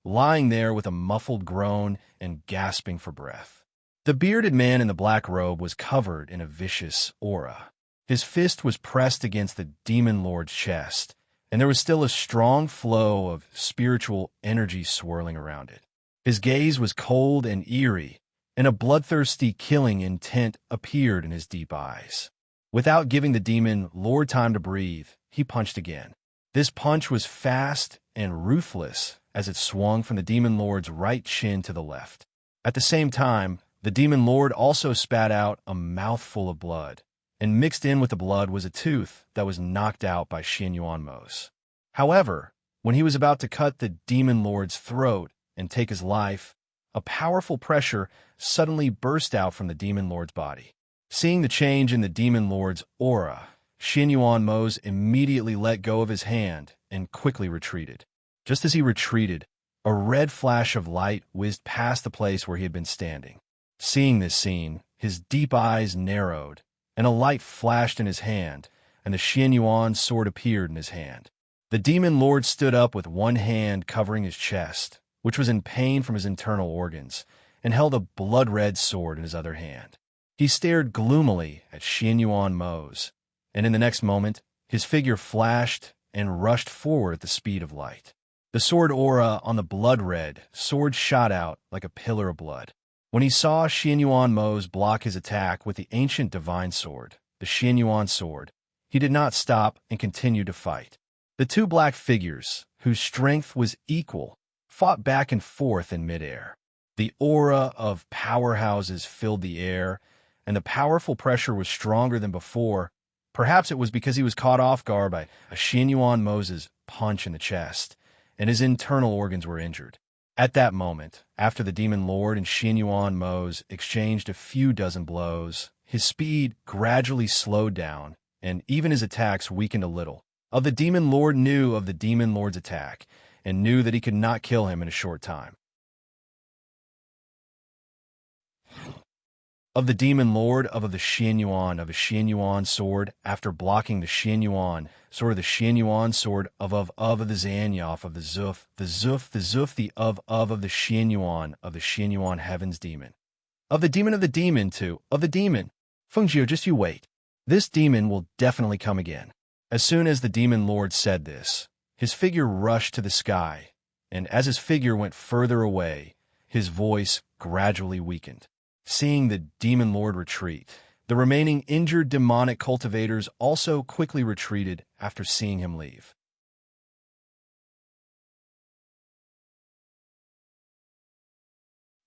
lying there with a muffled groan and gasping for breath. The bearded man in the black robe was covered in a vicious aura. His fist was pressed against the demon lord's chest, and there was still a strong flow of spiritual energy swirling around it. His gaze was cold and eerie, and a bloodthirsty killing intent appeared in his deep eyes. Without giving the demon lord time to breathe, he punched again. This punch was fast and ruthless as it swung from the demon lord's right chin to the left. At the same time, the demon lord also spat out a mouthful of blood, and mixed in with the blood was a tooth that was knocked out by Xianyuan Mose. However, when he was about to cut the demon lord's throat and take his life, a powerful pressure suddenly burst out from the demon lord's body. Seeing the change in the demon lord's aura, Xianyuan Mose immediately let go of his hand and quickly retreated. Just as he retreated, a red flash of light whizzed past the place where he had been standing. Seeing this scene, his deep eyes narrowed, and a light flashed in his hand, and the Xianyuan sword appeared in his hand. The demon lord stood up with one hand covering his chest, which was in pain from his internal organs, and held a blood-red sword in his other hand. He stared gloomily at Xianyuan Mose, and in the next moment, his figure flashed and rushed forward at the speed of light. The sword aura on the blood-red sword shot out like a pillar of blood. When he saw Xianyuan Mose block his attack with the ancient divine sword, the Xianyuan sword, he did not stop and continued to fight. The two black figures, whose strength was equal, fought back and forth in midair. The aura of powerhouses filled the air, and the powerful pressure was stronger than before. Perhaps it was because he was caught off guard by a Xianyuan Mose's punch in the chest, and his internal organs were injured. At that moment, after the demon lord and Xianyuan Mose exchanged a few dozen blows, his speed gradually slowed down, and even his attacks weakened a little. The demon lord knew of the demon lord's attack, and knew that he could not kill him in a short time. Of the demon lord, of the Xianyuan, of a Xianyuan sword, after blocking the Xianyuan sword of the Xianyuan sword, of the Zanyoff, of the Zuf, the of the Xianyuan heaven's demon. Of the demon too, of the demon. Feng Jiu, just you wait. This demon will definitely come again. As soon as the demon lord said this, his figure rushed to the sky, and as his figure went further away, his voice gradually weakened. Seeing the demon lord retreat, the remaining injured demonic cultivators also quickly retreated after seeing him leave.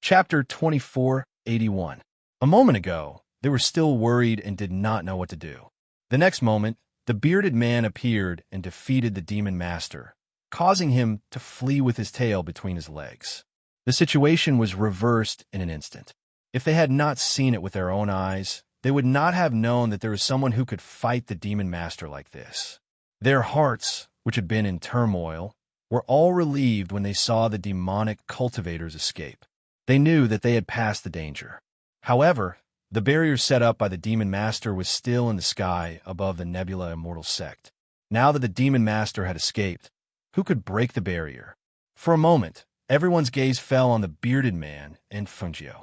Chapter 2481. A moment ago, they were still worried and did not know what to do. The next moment, the bearded man appeared and defeated the demon master, causing him to flee with his tail between his legs. The situation was reversed in an instant. If they had not seen it with their own eyes, they would not have known that there was someone who could fight the demon master like this. Their hearts, which had been in turmoil, were all relieved when they saw the demonic cultivators escape. They knew that they had passed the danger. However, the barrier set up by the demon master was still in the sky above the Nebula Immortal sect. Now that the demon master had escaped, who could break the barrier? For a moment, everyone's gaze fell on the bearded man and Feng Jiu.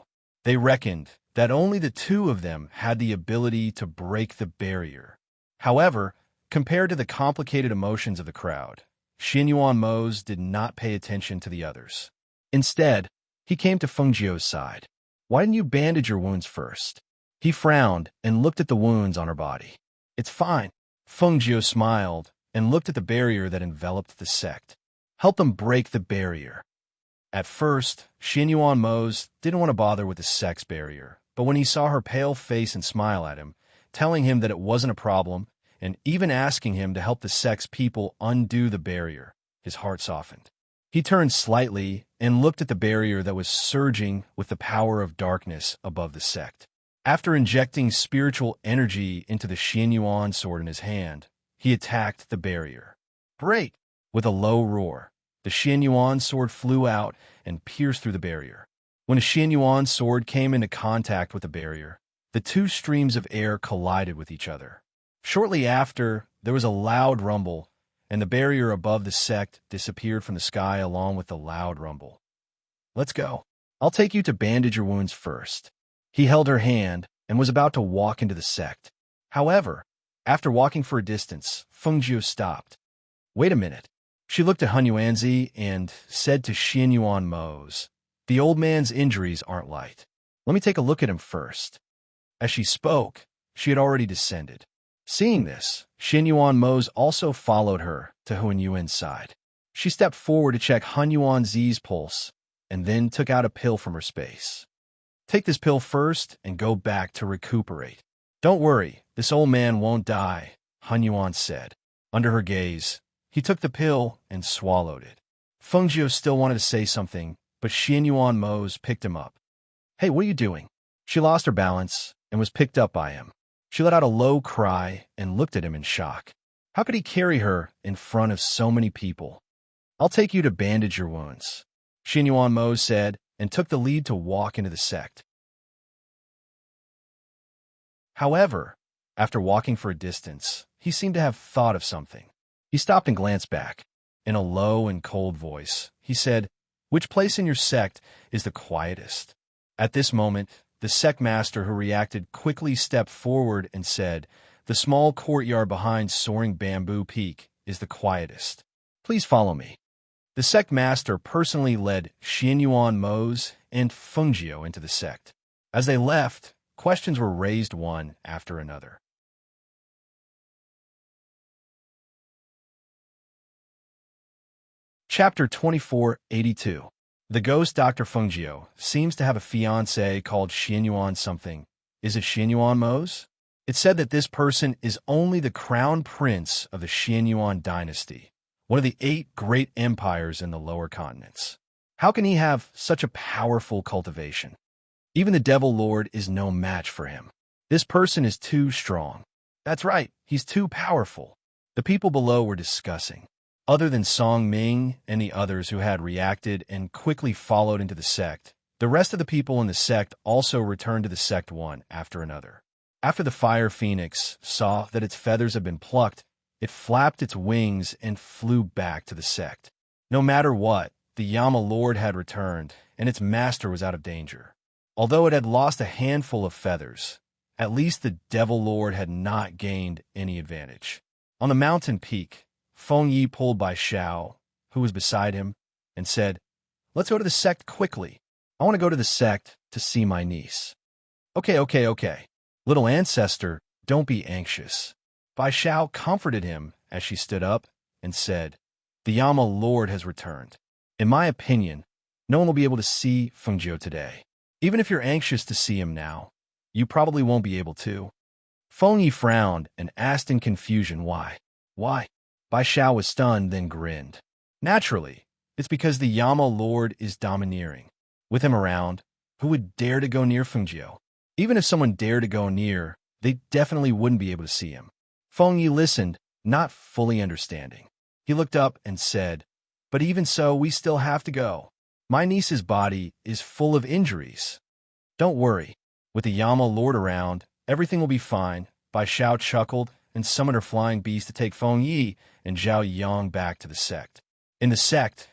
They reckoned that only the two of them had the ability to break the barrier. However, compared to the complicated emotions of the crowd, Xianyuan Mose did not pay attention to the others. Instead, he came to Fengjiu's side. "Why didn't you bandage your wounds first?" He frowned and looked at the wounds on her body. "It's fine." Fengjiu smiled and looked at the barrier that enveloped the sect. "Help them break the barrier." At first, Xianyuan Mose didn't want to bother with the sect's barrier, but when he saw her pale face and smile at him, telling him that it wasn't a problem, and even asking him to help the sect's people undo the barrier, his heart softened. He turned slightly and looked at the barrier that was surging with the power of darkness above the sect. After injecting spiritual energy into the Xianyuan sword in his hand, he attacked the barrier. "Break!" With a low roar, the Xianyuan sword flew out and pierced through the barrier. When the Xianyuan sword came into contact with the barrier, the two streams of air collided with each other. Shortly after, there was a loud rumble, and the barrier above the sect disappeared from the sky along with the loud rumble. "Let's go. I'll take you to bandage your wounds first." He held her hand and was about to walk into the sect. However, after walking for a distance, Fengjiu stopped. "Wait a minute." She looked at Hunyuanzi and said to Xianyuan Mose, "The old man's injuries aren't light. Let me take a look at him first." As she spoke, she had already descended. Seeing this, Xianyuan Mose also followed her to Hunyuan's side. She stepped forward to check Hunyuanzi's pulse and then took out a pill from her space. "Take this pill first and go back to recuperate. Don't worry, this old man won't die," Hunyuan said. Under her gaze, he took the pill and swallowed it. Fengjiu still wanted to say something, but Xianyuan Mose picked him up. "Hey, what are you doing?" She lost her balance and was picked up by him. She let out a low cry and looked at him in shock. How could he carry her in front of so many people? "I'll take you to bandage your wounds," Xianyuan Mose said, and took the lead to walk into the sect. However, after walking for a distance, he seemed to have thought of something. He stopped and glanced back. In a low and cold voice, he said, "Which place in your sect is the quietest?" At this moment, the sect master who reacted quickly stepped forward and said, "The small courtyard behind Soaring Bamboo Peak is the quietest. Please follow me." The sect master personally led Xianyuan Mose and Fengjiu into the sect. As they left, questions were raised one after another. Chapter 2482. The ghost Dr. Fengjiu seems to have a fiancé called Xianyuan something. Is it Xianyuan Mose? It's said that this person is only the crown prince of the Xianyuan dynasty, one of the 8 great empires in the lower continents. How can he have such a powerful cultivation? Even the Devil Lord is no match for him. This person is too strong. That's right, he's too powerful. The people below were discussing. Other than Song Ming and the others who had reacted and quickly followed into the sect, the rest of the people in the sect also returned to the sect one after another. After the fire phoenix saw that its feathers had been plucked, it flapped its wings and flew back to the sect. No matter what, the Yama Lord had returned, and its master was out of danger. Although it had lost a handful of feathers, at least the Devil Lord had not gained any advantage. On the mountain peak, Feng Yi pulled by Xiao, who was beside him, and said, "Let's go to the sect quickly. I want to go to the sect to see my niece." Okay. Little ancestor, don't be anxious." Bai Xiao comforted him as she stood up and said, "The Yama Lord has returned. In my opinion, no one will be able to see Fengjiu today. Even if you're anxious to see him now, you probably won't be able to." Feng Yi frowned and asked in confusion why. "Why?" Bai Xiao was stunned, then grinned. "Naturally, it's because the Yama Lord is domineering. With him around, who would dare to go near Fengjiu? Even if someone dared to go near, they definitely wouldn't be able to see him." Feng Yi listened, not fully understanding. He looked up and said, "But even so, we still have to go. My niece's body is full of injuries." "Don't worry. With the Yama Lord around, everything will be fine." Bai Xiao chuckled and summoned her flying beast to take Feng Yi and Zhao Yang back to the sect. In the sect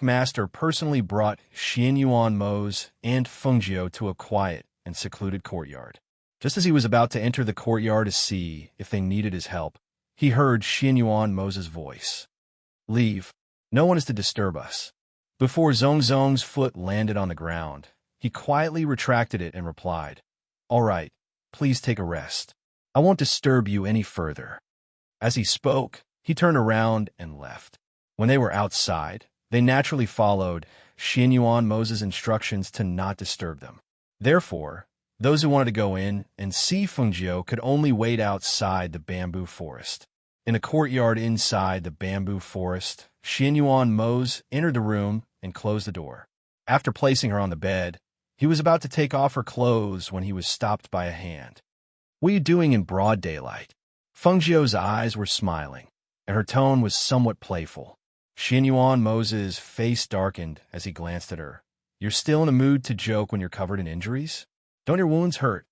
master personally brought Xianyuan Mose and Fengjiu to a quiet and secluded courtyard. Just as he was about to enter the courtyard to see if they needed his help, he heard Xianyuan Mo's voice. "Leave. No one is to disturb us." Before Zong's foot landed on the ground, he quietly retracted it and replied, "All right, please take a rest. I won't disturb you any further." As he spoke, he turned around and left. When they were outside, they naturally followed Xianyuan Mo's instructions to not disturb them. Therefore, those who wanted to go in and see Fengjiu could only wait outside the bamboo forest. In a courtyard inside the bamboo forest, Xianyuan Mo's entered the room and closed the door. After placing her on the bed, he was about to take off her clothes when he was stopped by a hand. "What are you doing in broad daylight?" Fengjiu's eyes were smiling, and her tone was somewhat playful. Xianyuan Mo's face darkened as he glanced at her. "You're still in a mood to joke when you're covered in injuries? Don't your wounds hurt?"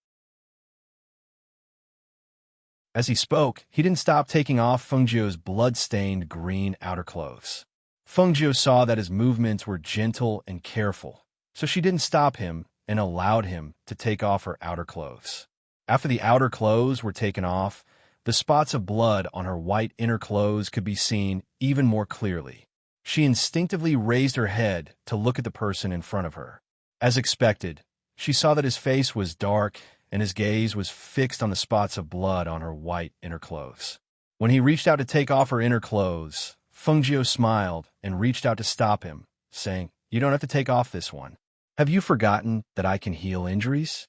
As he spoke, he didn't stop taking off Fengjiu's blood-stained green outer clothes. Fengjiu saw that his movements were gentle and careful, so she didn't stop him and allowed him to take off her outer clothes. After the outer clothes were taken off, the spots of blood on her white inner clothes could be seen even more clearly. She instinctively raised her head to look at the person in front of her. As expected, she saw that his face was dark and his gaze was fixed on the spots of blood on her white inner clothes. When he reached out to take off her inner clothes, Fengjiu smiled and reached out to stop him, saying, "You don't have to take off this one. Have you forgotten that I can heal injuries?"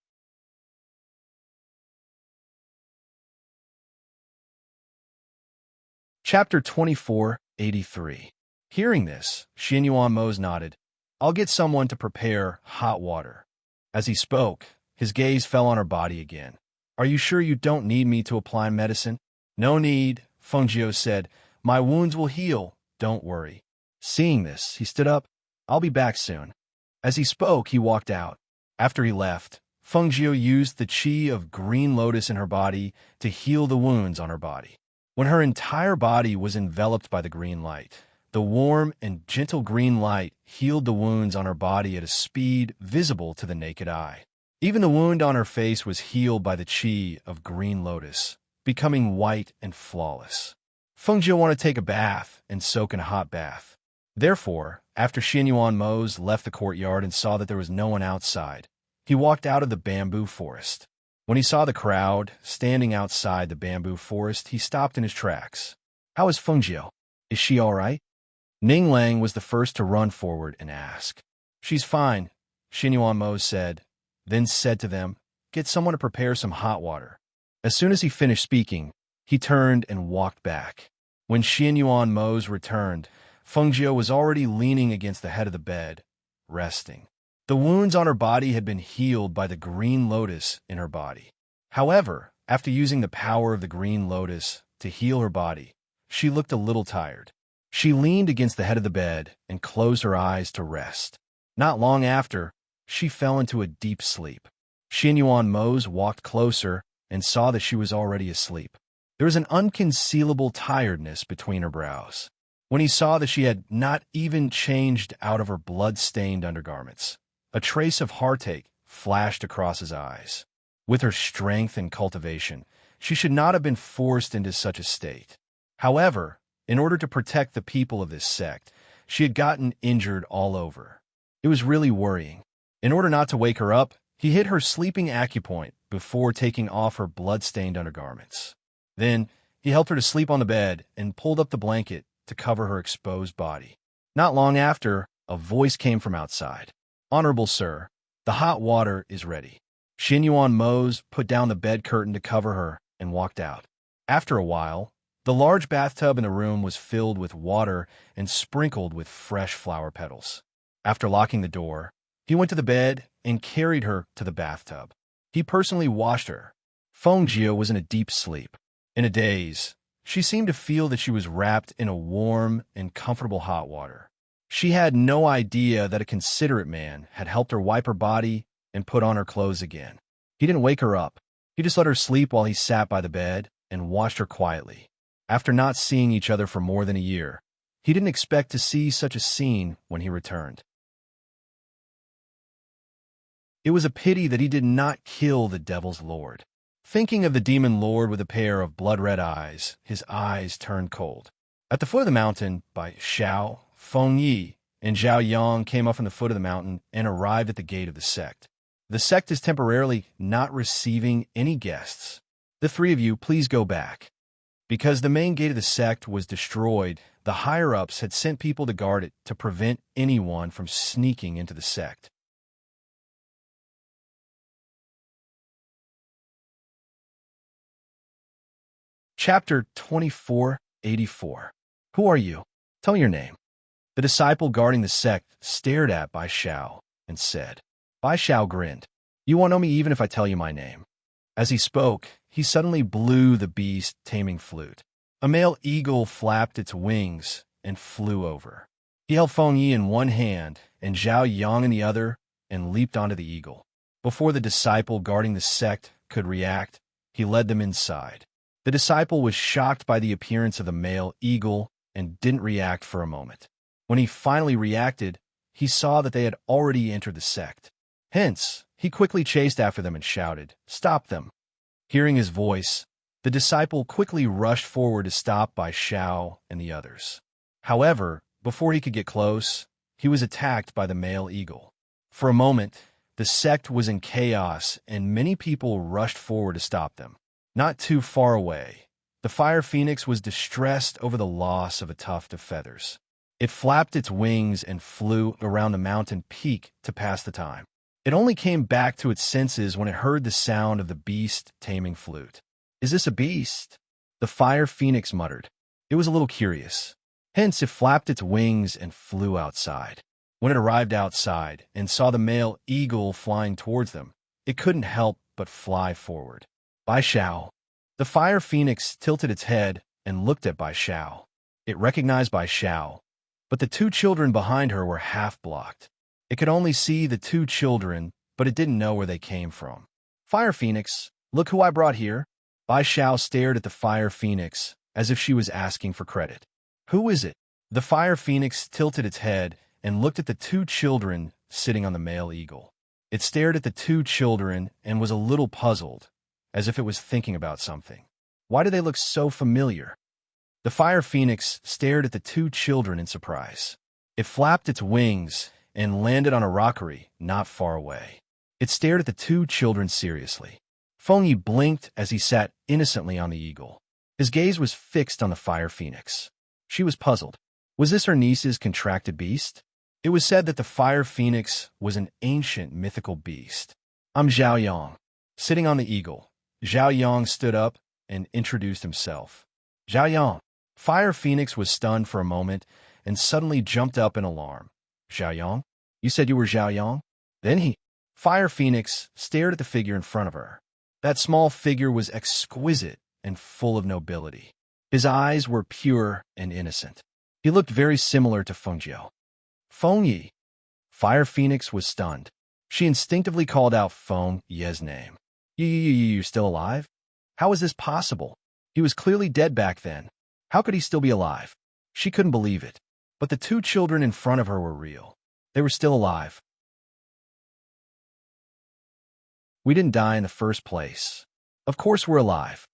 Chapter 2483. Hearing this, Xianyuan Mo nodded. "I'll get someone to prepare hot water." As he spoke, his gaze fell on her body again. "Are you sure you don't need me to apply medicine?" "No need," Fengjiu said. "My wounds will heal, don't worry." Seeing this, he stood up. "I'll be back soon." As he spoke, he walked out. After he left, Fengjiu used the qi of green lotus in her body to heal the wounds on her body. When her entire body was enveloped by the green light, the warm and gentle green light healed the wounds on her body at a speed visible to the naked eye. Even the wound on her face was healed by the qi of green lotus, becoming white and flawless. Fengjiu wanted to take a bath and soak in a hot bath. Therefore, after Xianyuan Mo left the courtyard and saw that there was no one outside, he walked out of the bamboo forest. When he saw the crowd standing outside the bamboo forest, he stopped in his tracks. "How is Fengjiu? Is she all right?" Ning Lang was the first to run forward and ask. "She's fine," Xianyuan Mo said, then said to them, "Get someone to prepare some hot water." As soon as he finished speaking, he turned and walked back. When Xianyuan Mo returned, Fengjiu was already leaning against the head of the bed, resting. The wounds on her body had been healed by the green lotus in her body. However, after using the power of the green lotus to heal her body, she looked a little tired. She leaned against the head of the bed and closed her eyes to rest. Not long after, she fell into a deep sleep. Xianyuan Mo walked closer and saw that she was already asleep. There was an unconcealable tiredness between her brows. When he saw that she had not even changed out of her blood-stained undergarments, a trace of heartache flashed across his eyes. With her strength and cultivation, she should not have been forced into such a state. However, in order to protect the people of this sect, she had gotten injured all over. It was really worrying. In order not to wake her up, he hit her sleeping acupoint before taking off her blood-stained undergarments. Then, he helped her to sleep on the bed and pulled up the blanket to cover her exposed body. Not long after, a voice came from outside. "Honorable sir, the hot water is ready." Xianyuan Mo put down the bed curtain to cover her and walked out. After a while, the large bathtub in the room was filled with water and sprinkled with fresh flower petals. After locking the door, he went to the bed and carried her to the bathtub. He personally washed her. Fengjiu was in a deep sleep. In a daze, she seemed to feel that she was wrapped in a warm and comfortable hot water. She had no idea that a considerate man had helped her wipe her body and put on her clothes again. He didn't wake her up. He just let her sleep while he sat by the bed and watched her quietly. After not seeing each other for more than a year, he didn't expect to see such a scene when he returned. It was a pity that he did not kill the devil's lord. Thinking of the demon lord with a pair of blood-red eyes, his eyes turned cold. At the foot of the mountain, by Xiao, Feng Yi, and Zhao Yang came up from the foot of the mountain and arrived at the gate of the sect. The sect is temporarily not receiving any guests. The three of you, please go back. Because the main gate of the sect was destroyed, the higher-ups had sent people to guard it to prevent anyone from sneaking into the sect. Chapter 2484. Who are you? Tell me your name. The disciple guarding the sect stared at Bai Xiao and said. Bai Xiao grinned. You won't know me even if I tell you my name. As he spoke, he suddenly blew the beast-taming flute. A male eagle flapped its wings and flew over. He held Feng Yi in one hand and Zhao Yang in the other and leaped onto the eagle. Before the disciple guarding the sect could react, he led them inside. The disciple was shocked by the appearance of the male eagle and didn't react for a moment. When he finally reacted, he saw that they had already entered the sect. Hence, he quickly chased after them and shouted, "Stop them!" Hearing his voice, the disciple quickly rushed forward to stop Bai Xiao and the others. However, before he could get close, he was attacked by the male eagle. For a moment, the sect was in chaos and many people rushed forward to stop them. Not too far away, the fire phoenix was distressed over the loss of a tuft of feathers. It flapped its wings and flew around the mountain peak to pass the time. It only came back to its senses when it heard the sound of the beast-taming flute. Is this a beast? The fire phoenix muttered. It was a little curious. Hence, it flapped its wings and flew outside. When it arrived outside and saw the male eagle flying towards them, it couldn't help but fly forward. Bai Xiao. The fire phoenix tilted its head and looked at Bai Xiao. It recognized Bai Xiao, but the two children behind her were half-blocked. It could only see the two children, but it didn't know where they came from. Fire Phoenix, look who I brought here. Bai Xiao stared at the Fire Phoenix as if she was asking for credit. Who is it? The Fire Phoenix tilted its head and looked at the two children sitting on the male eagle. It stared at the two children and was a little puzzled, as if it was thinking about something. Why do they look so familiar? The Fire Phoenix stared at the two children in surprise. It flapped its wings and landed on a rockery not far away. It stared at the two children seriously. Feng Yi blinked as he sat innocently on the eagle. His gaze was fixed on the Fire Phoenix. She was puzzled. Was this her niece's contracted beast? It was said that the Fire Phoenix was an ancient mythical beast. I'm Zhao Yang. Sitting on the eagle, Zhao Yang stood up and introduced himself. Zhao Yang. Fire Phoenix was stunned for a moment and suddenly jumped up in alarm. Zhao Yang? You said you were Zhao Yang? Then Fire Phoenix stared at the figure in front of her. That small figure was exquisite and full of nobility. His eyes were pure and innocent. He looked very similar to Feng Jiao. Feng Yi. Fire Phoenix was stunned. She instinctively called out Feng Yi's name. You still alive? How is this possible? He was clearly dead back then. How could he still be alive? She couldn't believe it. But the two children in front of her were real. They were still alive. We didn't die in the first place. Of course we're alive.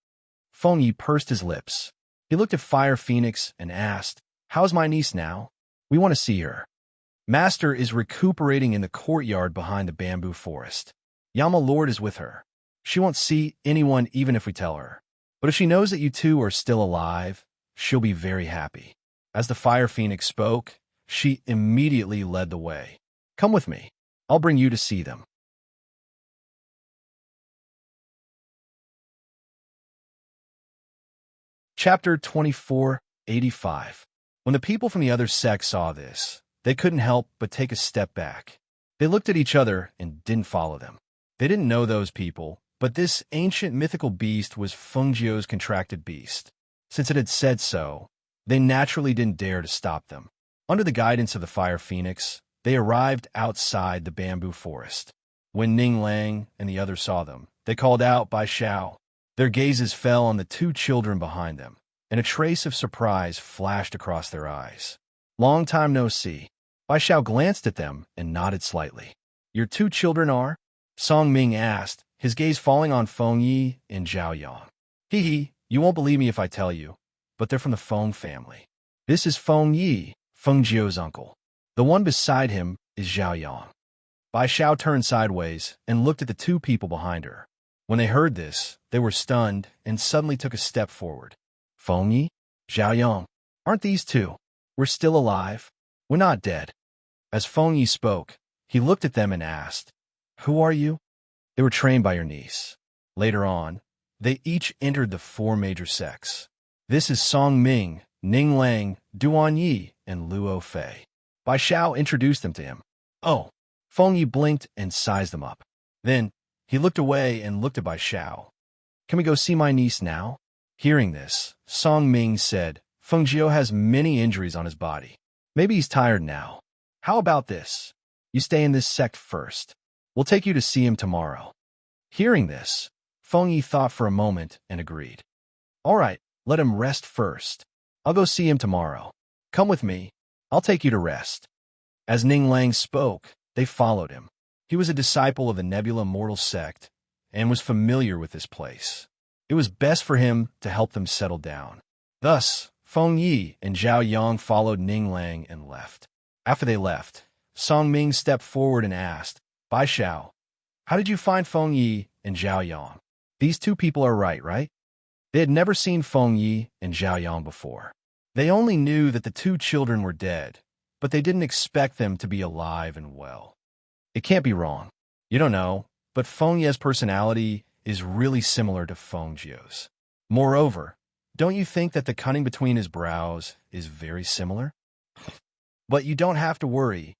Feng Yi pursed his lips. He looked at Fire Phoenix and asked, How's my niece now? We want to see her. Master is recuperating in the courtyard behind the bamboo forest. Yama Lord is with her. She won't see anyone even if we tell her. But if she knows that you two are still alive, she'll be very happy. As the Fire Phoenix spoke, she immediately led the way. Come with me. I'll bring you to see them. Chapter 2485. When the people from the other sect saw this, they couldn't help but take a step back. They looked at each other and didn't follow them. They didn't know those people, but this ancient mythical beast was Feng Jiao's contracted beast. Since it had said so, they naturally didn't dare to stop them. Under the guidance of the Fire Phoenix, they arrived outside the bamboo forest. When Ning Lang and the others saw them, they called out Bai Xiao. Their gazes fell on the two children behind them, and a trace of surprise flashed across their eyes. Long time no see. Bai Xiao glanced at them and nodded slightly. Your two children are? Song Ming asked, his gaze falling on Feng Yi and Zhao Yang. Hee, you won't believe me if I tell you, but they're from the Feng family. This is Feng Yi, Feng Jiu's uncle. The one beside him is Zhao Yang. Bai Xiao turned sideways and looked at the two people behind her. When they heard this, they were stunned and suddenly took a step forward. Feng Yi? Zhao Yang? Aren't these two? We're still alive. We're not dead. As Feng Yi spoke, he looked at them and asked, Who are you? They were trained by your niece. Later on, they each entered the four major sects. This is Song Ming, Ning Lang, Duan Yi, and Luo Fei. Bai Xiao introduced them to him. Oh, Feng Yi blinked and sized them up. Then, he looked away and looked at Bai Xiao. Can we go see my niece now? Hearing this, Song Ming said, Feng Jiu has many injuries on his body. Maybe he's tired now. How about this? You stay in this sect first. We'll take you to see him tomorrow. Hearing this, Feng Yi thought for a moment and agreed. All right, let him rest first. I'll go see him tomorrow. Come with me. I'll take you to rest. As Ning Lang spoke, they followed him. He was a disciple of the Nebula Mortal sect and was familiar with this place. It was best for him to help them settle down. Thus, Feng Yi and Zhao Yang followed Ning Lang and left. After they left, Song Ming stepped forward and asked, Bai Xiao, how did you find Feng Yi and Zhao Yang? These two people are right? They had never seen Feng Yi and Zhao Yang before. They only knew that the two children were dead, but they didn't expect them to be alive and well. It can't be wrong. You don't know, but Feng Yi's personality is really similar to Feng Jiu's. Moreover, don't you think that the cunning between his brows is very similar? But you don't have to worry.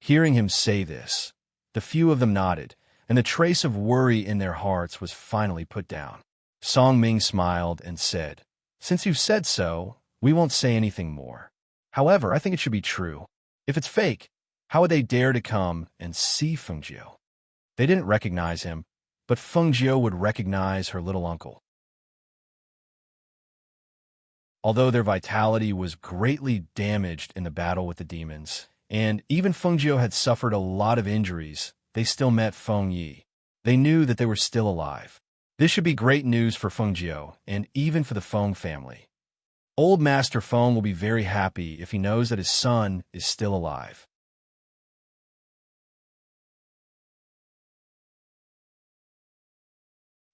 Hearing him say this, the few of them nodded, and the trace of worry in their hearts was finally put down. Song Ming smiled and said, Since you've said so, we won't say anything more. However, I think it should be true. If it's fake, how would they dare to come and see Feng Jiu? They didn't recognize him, but Feng Jiu would recognize her little uncle. Although their vitality was greatly damaged in the battle with the demons, and even Feng Jiu had suffered a lot of injuries, they still met Feng Yi. They knew that they were still alive. This should be great news for Feng Jiu, and even for the Feng family. Old Master Feng will be very happy if he knows that his son is still alive.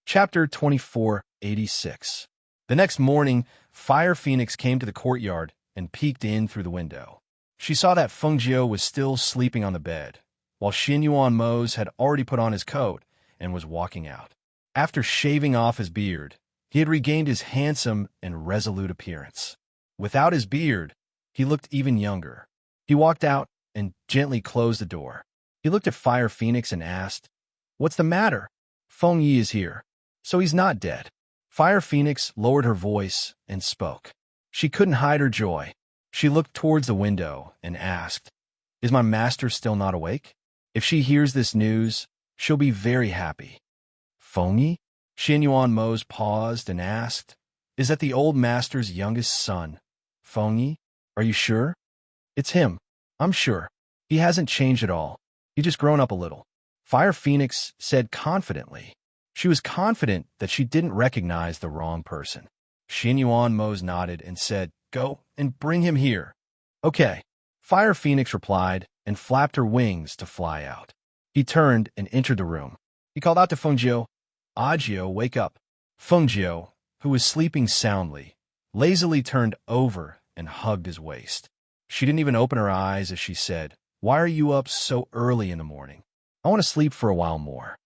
Chapter 2486. The next morning, Fire Phoenix came to the courtyard and peeked in through the window. She saw that Feng Jiu was still sleeping on the bed, while Xin Yuan Mose had already put on his coat and was walking out. After shaving off his beard, he had regained his handsome and resolute appearance. Without his beard, he looked even younger. He walked out and gently closed the door. He looked at Fire Phoenix and asked, What's the matter? Feng Yi is here, so he's not dead. Fire Phoenix lowered her voice and spoke. She couldn't hide her joy. She looked towards the window and asked, Is my master still not awake? If she hears this news, she'll be very happy. Feng Yi? Xin Yuan Mose paused and asked, Is that the old master's youngest son? Feng Yi? Are you sure? It's him. I'm sure. He hasn't changed at all. He's just grown up a little. Fire Phoenix said confidently. She was confident that she didn't recognize the wrong person. Xin Yuan Mose nodded and said, Go and bring him here. Okay. Fire Phoenix replied and flapped her wings to fly out. He turned and entered the room. He called out to Feng Jiu, Agio, wake up. Feng Jiu, who was sleeping soundly, lazily turned over and hugged his waist. She didn't even open her eyes as she said, Why are you up so early in the morning? I want to sleep for a while more.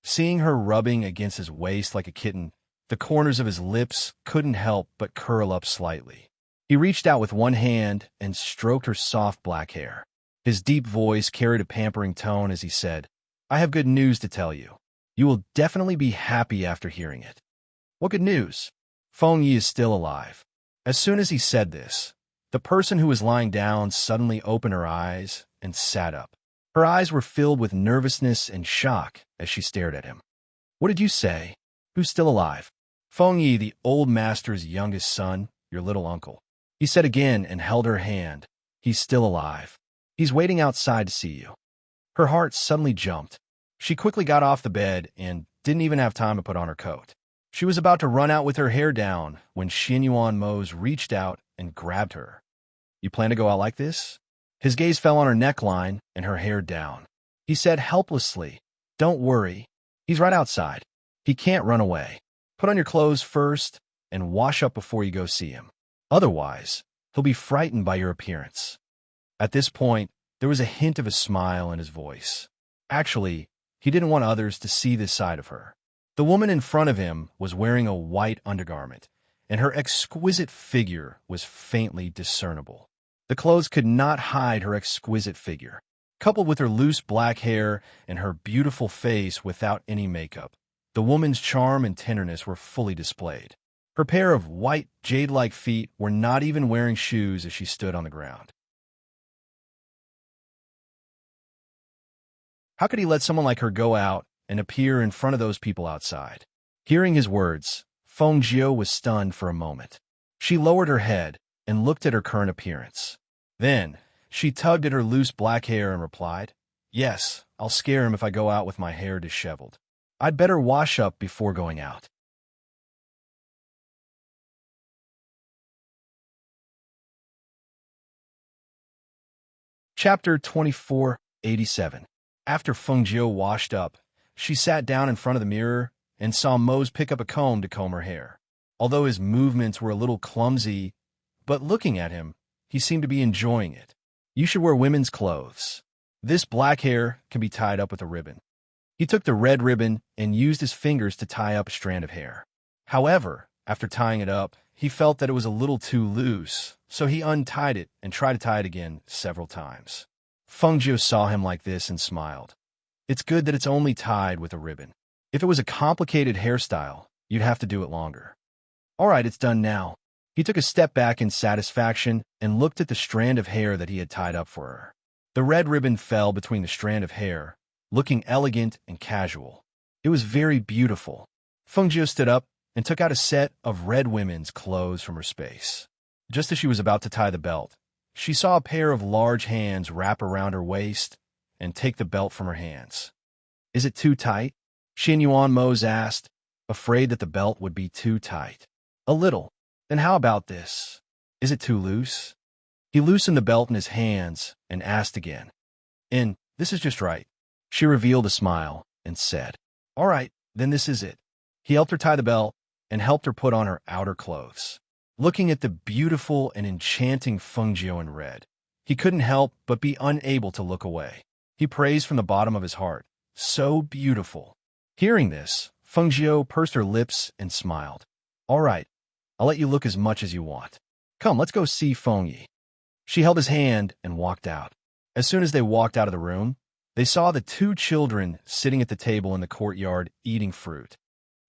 Seeing her rubbing against his waist like a kitten, the corners of his lips couldn't help but curl up slightly. He reached out with one hand and stroked her soft black hair. His deep voice carried a pampering tone as he said, I have good news to tell you. You will definitely be happy after hearing it. What good news? Feng Yi is still alive. As soon as he said this, the person who was lying down suddenly opened her eyes and sat up. Her eyes were filled with nervousness and shock as she stared at him. What did you say? Who's still alive? Feng Yi, the old master's youngest son, your little uncle. He said again and held her hand. He's still alive. He's waiting outside to see you. Her heart suddenly jumped. She quickly got off the bed and didn't even have time to put on her coat. She was about to run out with her hair down when Xianyuan Mose reached out and grabbed her. "You plan to go out like this?" His gaze fell on her neckline and her hair down. He said helplessly, "Don't worry. He's right outside. He can't run away. Put on your clothes first and wash up before you go see him. Otherwise, he'll be frightened by your appearance." At this point, there was a hint of a smile in his voice. Actually, he didn't want others to see this side of her. The woman in front of him was wearing a white undergarment, and her exquisite figure was faintly discernible. The clothes could not hide her exquisite figure. Coupled with her loose black hair and her beautiful face without any makeup, the woman's charm and tenderness were fully displayed. Her pair of white, jade-like feet were not even wearing shoes as she stood on the ground. How could he let someone like her go out and appear in front of those people outside? Hearing his words, Feng Jiu was stunned for a moment. She lowered her head and looked at her current appearance. Then, she tugged at her loose black hair and replied, "Yes, I'll scare him if I go out with my hair disheveled. I'd better wash up before going out." Chapter 2487. After Feng Jiu washed up, she sat down in front of the mirror and saw Mose pick up a comb to comb her hair. Although his movements were a little clumsy, but looking at him, he seemed to be enjoying it. "You should wear women's clothes. This black hair can be tied up with a ribbon." He took the red ribbon and used his fingers to tie up a strand of hair. However, after tying it up, he felt that it was a little too loose, so he untied it and tried to tie it again several times. Feng Jiu saw him like this and smiled. "It's good that it's only tied with a ribbon. If it was a complicated hairstyle, you'd have to do it longer." "All right, it's done now." He took a step back in satisfaction and looked at the strand of hair that he had tied up for her. The red ribbon fell between the strand of hair, looking elegant and casual. It was very beautiful. Feng Jiu stood up and took out a set of red women's clothes from her space. Just as she was about to tie the belt, she saw a pair of large hands wrap around her waist and take the belt from her hands. "Is it too tight?" Xianyuan Mose asked, afraid that the belt would be too tight. "A little. Then how about this? Is it too loose?" He loosened the belt in his hands and asked again. "And this is just right." She revealed a smile and said, "All right, then this is it." He helped her tie the belt and helped her put on her outer clothes. Looking at the beautiful and enchanting Feng Jiu in red, he couldn't help but be unable to look away. He praised from the bottom of his heart, "So beautiful." Hearing this, Feng Jiu pursed her lips and smiled. "All right, I'll let you look as much as you want. Come, let's go see Feng Yi." She held his hand and walked out. As soon as they walked out of the room, they saw the two children sitting at the table in the courtyard eating fruit.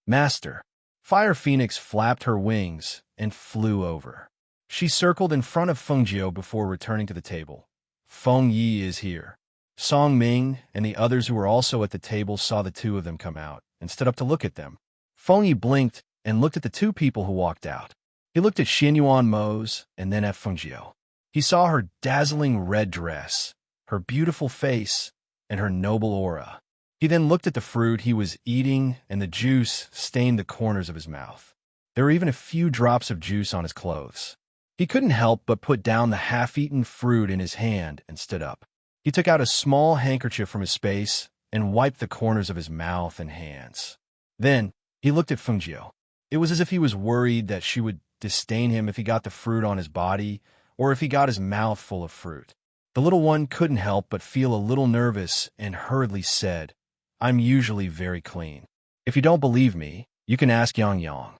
"Master." Fire Phoenix flapped her wings and flew over. She circled in front of Feng Jiu before returning to the table. "Feng Yi is here." Song Ming and the others who were also at the table saw the two of them come out and stood up to look at them. Feng Yi blinked and looked at the two people who walked out. He looked at Xianyuan Mose and then at Feng Jiu. He saw her dazzling red dress, her beautiful face, and her noble aura. He then looked at the fruit he was eating, and the juice stained the corners of his mouth. There were even a few drops of juice on his clothes. He couldn't help but put down the half-eaten fruit in his hand and stood up. He took out a small handkerchief from his space and wiped the corners of his mouth and hands. Then, he looked at Feng Jiu. It was as if he was worried that she would disdain him if he got the fruit on his body or if he got his mouth full of fruit. The little one couldn't help but feel a little nervous and hurriedly said, "I'm usually very clean. If you don't believe me, you can ask Yang Yang."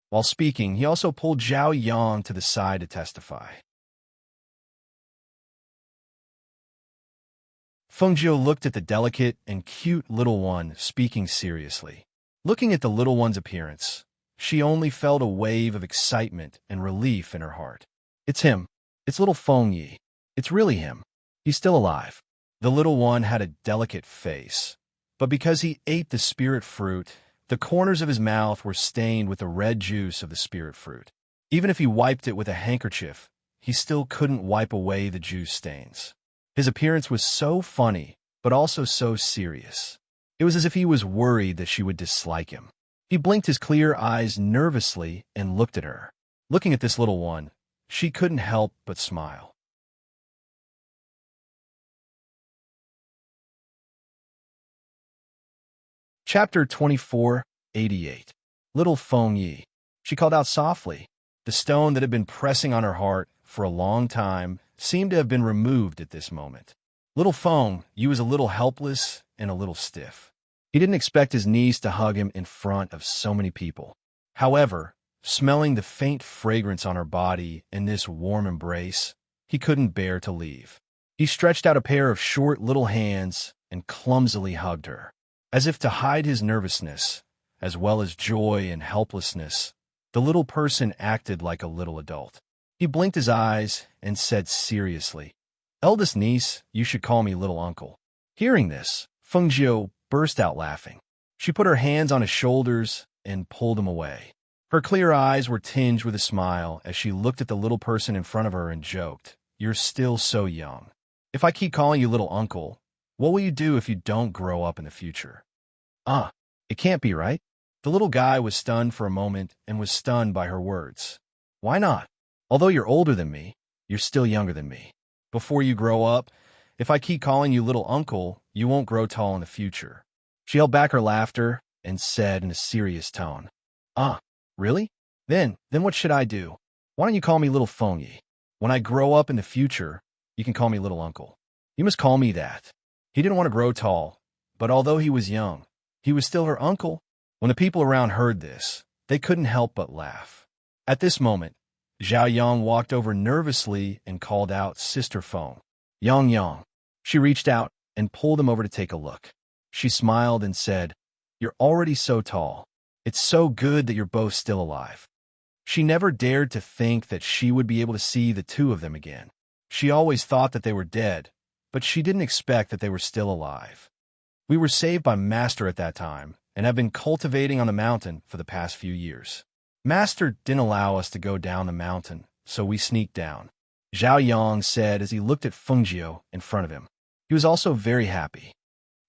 While speaking, he also pulled Zhao Yang to the side to testify. Feng Jiu looked at the delicate and cute little one speaking seriously. Looking at the little one's appearance, she only felt a wave of excitement and relief in her heart. "It's him. It's little Feng Yi. It's really him. He's still alive." The little one had a delicate face, but because he ate the spirit fruit, the corners of his mouth were stained with the red juice of the spirit fruit. Even if he wiped it with a handkerchief, he still couldn't wipe away the juice stains. His appearance was so funny, but also so serious. It was as if he was worried that she would dislike him. He blinked his clear eyes nervously and looked at her. Looking at this little one, she couldn't help but smile. Chapter 24:88. Little Feng Yi. She called out softly. The stone that had been pressing on her heart for a long time seemed to have been removed at this moment. Little Feng Yi was a little helpless and a little stiff. He didn't expect his niece to hug him in front of so many people. However, smelling the faint fragrance on her body in this warm embrace, he couldn't bear to leave. He stretched out a pair of short little hands and clumsily hugged her. As if to hide his nervousness, as well as joy and helplessness, the little person acted like a little adult. He blinked his eyes and said seriously, "Eldest niece, you should call me little uncle." Hearing this, Feng Jiu burst out laughing. She put her hands on his shoulders and pulled him away. Her clear eyes were tinged with a smile as she looked at the little person in front of her and joked, "You're still so young. If I keep calling you little uncle, what will you do if you don't grow up in the future?" It can't be right. The little guy was stunned for a moment and was stunned by her words. "Why not? Although you're older than me, you're still younger than me. Before you grow up, if I keep calling you little uncle, you won't grow tall in the future." She held back her laughter and said in a serious tone, Really? Then what should I do? Why don't you call me little Feng Yi? When I grow up in the future, you can call me little uncle. You must call me that." He didn't want to grow tall, but although he was young, he was still her uncle. When the people around heard this, they couldn't help but laugh. At this moment, Zhao Yang walked over nervously and called out Sister Feng. "Yang Yang." She reached out and pulled him over to take a look. She smiled and said, "You're already so tall. It's so good that you're both still alive." She never dared to think that she would be able to see the two of them again. She always thought that they were dead, but she didn't expect that they were still alive. "We were saved by Master at that time and have been cultivating on the mountain for the past few years. Master didn't allow us to go down the mountain, so we sneaked down," Zhao Yang said as he looked at Feng Jiu in front of him. He was also very happy.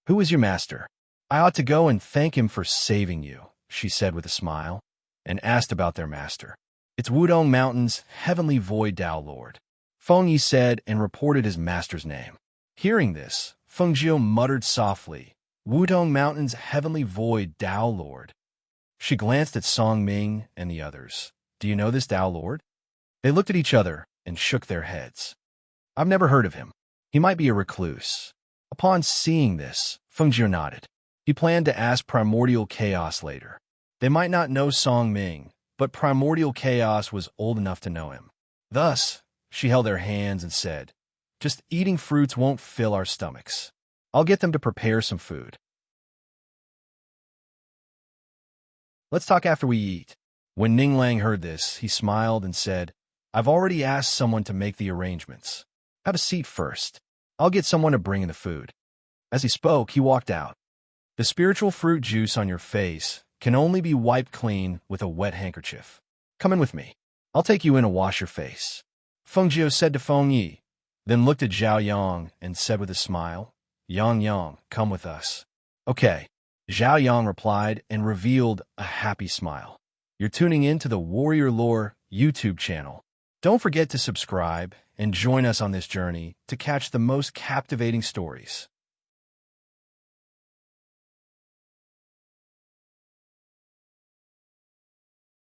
"Who is your master? I ought to go and thank him for saving you," she said with a smile, and asked about their master. "It's Wudong Mountain's Heavenly Void Tao Lord," Feng Yi said and reported his master's name. Hearing this, Feng Jiu muttered softly, "Wudong Mountain's Heavenly Void Tao Lord." She glanced at Song Ming and the others. "Do you know this Tao Lord?" They looked at each other and shook their heads. "I've never heard of him. He might be a recluse." Upon seeing this, Feng Jiu nodded. He planned to ask Primordial Chaos later. They might not know Song Ming, but Primordial Chaos was old enough to know him. Thus, she held their hands and said, "Just eating fruits won't fill our stomachs. I'll get them to prepare some food. Let's talk after we eat." When Ning Lang heard this, he smiled and said, "I've already asked someone to make the arrangements. Have a seat first. I'll get someone to bring in the food." As he spoke, he walked out. "The spiritual fruit juice on your face can only be wiped clean with a wet handkerchief. Come in with me. I'll take you in to wash your face," Feng Jiu said to Feng Yi, then looked at Zhao Yang and said with a smile, "Yang Yang, come with us." "Okay," Zhao Yang replied and revealed a happy smile. You're tuning in to the Warrior Lore YouTube channel. Don't forget to subscribe and join us on this journey to catch the most captivating stories.